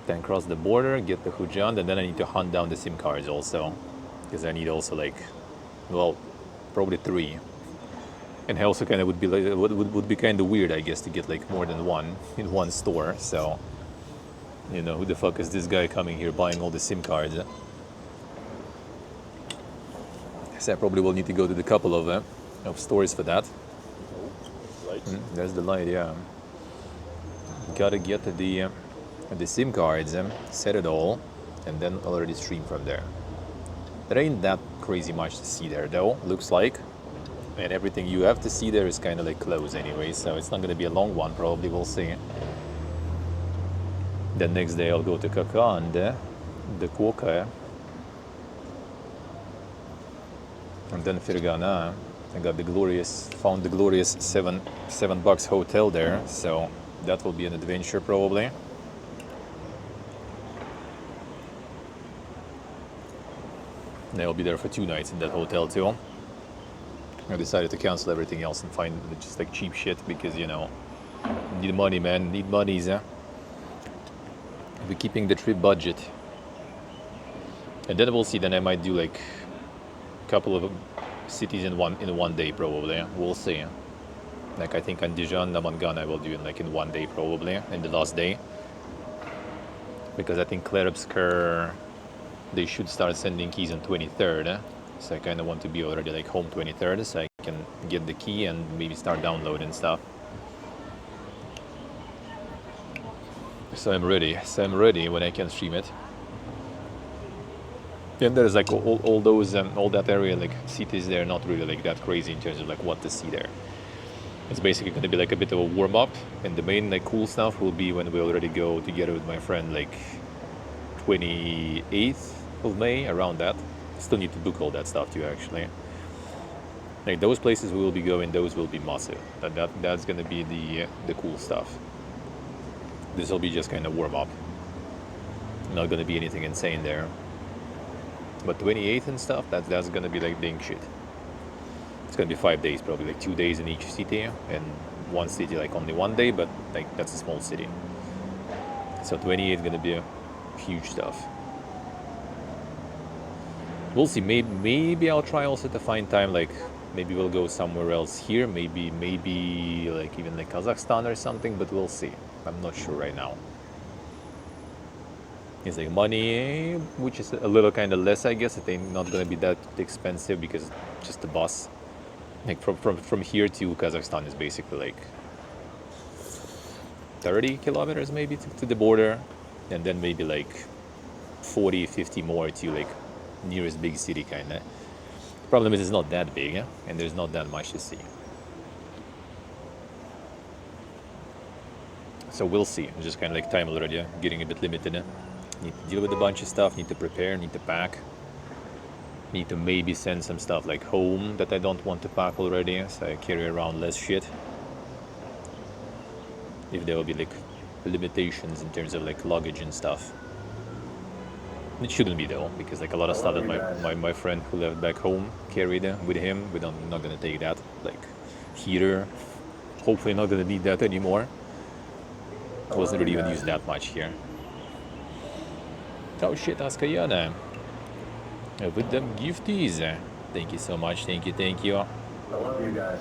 Then cross the border, get the Hujan, and then I need to hunt down the SIM cards also. Because I need also like, well, probably 3. And I also kind of would be like, would be kind of weird, I guess, to get like more than one in one store. So, you know, who the fuck is this guy coming here buying all the SIM cards? So I probably will need to go to the couple of stores for that. Lights. There's the light, yeah. Gotta get the SIM cards, set it all, and then already stream from there. There ain't that crazy much to see there though, looks like. And everything you have to see there is kind of like close anyway, so it's not going to be a long one, probably, we'll see. The next day I'll go to Kakande, the Kwoka, and then Firgana. I got found the glorious $7 hotel there, so that will be an adventure probably. And I'll be there for 2 nights in that hotel too. I decided to cancel everything else and find just like cheap shit because, you know, need money, man. Need monies, huh? We're keeping the trip budget. And then we'll see. Then I might do like a couple of cities in one day probably. We'll see. Like I think Andijan, Namangan I will do in 1 day probably, in the last day. Because I think Klerevsker, they should start sending keys on 23rd. So I kind of want to be already like home 23rd, so I can get the key and maybe start downloading stuff. So I'm ready when I can stream it. And there's like all those all that area, like cities there, not really like that crazy in terms of like what to see there. It's basically going to be like a bit of a warm up, and the main like cool stuff will be when we already go together with my friend like 28th of May, around that. Still need to book all that stuff too, actually. Like those places we will be going, those will be massive. That's gonna be the cool stuff. This will be just kind of warm up. Not gonna be anything insane there. But 28th and stuff, that's gonna be like ding shit. It's gonna be 5 days, probably like 2 days in each city, and one city like only 1 day, but like that's a small city. So 28th gonna be huge stuff. We'll see. Maybe I'll try also to find time like Maybe we'll go somewhere else here. Maybe like even like Kazakhstan or something. But we'll see. I'm not sure right now. It's like money, which is a little kind of less, I guess. It ain't not gonna be that expensive because just the bus, like from here to Kazakhstan is basically like 30 kilometers maybe to the border, and then maybe like 40, 50 more to like nearest big city kind of. Problem is it's not that big, and there's not that much to see. So we'll see. Just kind of like time already, getting a bit limited. Need to deal with a bunch of stuff, need to prepare, need to pack. Need to maybe send some stuff like home that I don't want to pack already, so I carry around less shit. If there will be like limitations in terms of like luggage and stuff. It shouldn't be though, because like a lot of stuff that my friend who left back home carried with him, not gonna take that. Like heater, hopefully not gonna need that anymore. It wasn't really even used that much here. Oh shit, Askayana. With them gifties. Thank you so much, thank you. I love you guys.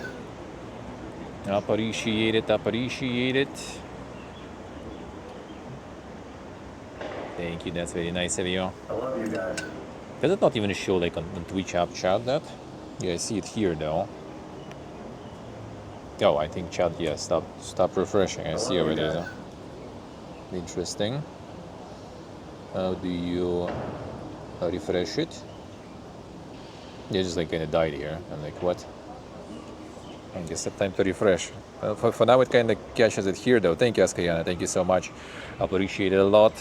Appreciate it. Thank you, that's very nice of you. I love you guys. Does it not even show like on Twitch app chat that? Yeah, I see it here though. Oh, I think chat, yeah, stop refreshing. I see how it is. Interesting. How do you refresh it? Yeah, just like kinda died here. I'm like, what? I guess it's time to refresh. For now it kinda catches it here though. Thank you, Askayana, thank you so much. Appreciate it a lot.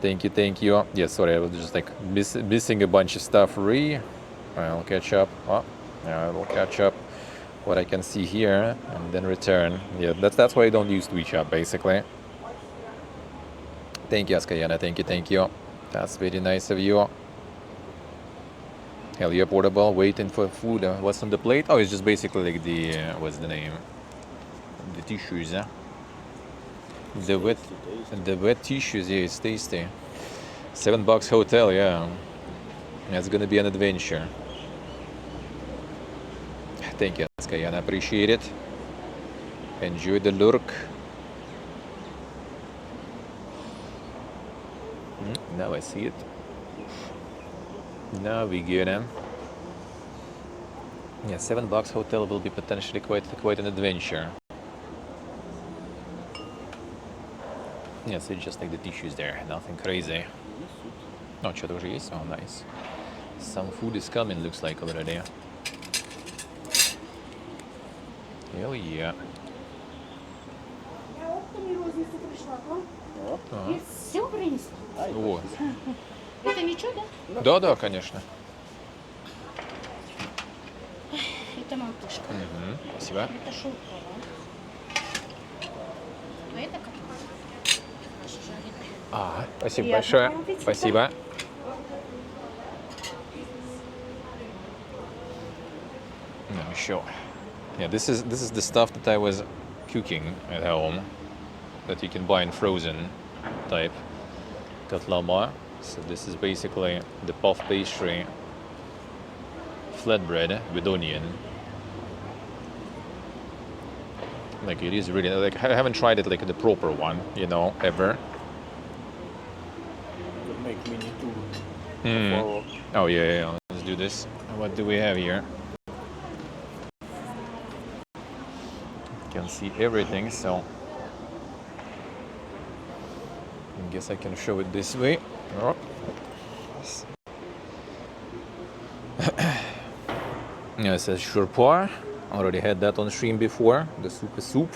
Thank you. Yeah, sorry, I was just like missing a bunch of stuff. I'll catch up. Oh, yeah, I will catch up what I can see here and then return. Yeah, that's why I don't use Twitch app basically. Thank you, Askayana. Thank you. That's very nice of you. Hell yeah, portable. Waiting for food. What's on the plate? Oh, it's just basically like the what's the name? The tissues. The wet tissues. Yeah, it's tasty. $7 hotel. Yeah, it's gonna be an adventure. Thank you, Askayana. Appreciate it. Enjoy the lurk. Now I see it. Now we get him. Yeah, $7 hotel will be potentially quite an adventure. Yeah, so it's just like the tissues there, nothing crazy. Oh, что-то уже есть? Oh, nice. Some food is coming, looks like already. Hell yeah. Я оптом и розницу пришла к вам. И все принесла. Вот. Это ничего, да? Да, конечно. Это мантышка. Спасибо. Это шелковая. А это как? Наша жареная. Спасибо Приятного большое. аппетита. Спасибо. No, sure. Yeah, this is the stuff that I was cooking at home that you can buy in frozen type katlama. So this is basically the puff pastry flatbread with onion. Like it is really like I haven't tried it like the proper one, ever. Would make mini tour. Follow. Oh yeah. Let's do this. What do we have here? You can see everything, so I guess I can show it this way. Oh. Yeah, it says shurpa. Already had that on stream before. The soup,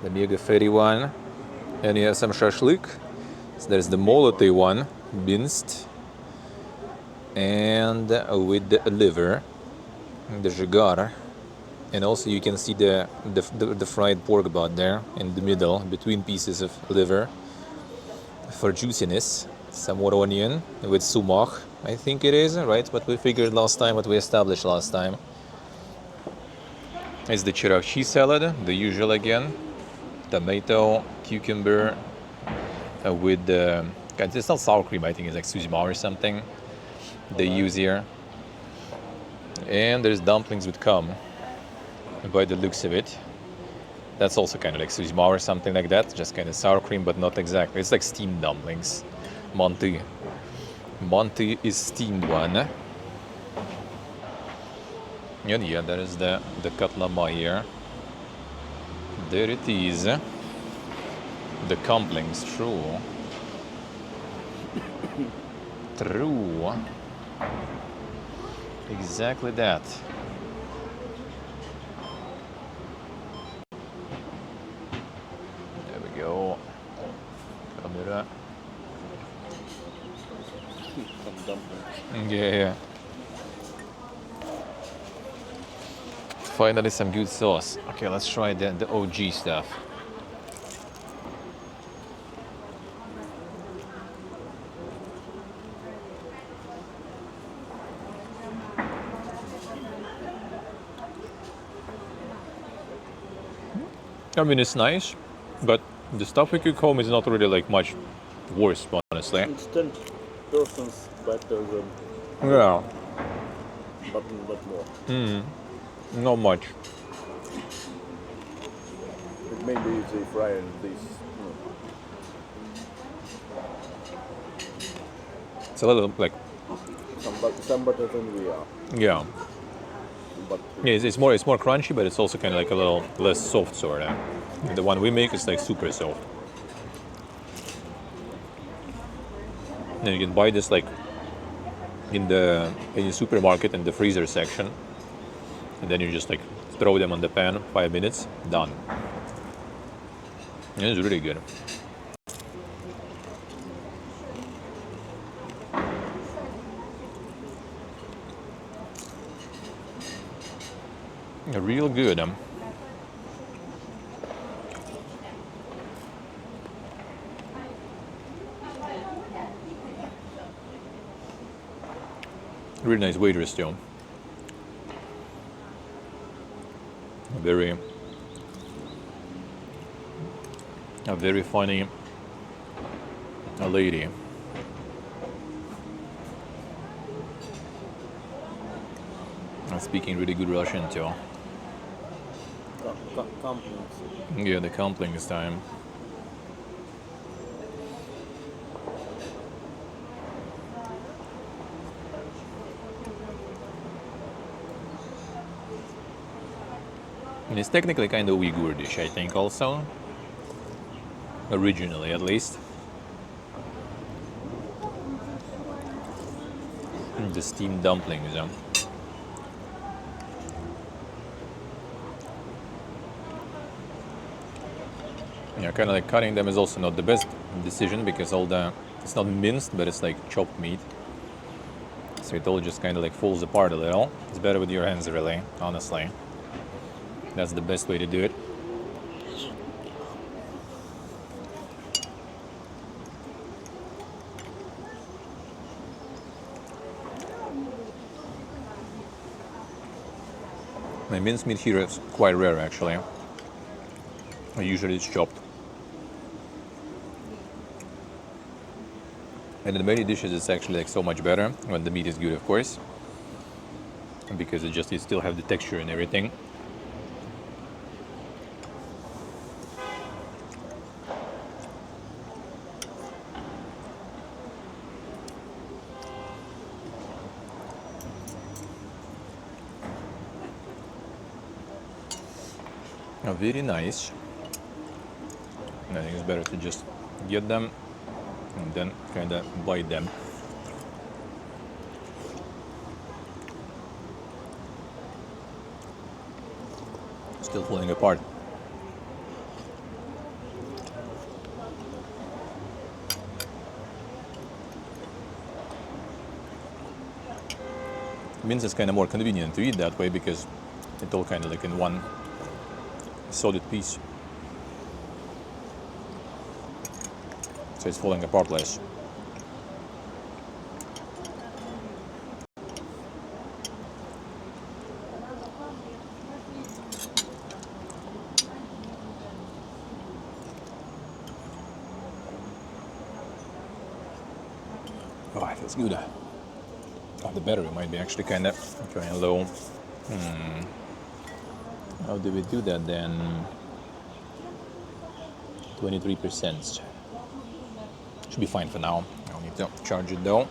the mega fatty one, and you have some shashlik. So there's the molotay one, minced, and with the liver, the jigar, and also you can see the fried pork butt there in the middle between pieces of liver for juiciness. Some more onion with sumak, I think it is, right? What we figured last time, what we established last time. It's the chirakchi salad, the usual again. Tomato, cucumber, with it's not sour cream, I think it's like suzima or something they use here. And there's dumplings with cum, by the looks of it. That's also kind of like suzma or something like that, just kind of sour cream, but not exactly. It's like steamed dumplings. Manti. Manti is steamed one. And yeah, there is the katlama here. There it is. The dumplings, true. True. Exactly that. There we go. Camera. Some dumplings. Yeah. Finally some good sauce. Okay, let's try the OG stuff. I mean, it's nice, but the stuff we cook home is not really like much worse, honestly. It's 10% better than, Yeah, but not more. not much. But maybe if they fry this, It's a little like, some better than we are. yeah. But Yeah, it's more crunchy, but it's also kind of like a little less soft, sort of. The one we make is like super soft. And you can buy this like in the supermarket in the freezer section, and then you just like throw them on the pan, 5 minutes, done. And it's really good. Real good. Really nice waitress too. A very funny lady. And speaking really good Russian too. compliments. Yeah, the dumplings time. And it's technically kind of Uyghur dish, I think, also. Originally, at least. The steamed dumplings. Yeah, kind of like cutting them is also not the best decision because it's not minced, but it's like chopped meat. So it all just kind of like falls apart a little. It's better with your hands, really, honestly. That's the best way to do it. My minced meat here is quite rare, actually. Usually it's chopped. And in many dishes it's actually like so much better when the meat is good, of course, because you still have the texture and everything. Very nice. I think it's better to just get them and then kind of bite them. Still falling apart. Means it's kind of more convenient to eat that way because it's all kind of like in one solid piece. So it's falling apart less. Oh, it feels good. Oh, the battery might be actually kind of low. How do we do that then? 23%. Should be fine for now. I'll need to charge it though.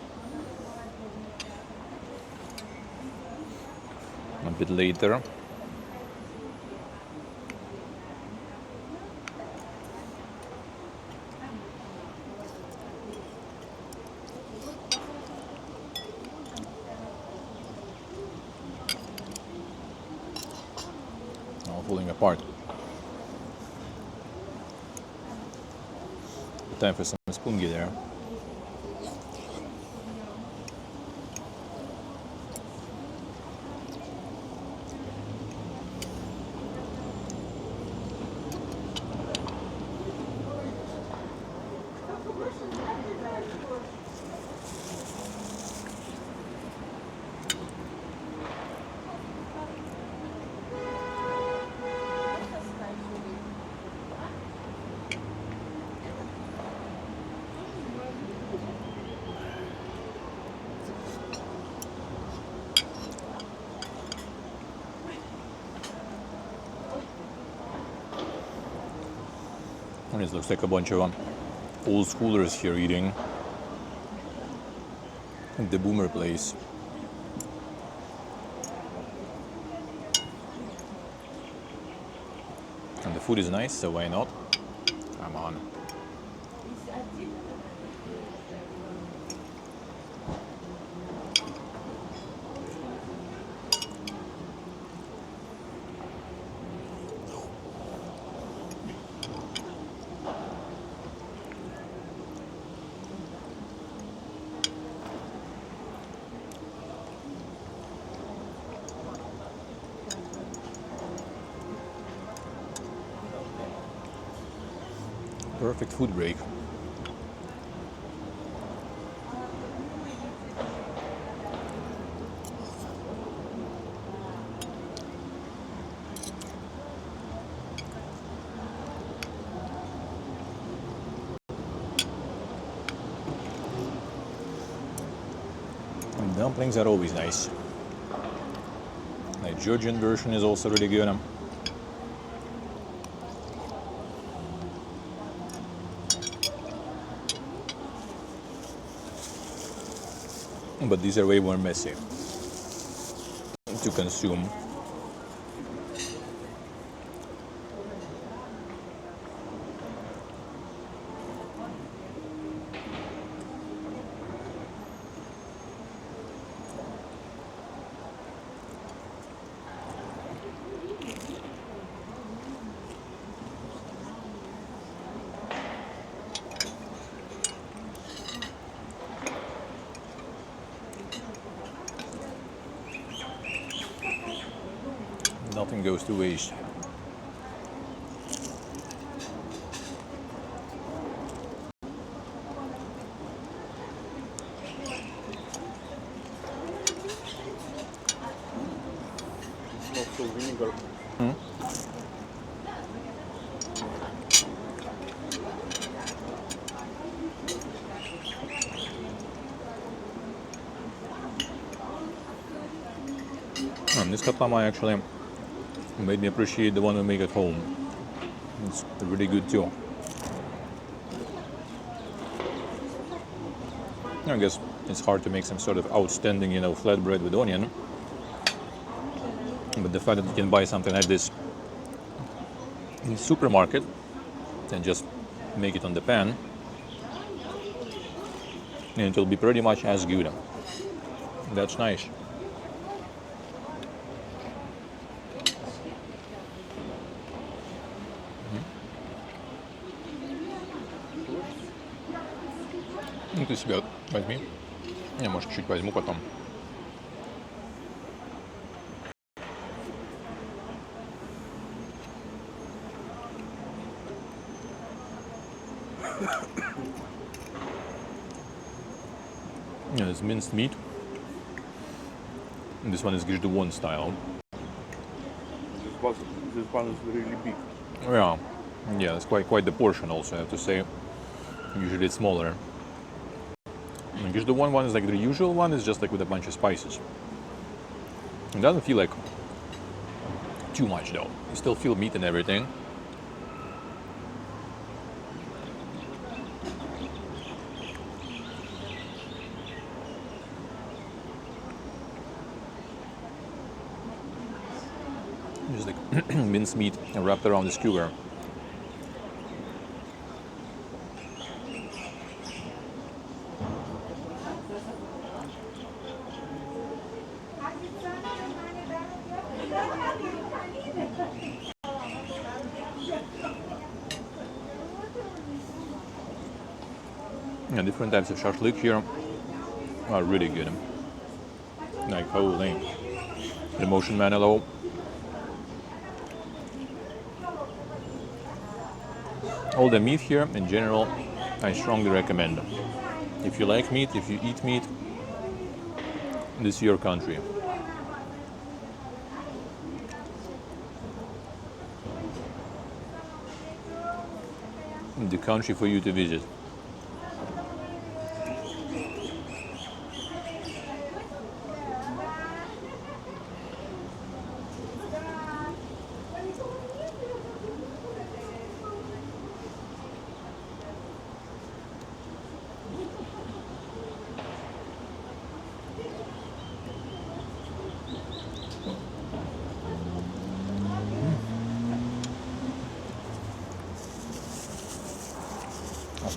A bit later. All falling apart. Time for some spungi there. And it looks like a bunch of old schoolers here eating at the boomer place. And the food is nice, so why not? Come on. Perfect food break. And dumplings are always nice. The Georgian version is also really good. But these are way more messy to consume. Nothing goes to waste. Also vinegar. This katlama actually made me appreciate the one we make at home. It's really good too. I guess it's hard to make some sort of outstanding, flatbread with onion. But the fact that you can buy something like this in the supermarket and just make it on the pan, and it will be pretty much as good. That's nice. Ну, ты себя возьми. Я, может, чуть возьму потом. Yeah, it's minced meat. And this one is Gizhdewon style. This one is really big. Yeah, it's quite the portion also, I have to say. Usually it's smaller. Because the one is like the usual one is just like with a bunch of spices. It doesn't feel like too much though. You still feel meat and everything. Just like minced meat wrapped around the skewer. Yeah, different types of shashlik here are really good. Like holy, the motion manalo. All the meat here in general, I strongly recommend. If you like meat, if you eat meat, this is your country. The country for you to visit.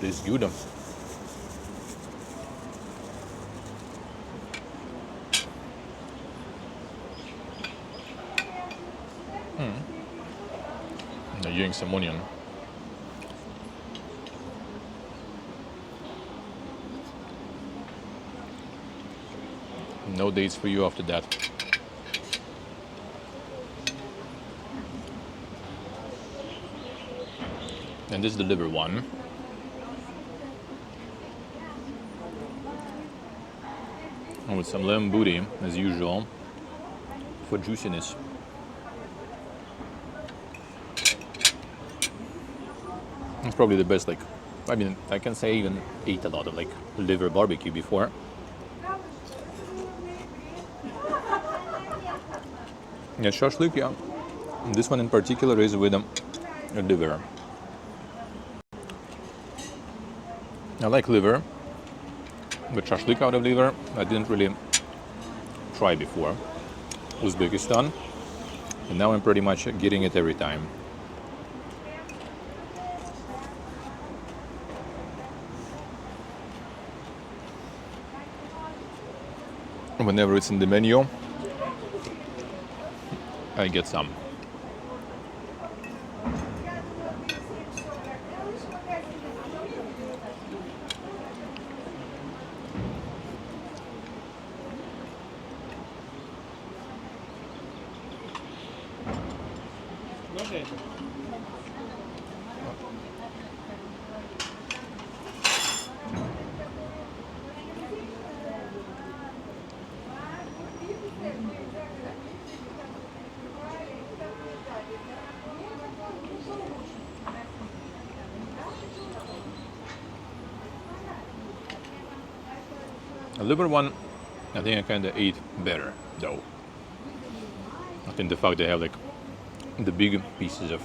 This is good. Now using some onion. No dates for you after that. And this is the liver one. And with some lamb booty, as usual, for juiciness. It's probably the best, like, I mean, I can say I even ate a lot of, like, liver barbecue before. Yeah, shashlik, yeah. This one in particular is with a liver. I like liver, but shashlik out of liver, I didn't really try before. Uzbekistan, and now I'm pretty much getting it every time. Whenever it's in the menu, I get some. The liver one, I think I kind of ate better though. I think the fact they have like the big pieces of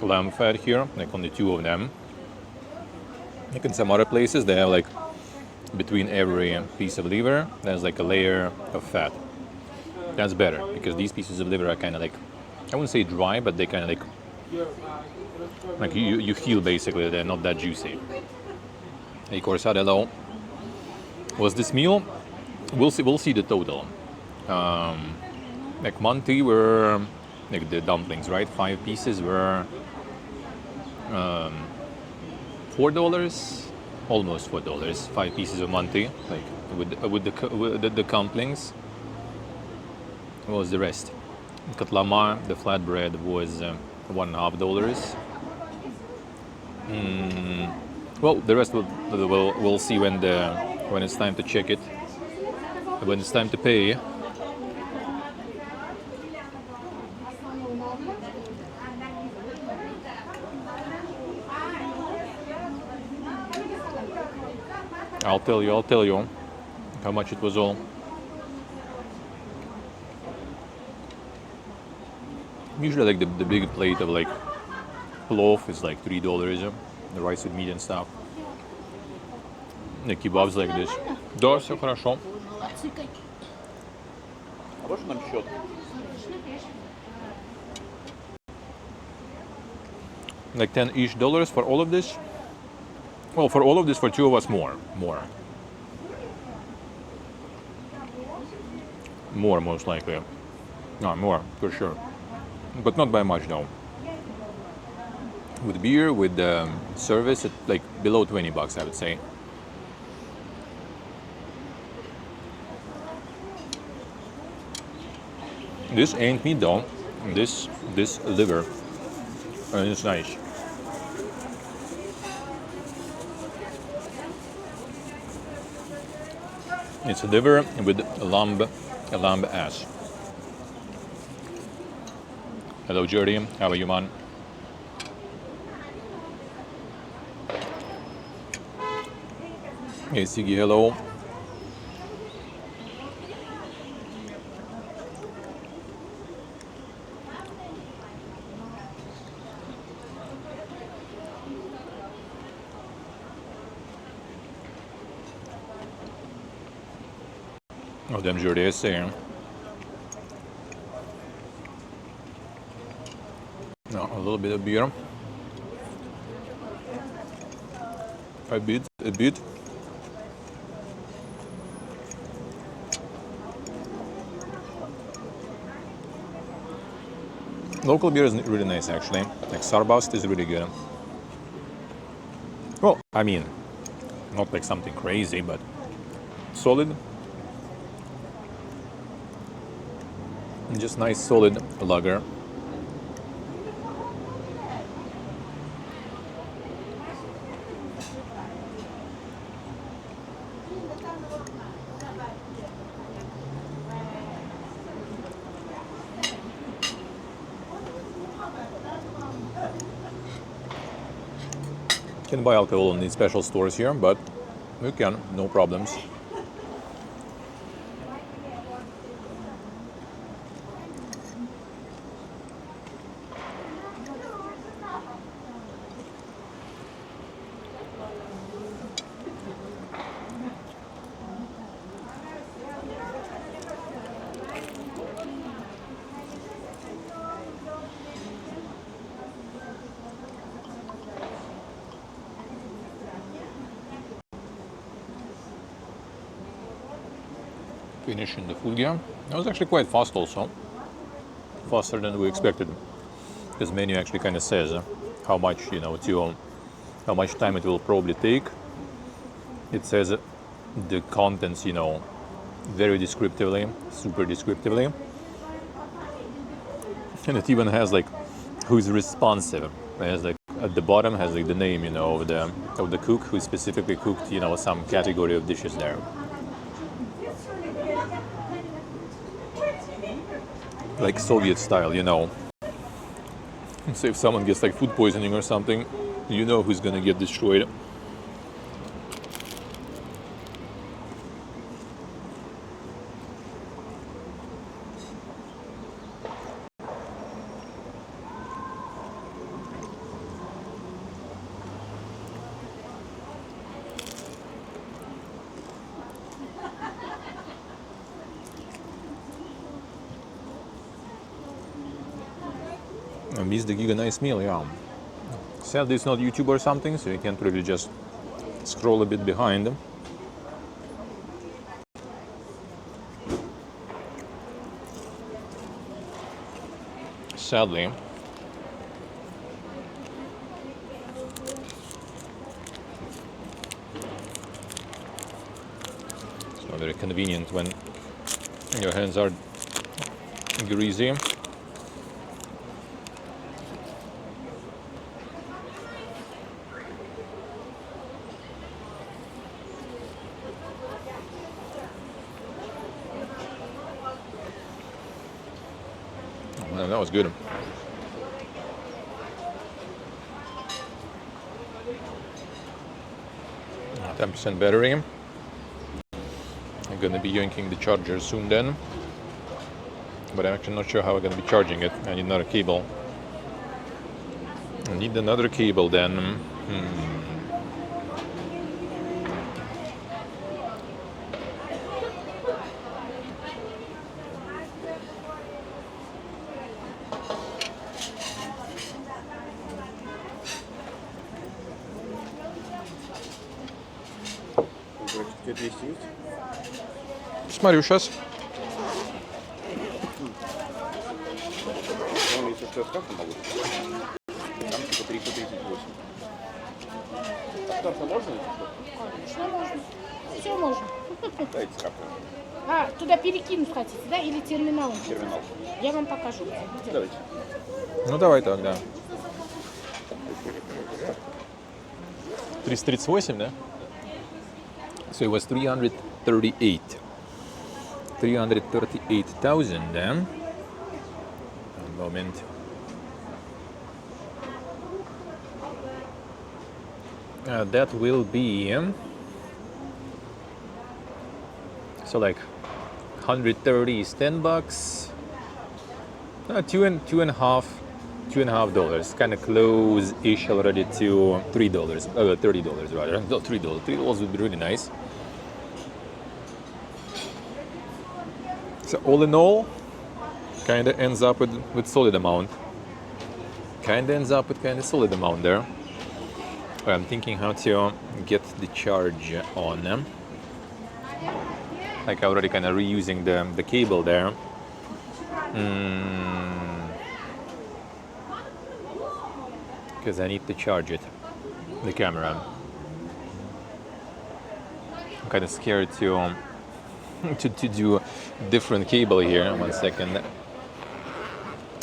lamb fat here, like only two of them. Like in some other places, they have like between every piece of liver, there's like a layer of fat. That's better because these pieces of liver are kind of like, I wouldn't say dry, but they kind of like you feel basically they're not that juicy. Hey, Corsadelo. Was this meal? We'll see the total. Like Monty were like the dumplings, right? 5 pieces were $4, almost $4. 5 pieces of Monty, like with the dumplings. What was the rest? Katlama, the flatbread, was $1.50. Well, the rest we'll see when it's time to check it. When it's time to pay. I'll tell you how much it was all. Usually like the big plate of like plov is like $3, the rice with meat and stuff. The kebabs like this. Да, все хорошо. Молодцы какие. А можно нам счет? Like $10-ish for all of this. Well, for all of this, for two of us, more, most likely. No, more for sure, but not by much though. With beer, with service, it's like below $20, I would say. This ain't meat though. This liver, and it's nice. It's a liver with a lamb ass. Hello, Jordy. How are you, man? Hey, Siggy, hello. Oh, damn, Jordy is saying. No, a little bit of beer. A bit. Local beer is really nice, actually. Like Sarbast is really good. Well, I mean, not like something crazy, but solid. Just nice, solid lager. Can buy alcohol in these special stores here, but we can, no problems. Finishing the food here. It was actually quite fast also. Faster than we expected. This menu actually kind of says how much, how much time it will probably take. It says the contents, very descriptively, super descriptively. And it even has like who's responsive. It has like at the bottom has like the name, of the cook who specifically cooked, some category of dishes there. Like Soviet style, So if someone gets like food poisoning or something, who's gonna get destroyed. And Miss the Giga, nice meal, yeah. Sadly, it's not YouTube or something, so you can't really just scroll a bit behind. Sadly. It's not very convenient when your hands are greasy. Man, that was good. 10% battery. gonna be yanking the charger soon then. But I'm actually not sure how I'm gonna be charging it. I need another cable. I need another cable then. Короче, тебе 200 есть? Смотрю сейчас. Там, если что, я с карты могу. Там типа 338. А с карты можно, если что? Конечно, можно. Все можно. Дайте с карты. А, туда перекинуть хотите, да? Или терминалом? Терминал. Я вам покажу. Где? Давайте. Ну давай так, да. 338, да? So it was 338. 338,000 then. One moment. That will be so like 130 is $10. $2.5 kind of close-ish already to $3, $30 rather. No, $3. $3 would be really nice. So all in all, kind of ends up with solid amount. Kind of ends up with kind of solid amount there. I'm thinking how to get the charge on them. Like already kind of reusing the cable there. Because I need to charge it, the camera. I'm kind of scared to do different cable here. 1 second.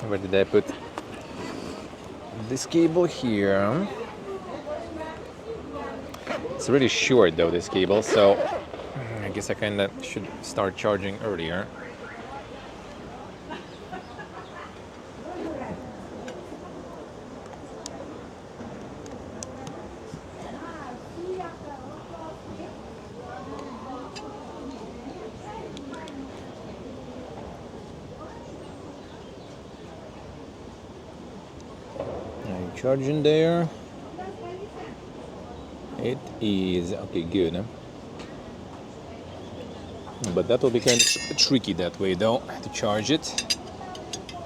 Where did I put this cable here? It's really short though, this cable, so I guess I kind of should start charging earlier. Charging there. It is okay, good. But that will be kind of tricky that way though, to charge it,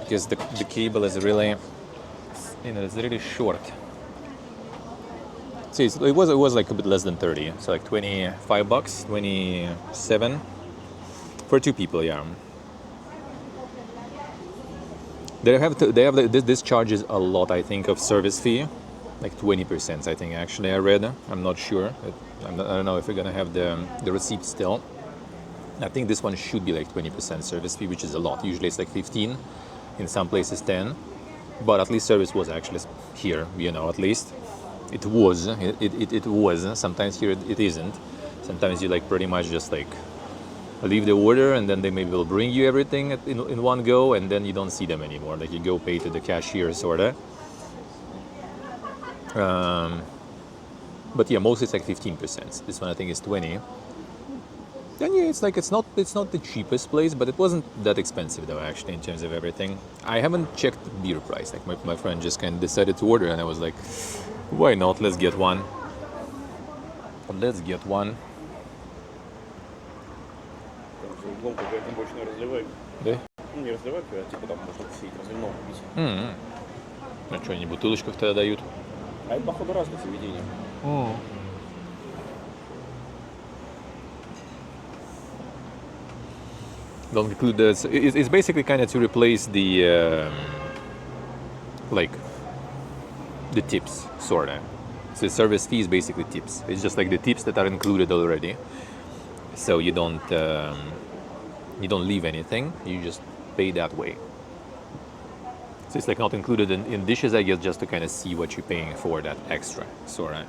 because the cable is really, it's really short. See, it was like a bit less than 30, so like $25, 27 for 2 people, yeah. This charges a lot, I think, of service fee, like 20%. I think actually I read. I'm not sure. I don't know if we're gonna have the receipt still. I think this one should be like 20% service fee, which is a lot. Usually it's like 15, in some places 10. But at least service was actually here. At least it was. It was. Sometimes here it isn't. Sometimes you like pretty much just like leave the order, and then they maybe will bring you everything in one go, and then you don't see them anymore. Like you go pay to the cashier, sorta. But yeah, mostly it's like 15%. This one I think is 20. Then yeah, it's not the cheapest place, but it wasn't that expensive though actually in terms of everything. I haven't checked the beer price. Like my friend just kind of decided to order, and I was like, why not? Let's get one. Let's get one. Углом какая-то больше не разливай. Да? Ну, не разливай, а типа там можно посидеть, разливного купить. А что, они бутылочках тогда дают? А это, походу, разные заведения. Don't include that. It's basically kind of to replace the like the tips, sorta. So service fee is basically tips. It's just like the tips that are included already. So you don't leave anything. You just pay that way. So it's like not included in dishes, I guess, just to kind of see what you're paying for that extra, sorta.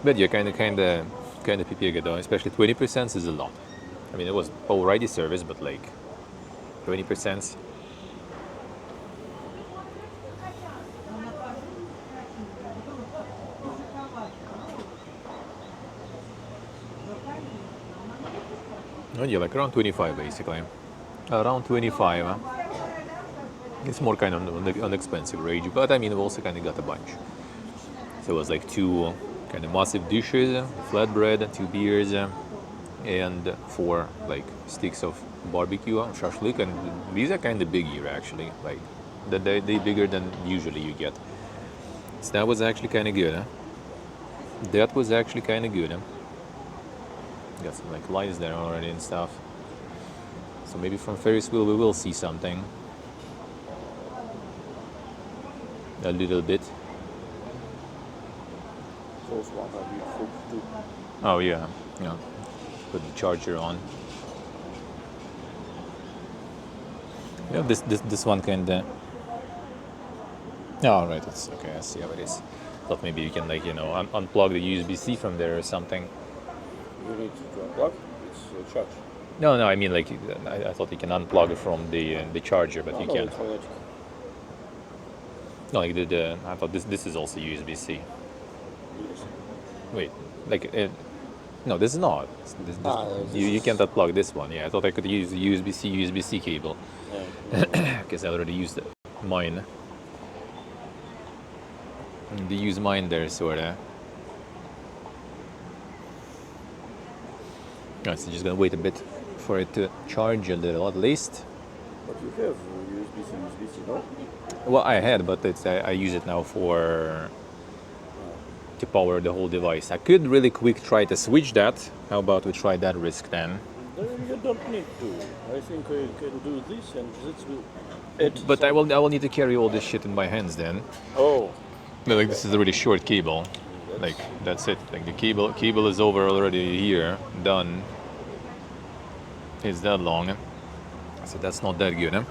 But yeah, kind of pipega though. Especially 20% is a lot. I mean, it was already service, but like 20%. Oh, yeah, like around 25 basically. Around 25. It's more kind of on the expensive range, but I mean, we also kind of got a bunch. So it was like 2 kind of massive dishes, flatbread, 2 beers, and 4 like sticks of barbecue shashlik, and these are kind of big here actually. Like they bigger than usually you get. So that was actually kind of good. Huh? That was actually kind of good. Huh? Got some like lights there already and stuff. So maybe from Ferris wheel we will see something. A little bit. Those ones are beautiful too. Oh yeah, yeah. Put the charger on. Yeah, this one kinda. Oh right, it's okay. I see how it is. Thought maybe you can like unplug the USB-C from there or something. You need to unplug. It's charged. No, I mean like I thought you can unplug it from the charger, but you No, can't. it's magnetic. No, like I thought this is also USB-C. Yes. Wait, like no, this is not. This, you can't unplug this one. Yeah, I thought I could use the USB-C cable Yeah. because I already used mine. They use mine there, sorta. Right, so just gonna wait a bit for it to charge a little, at least. But you have USB-C, no? Well, I had, but I use it now to power the whole device. I could really quick try to switch that. How about we try that risk then? You don't need to. I think I can do this, and this will add. But I will need to carry all this shit in my hands then. Oh. No, like this is a really short cable. Like that's it. Like the cable is over already here, done. It's that long, so that's not that good.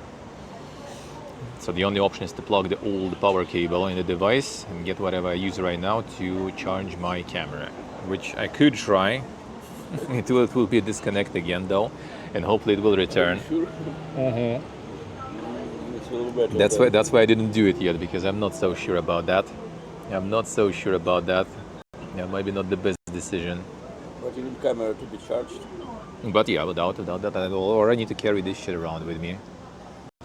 So the only option is to plug the old power cable in the device and get whatever I use right now to charge my camera, which I could try. It will be a disconnect again though, and hopefully it will return. Sure. It's a little better. That's why I didn't do it yet, because I'm not so sure about that. Yeah, maybe not the best decision. But you need camera to be charged. But yeah, without that, or I need to carry this shit around with me.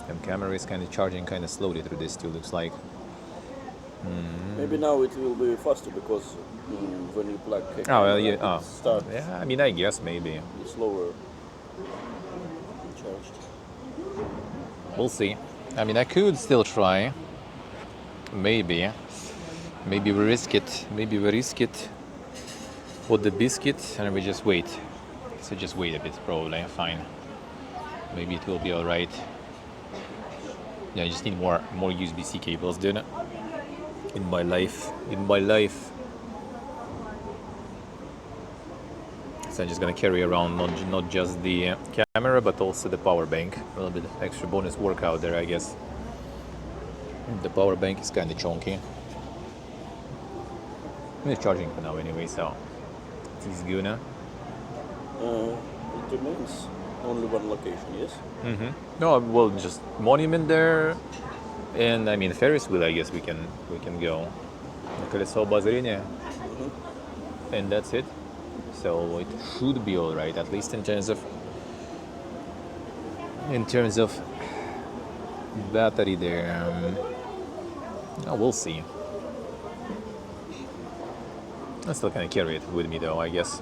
And camera is kind of charging kind of slowly through this too, looks like. Maybe now it will be faster because when you plug a Oh, camera, well, yeah. it Oh. starts Yeah, I mean, I guess maybe. slower charged. We'll see. I mean, I could still try. Maybe we risk it. For the biscuit, and we just wait. So just wait a bit, probably. Fine. Maybe it will be all right. Yeah, I just need more USB-C cables, dude. In my life. So I'm just gonna carry around not just the camera, but also the power bank. A little bit extra bonus workout there, I guess. The power bank is kind of chunky. It's charging for now anyway, so it's good. It remains only one location, yes? No, well, just monument there, and I mean Ferris wheel. I guess we can go. Колесо обозрения, and that's it. So it should be all right, at least in terms of battery there. We'll see. I'm still gonna carry it with me though. I guess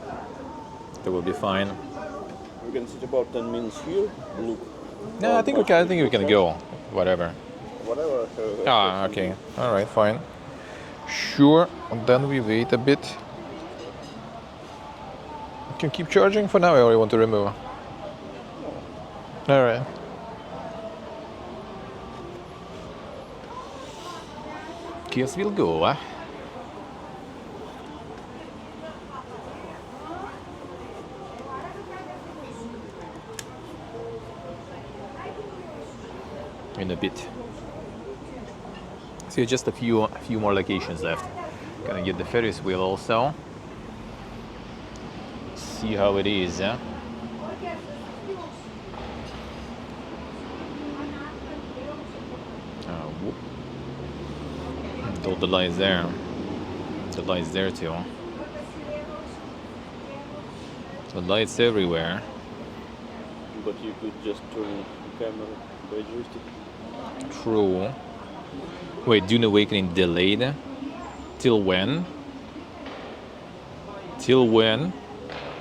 that will be fine. We can sit about 10 minutes here. Look. No, I think we can go. Whatever. Whatever. Okay. All right. Fine. Sure. And then we wait a bit. You can keep charging for now, or you want to remove? All right. Guess we'll go. In a bit. So just a few more locations left. Gonna get the Ferris wheel also. See how it is. Whoop. The lights there. The lights there too. The lights everywhere. But you could just turn the camera by joystick. True. Wait, Dune Awakening delayed? Till when? Till when?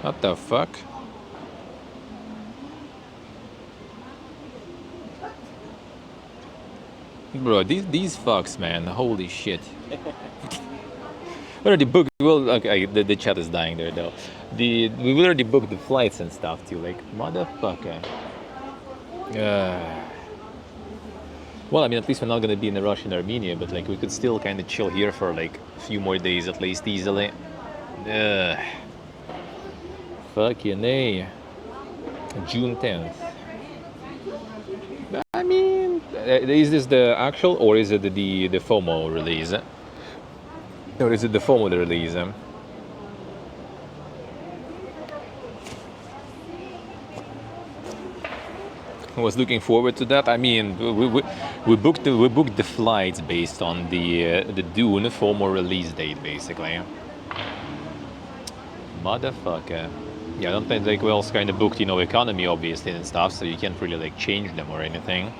What the fuck? Bro, these fucks, man. Holy shit. We already booked. Well, okay, the chat is dying there though. We already booked the flights and stuff too. Like motherfucker. Well, I mean, at least we're not gonna be in a rush in Armenia, but like we could still kind of chill here for like a few more days at least easily. Fucking A. June 10th. I mean, is this the actual or is it the FOMO release? Or is it the FOMO release? I was looking forward to that. I mean, we booked the flights based on the Dune FOMO release date, basically. Motherfucker. Yeah, I don't think like we also kind of booked, you know, economy obviously and stuff, so you can't really like change them or anything.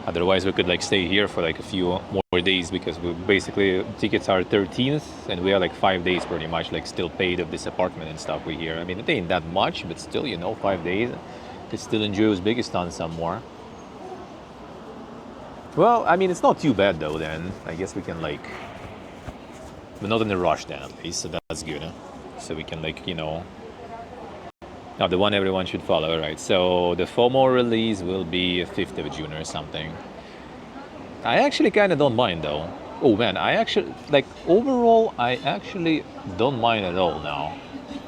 Otherwise, we could like stay here for like a few more days because we basically tickets are 13th and we are like 5 days pretty much like still paid of this apartment and stuff we here. I mean, it ain't that much, but still, you know, 5 days. Could still enjoy Uzbekistan some more. Well, I mean, it's not too bad though. Then I guess we can like, we're not in a rush then at least, so that's good. Huh? So we can like, you know. Now the one everyone should follow, right? So the FOMO release will be 5th of June or something. I actually kind of don't mind though. Oh man, I actually, like overall, I actually don't mind at all now.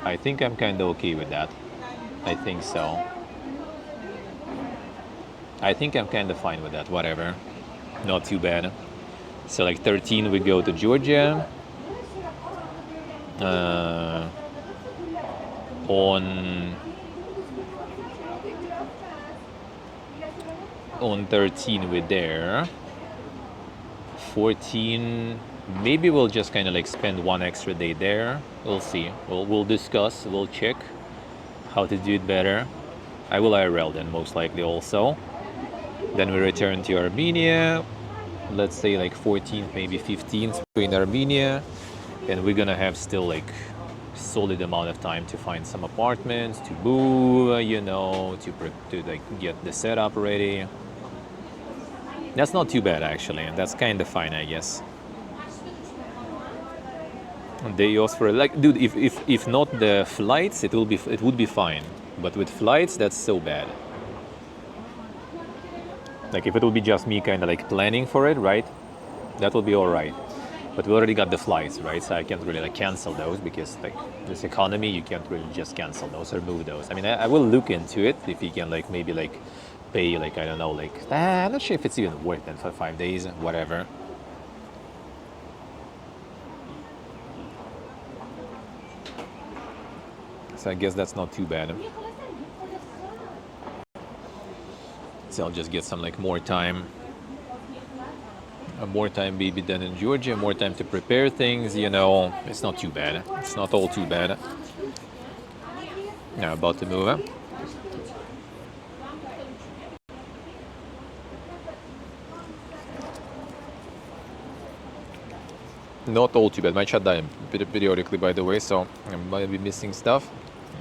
I think I'm kind of okay with that. I think so. I think I'm kind of fine with that, whatever. Not too bad. So like 13 we go to Georgia. On 13 we're there. 14 maybe we'll just kind of like spend one extra day there. We'll see. We'll discuss, we'll check how to do it better. I will IRL then most likely also. Then we return to Armenia. Let's say like 14th, maybe 15th in Armenia. And we're gonna have still like solid amount of time to find some apartments, to move, you know, to like get the setup ready. That's not too bad actually, and that's kind of fine, I guess. Day off for like, dude, if not the flights, it would be fine. But with flights, that's so bad. Like if it would be just me kind of like planning for it, right? That will be all right. But we already got the flights, right? So I can't really like cancel those because like this economy, you can't really just cancel those or move those. I mean, I will look into it if you can like maybe like pay like, I don't know, like, I'm not sure if it's even worth it for 5 days, whatever. So I guess that's not too bad. So I'll just get some like more time maybe than in Georgia, more time to prepare things, you know. It's not too bad. It's not all too bad. Now about to move. Not all too bad. My chat died periodically, by the way, so I might be missing stuff.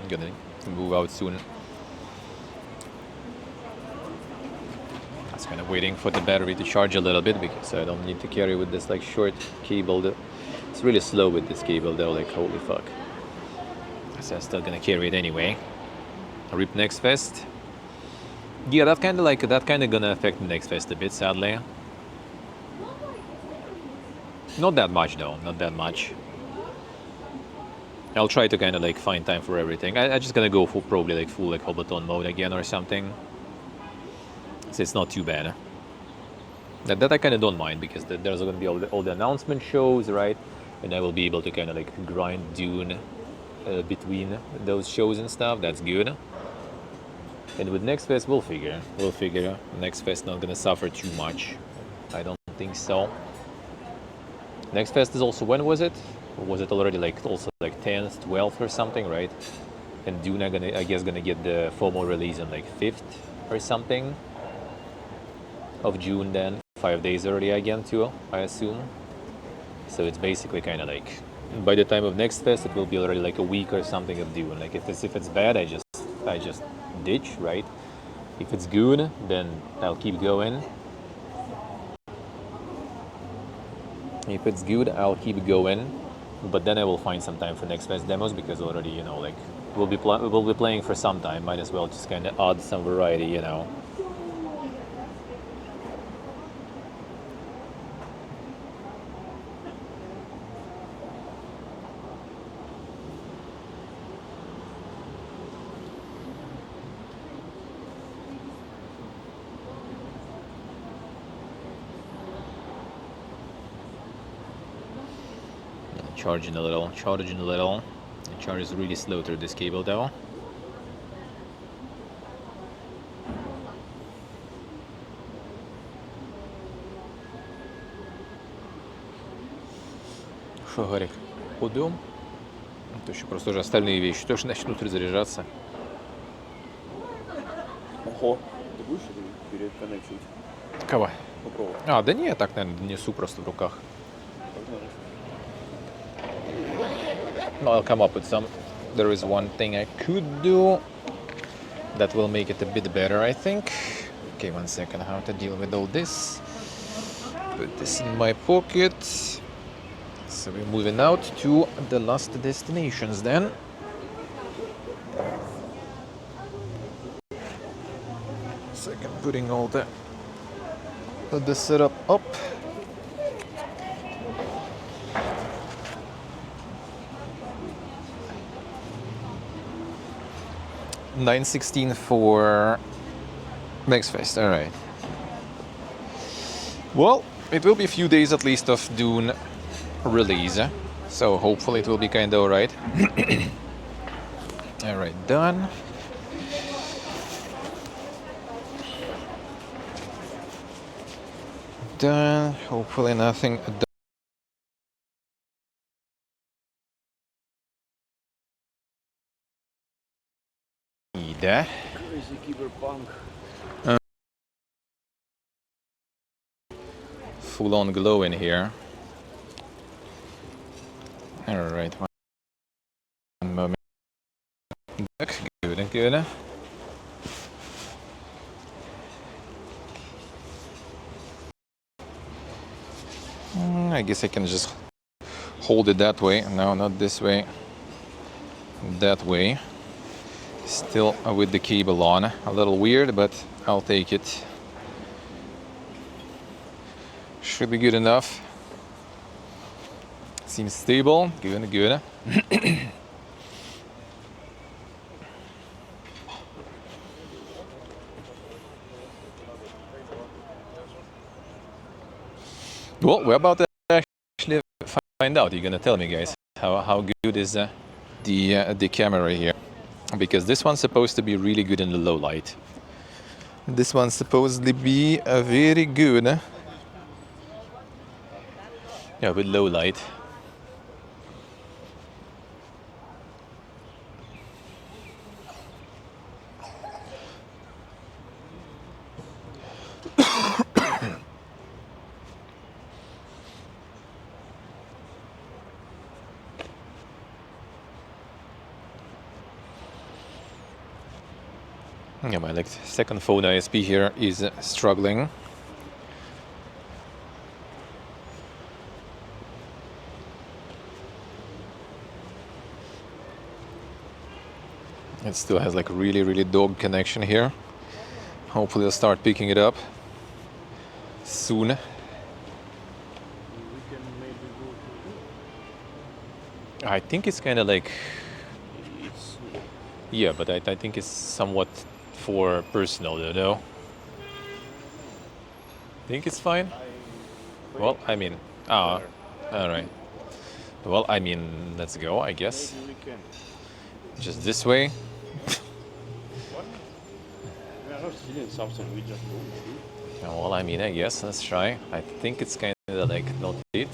I'm gonna move out soon. Kind of waiting for the battery to charge a little bit because I don't need to carry with this like short cable. It's really slow with this cable though, like holy fuck. So I'm still gonna carry it anyway. RIP Next Fest. Yeah, that kind of gonna affect the Next Fest a bit, sadly. Not that much though, not that much. I'll try to kind of like find time for everything. I'm just gonna go for probably like full like Hobbiton mode again or something. So it's not too bad. That I kind of don't mind because there's going to be all the announcement shows, right? And I will be able to kind of like grind Dune between those shows and stuff. That's good. And with Next Fest, we'll figure. Next Fest not going to suffer too much. I don't think so. Next Fest is also, when was it? Or was it already like also like 10th, 12th or something, right? And Dune, I guess, gonna get the FOMO release on like 5th or something of June. Then 5 days early again too, I assume. So it's basically kind of like by the time of next fest, it will be already like a week or something of Dune. Like if it's bad, I just ditch, right? If it's good, then I'll keep going. If it's good, I'll keep going. But then I will find some time for next fest demos because already, you know, like we'll be playing for some time. Might as well just kind of add some variety, you know. Charging a little. The charge is really slow through this cable though. Что, Гарик, уйдем? То еще просто уже остальные вещи тоже начнут разряжаться. Ого, ты будешь переконнектить? Кого? Попробуй. Да не, я так, наверное, несу просто в руках. I'll come up with some. There is one thing I could do that will make it a bit better, I think. Okay, 1 second, how to deal with all this. Put this in my pocket. So we're moving out to the last destinations then. Second, putting all the setup up. $9.16 for next fest. All right. Well, it will be a few days at least of Dune release, so hopefully it will be kind of all right. All right, done. Done. Hopefully nothing. Crazy cyberpunk. Full on glow in here. All right, one moment. Good. I guess I can just hold it that way. No, not this way. That way. Still with the cable on. A little weird, but I'll take it. Should be good enough. Seems stable. Good. Well, we're about to actually find out. You're gonna tell me, guys, how good is the camera here, because this one's supposed to be really good in the low light. This one's supposed to be very good. Yeah, with low light. Yeah, my like second phone ISP here is struggling. It still has like really dog connection here. Hopefully it'll start picking it up soon. We can maybe go I think it's kind of like, to... It's... yeah, but I think it's somewhat for personal, you know? Think it's fine? Well, I mean, all right. Well, I mean, let's go, I guess. Maybe we can. Just this way. What? We are not stealing something, we just go. Well, I mean, I guess, let's try. I think it's kind of like not it.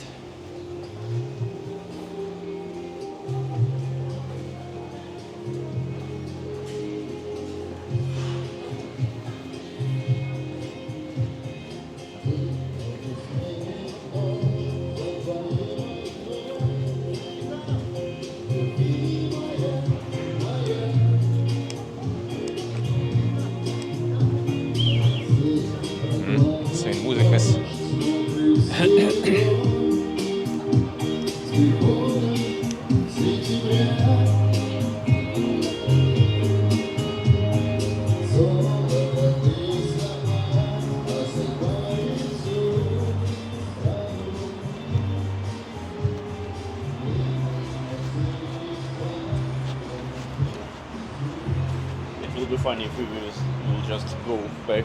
funny if we will just go back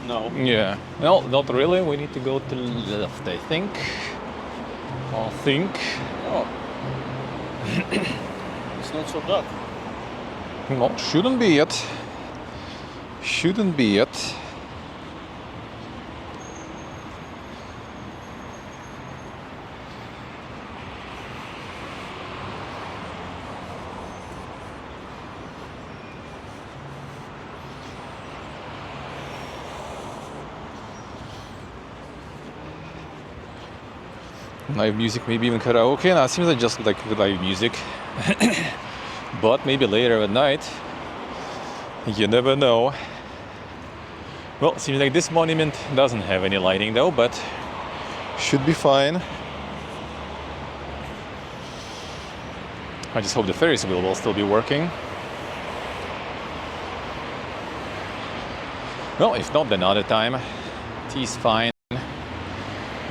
now. Yeah. Well, not really. We need to go to the left, I think. Oh. It's not so dark. No, shouldn't be it. Shouldn't be it. Live music, maybe even karaoke. No, it seems like just like live music. But maybe later at night. You never know. Well, it seems like this monument doesn't have any lighting though, but should be fine. I just hope the Ferris wheel will still be working. Well, if not, then another time. Tea's fine.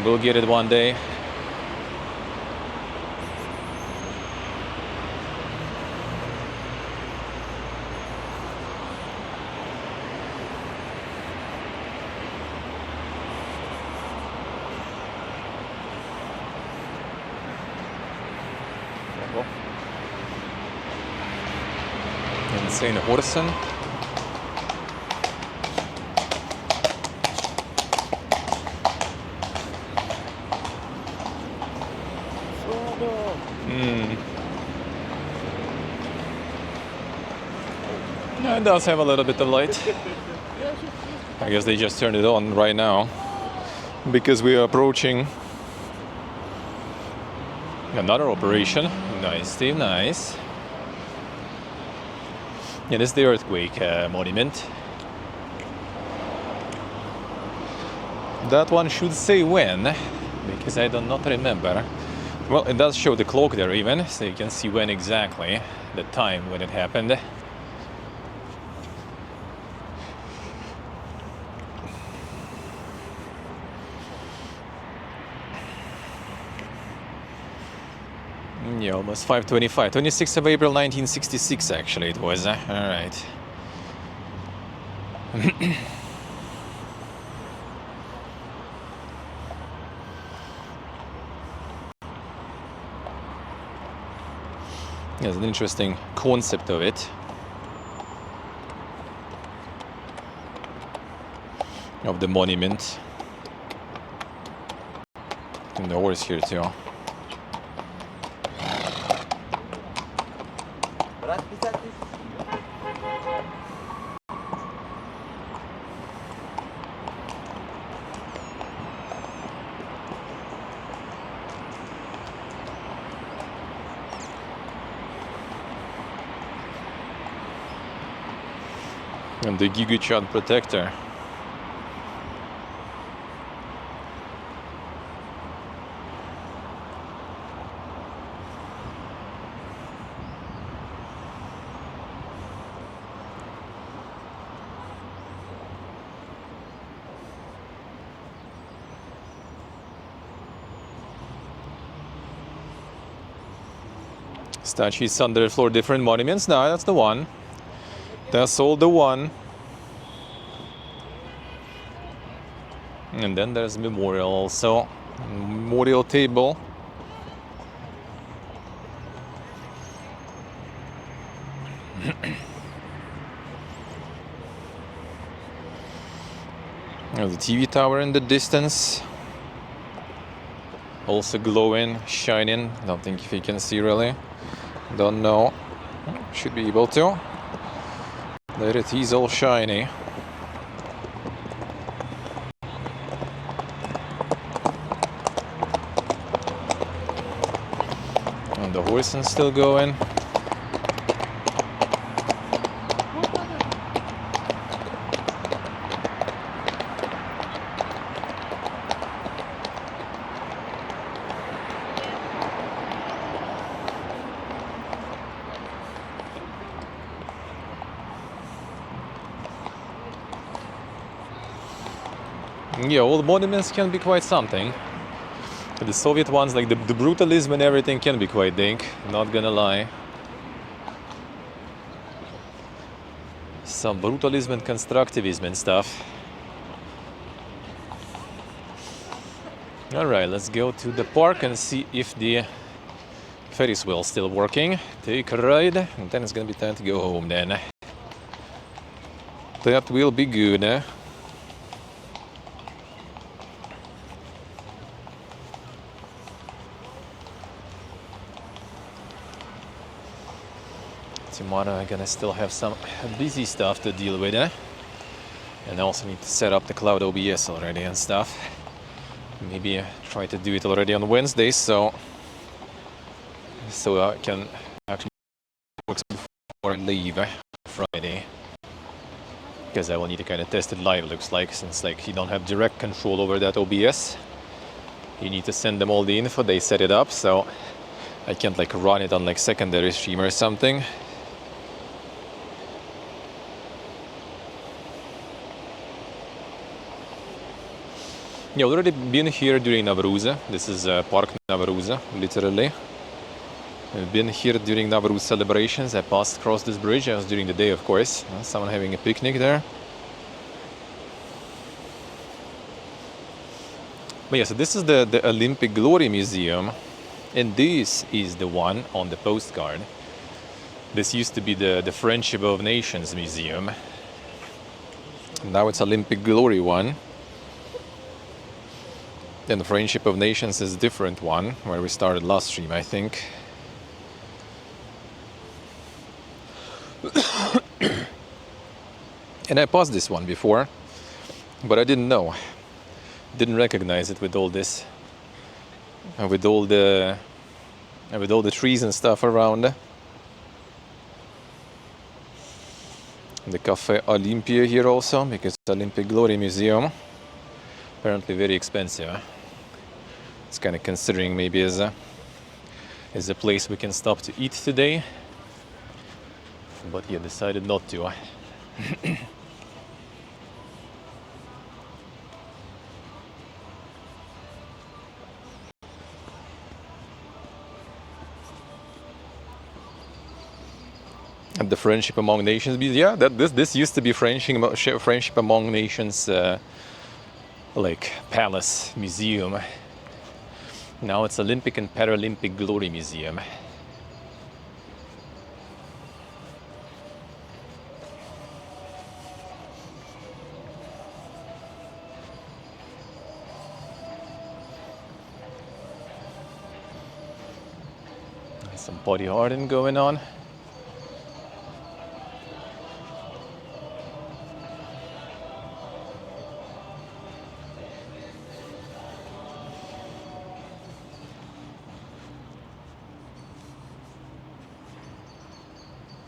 We'll get it one day. Insane Horsen. Yeah, it does have a little bit of light. I guess they just turned it on right now because we are approaching another operation. Nice, Steve, nice. Yeah, this is the earthquake monument. That one should say when, because I do not remember. Well, it does show the clock there even, so you can see when exactly, the time when it happened. Yeah, almost 5:25. 26th of April 1966 actually it was. Alright. There's an interesting concept of it. Of the monument. And the horse here too. And the Giguchad protector. Statues under the floor, different monuments. No, that's the one. That's all the one. And then there's memorial also. Memorial table. There's the TV tower in the distance. Also glowing, shining. Don't think if you can see really. Don't know. Should be able to. There it is, all shiny. And the horse is still going. Yeah, all the monuments can be quite something. The Soviet ones, like the brutalism and everything, can be quite dink, not gonna lie. some brutalism and constructivism and stuff. All right, let's go to the park and see if the Ferris wheel is still working. Take a ride, and then it's gonna be time to go home then. That will be good, eh? Tomorrow I'm gonna still have some busy stuff to deal with, eh? And I also need to set up the cloud OBS already and stuff. Maybe try to do it already on Wednesday, so I can actually work before I leave Friday. Because I will need to kind of test it live, looks like, since like you don't have direct control over that OBS. You need to send them all the info, they set it up, so I can't like run it on like secondary stream or something. Yeah, already been here during Nowruz. This is Park Nowruz, literally. I've been here during Nowruz celebrations. I passed across this bridge. I was during the day, of course. Someone having a picnic there. But yeah, so this is the Olympic Glory Museum. And this is the one on the postcard. This used to be the Friendship of Nations Museum. Now it's Olympic Glory one. Then the Friendship of Nations is a different one, where we started last stream, I think. And I passed this one before, but I didn't know. Didn't recognize it with all this, with all the trees and stuff around. The Cafe Olympia here also, because it's Olympic Glory Museum. Apparently very expensive. It's kind of considering maybe as a place we can stop to eat today. But yeah, decided not to. And the Friendship Among Nations, yeah, this used to be Friendship Among Nations like palace museum. Now it's Olympic and Paralympic Glory Museum. Some body hardening going on.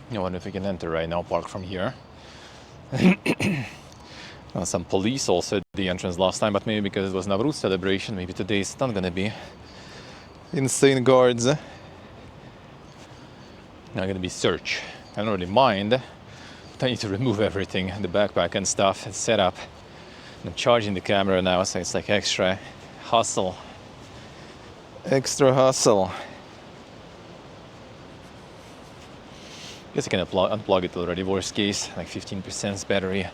I wonder if we can enter right now, park from here. Some police also at the entrance last time, but maybe because it was Nowruz celebration, maybe today it's not gonna be insane guards. Not gonna be search. I don't really mind, but I need to remove everything, the backpack and stuff, and set up. I'm charging the camera now, so it's like extra hustle. Extra hustle. Guess I can unplug it already, worst case, like 15% battery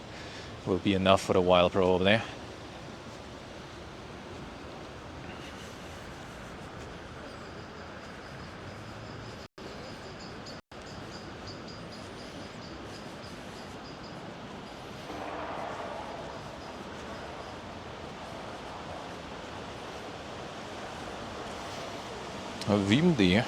will be enough for a while probably. VOD.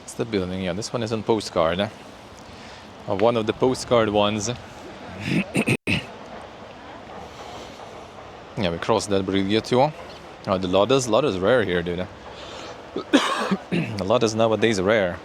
It's the building, yeah, this one is on postcard. One of the postcard ones. Yeah, we crossed that bridge too. Oh, the Lada's rare here, dude. The Lada's nowadays rare.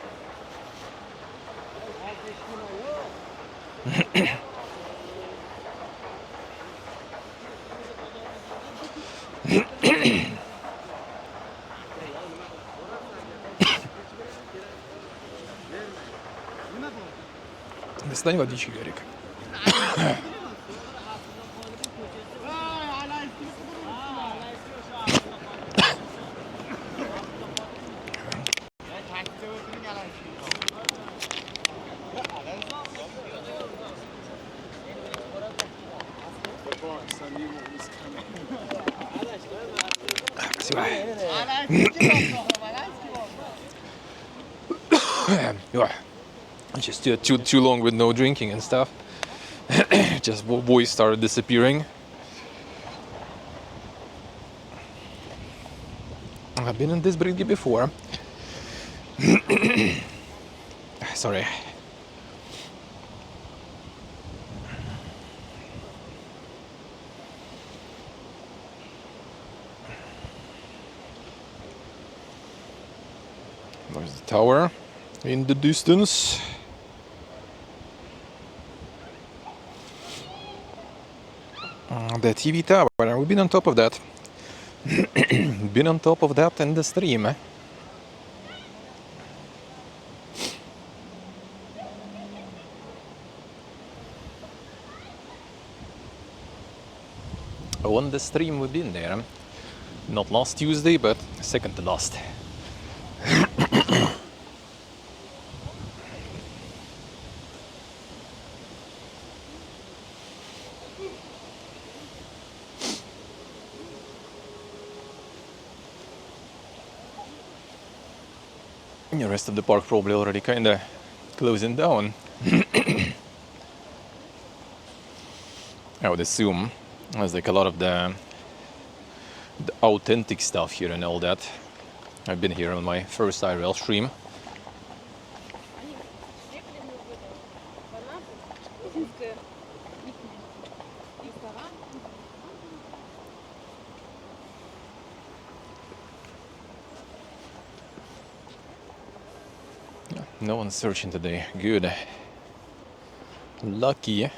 Достань водички, Гарик. Yeah. Just too long with no drinking and stuff. Just voice started disappearing. I've been in this briggy before. Sorry. There's the tower in the distance. The TV tower, we've been on top of that. Been on top of that in the stream. On the stream we've been there. Not last Tuesday, but second to last. The rest of the park probably already kinda closing down. I would assume there's like a lot of the authentic stuff here and all that. I've been here on my first IRL stream. No one's searching today. Good. Lucky.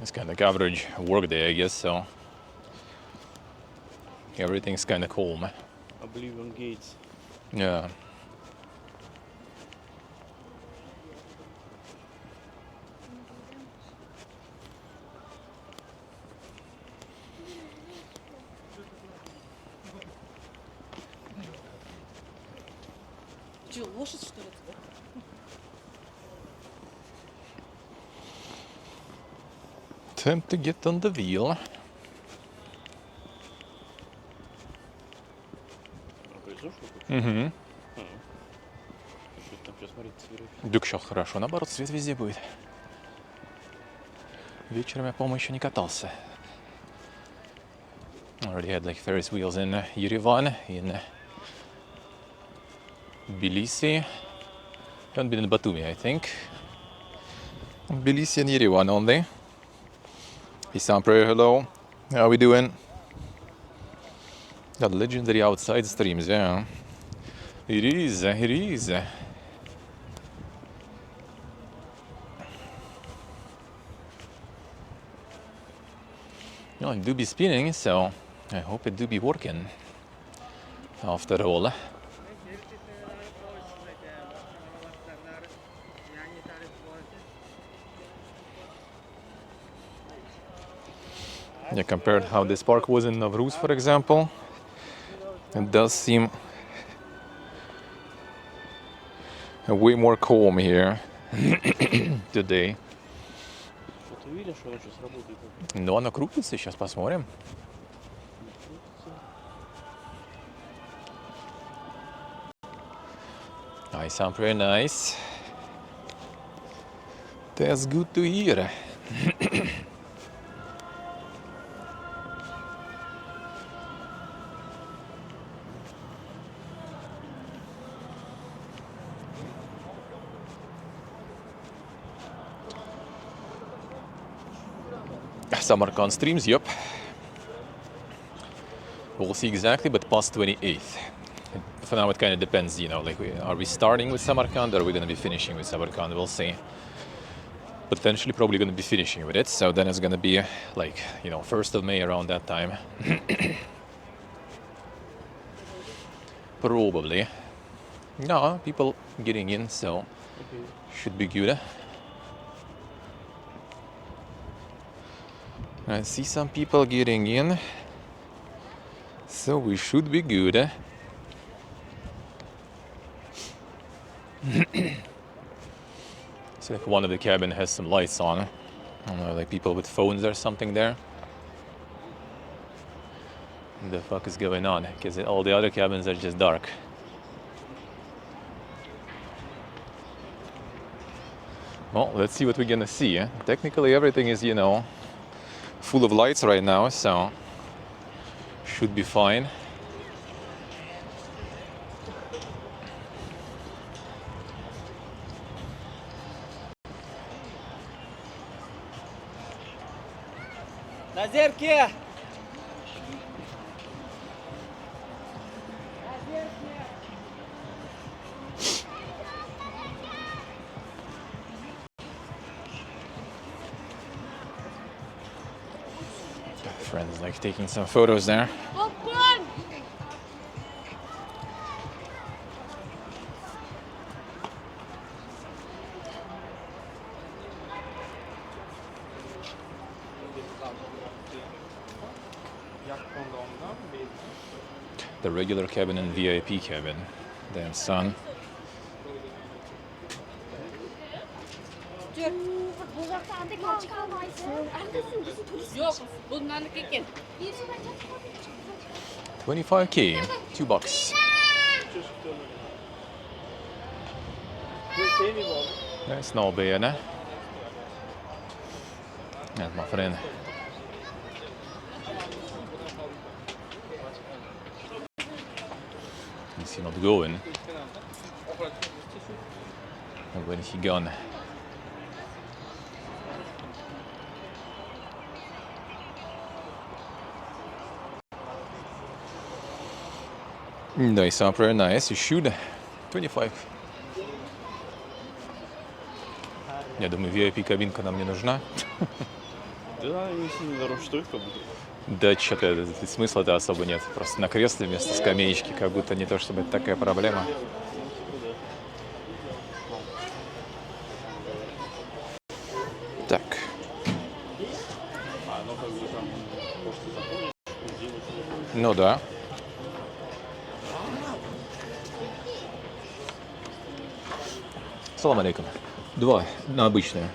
It's kind of average work day, I guess, so everything's kind of calm. I believe on gates. Yeah. Че, лошадь, что ли, тебе? Time to get on the wheel. Угу. Там сейчас смотреть свет. Дюк сейчас хорошо, наоборот, свет везде будет. Вечером я, по-моему, еще не катался. Already had like Ferris wheels in Yerevan, in Tbilisi. Haven't been in Batumi, I think. Tbilisi and Yerevan only. Isam Prayer, hello. How we doing? Got legendary outside streams, yeah. It is, it is. It do be spinning, so I hope it do be working after all. Yeah, compared how this park was in Navruz, for example, it does seem way more calm here today. Ты видишь, что он сейчас работает? Но оно крутится, сейчас посмотрим. I sound pretty nice. That's good to hear. Samarkand streams, yep. We'll see exactly, but past 28th. For now, it kind of depends, you know, like, are we starting with Samarkand or are we going to be finishing with Samarkand? We'll see. Potentially, probably going to be finishing with it, so then it's going to be, like, you know, 1st of May around that time. Probably. No, people getting in, so should be good. I see some people getting in, so we should be good. See, like one of the cabin has some lights on. I don't know, like people with phones or something there. What the fuck is going on? Because all the other cabins are just dark. Well, let's see what we're gonna see. Technically, everything is, full of lights right now, so should be fine. Назерке! Friends like taking some photos there. The regular cabin and VIP cabin. Damn son. Yok, bunlarlık değil. 25K, $2. That's not bad, eh? That's my friend. Is he not going? Or when he gone? They sound pretty nice. You should. 25. Я думаю, VIP-кабинка нам не нужна. Да, не сильно дороже стоит, как будто. Да что-то смысла-то особо нет. Просто на кресле вместо скамеечки, как будто не то, чтобы это такая проблема. Так. Ну да. Салам алейкум. 2 на обычную.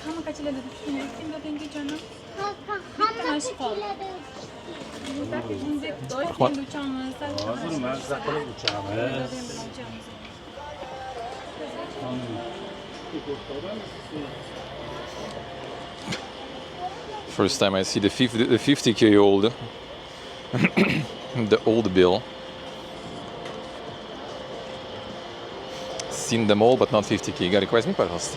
Kanı kaçıyla da düşünüyorsun da dengi canım. Bitti aşk oldu. Burada bizim 4 gün uçağımız. Hazır mı? Zaten uçağımız. First time I see the 50K old, the old bill. Seen them all, but not 50K. Гарик, возьми, пожалуйста.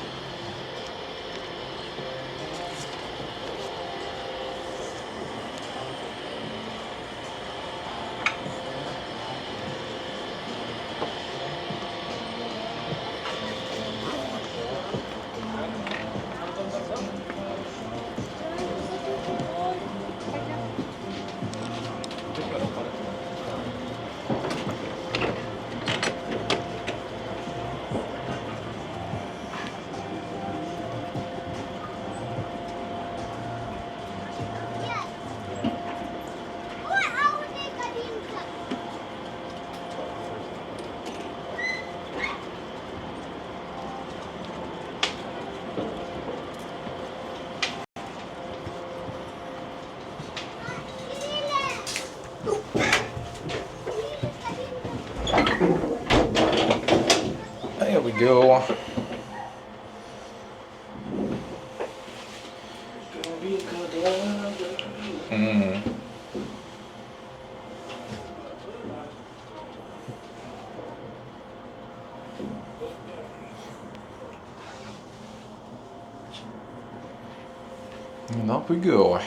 There we go. And up we go.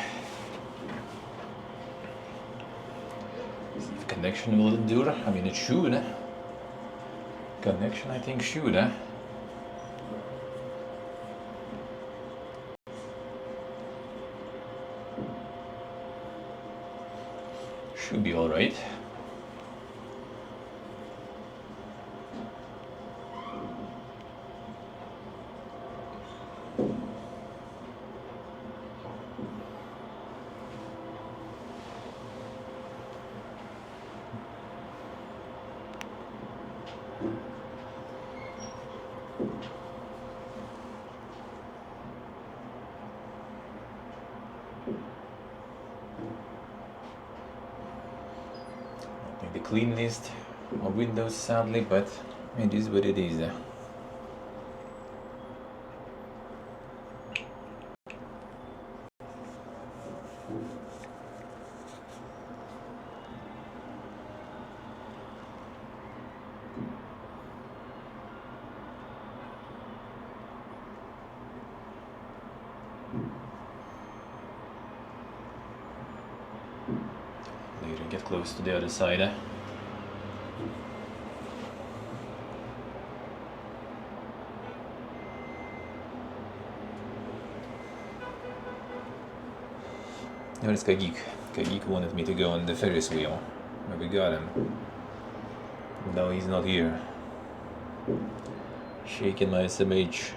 See if connection will endure. I mean, it should. Connection, I think, should. Should be all right. The cleanest of windows, sadly, but it is what it is. Later, get close to the other side. Notice Kagik. Kagik wanted me to go on the Ferris wheel, but we got him. No, he's not here. Shaking my SMH.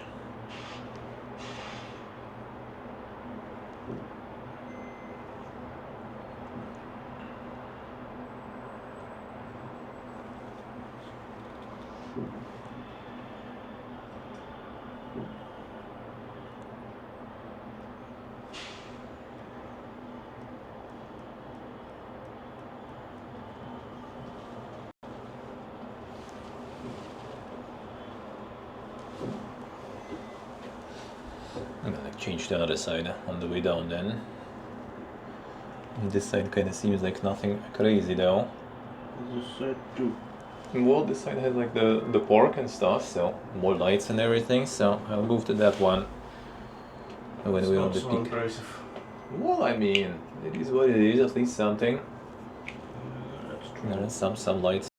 I'm gonna change the other side on the way down then. This side kind of seems like nothing crazy though. This side too. Well, this side has like the park and stuff, so more lights and everything, so I'll move to that one when we're on the peak. Impressive. Well, I mean, it is what it is, at least something. That's true. There are some lights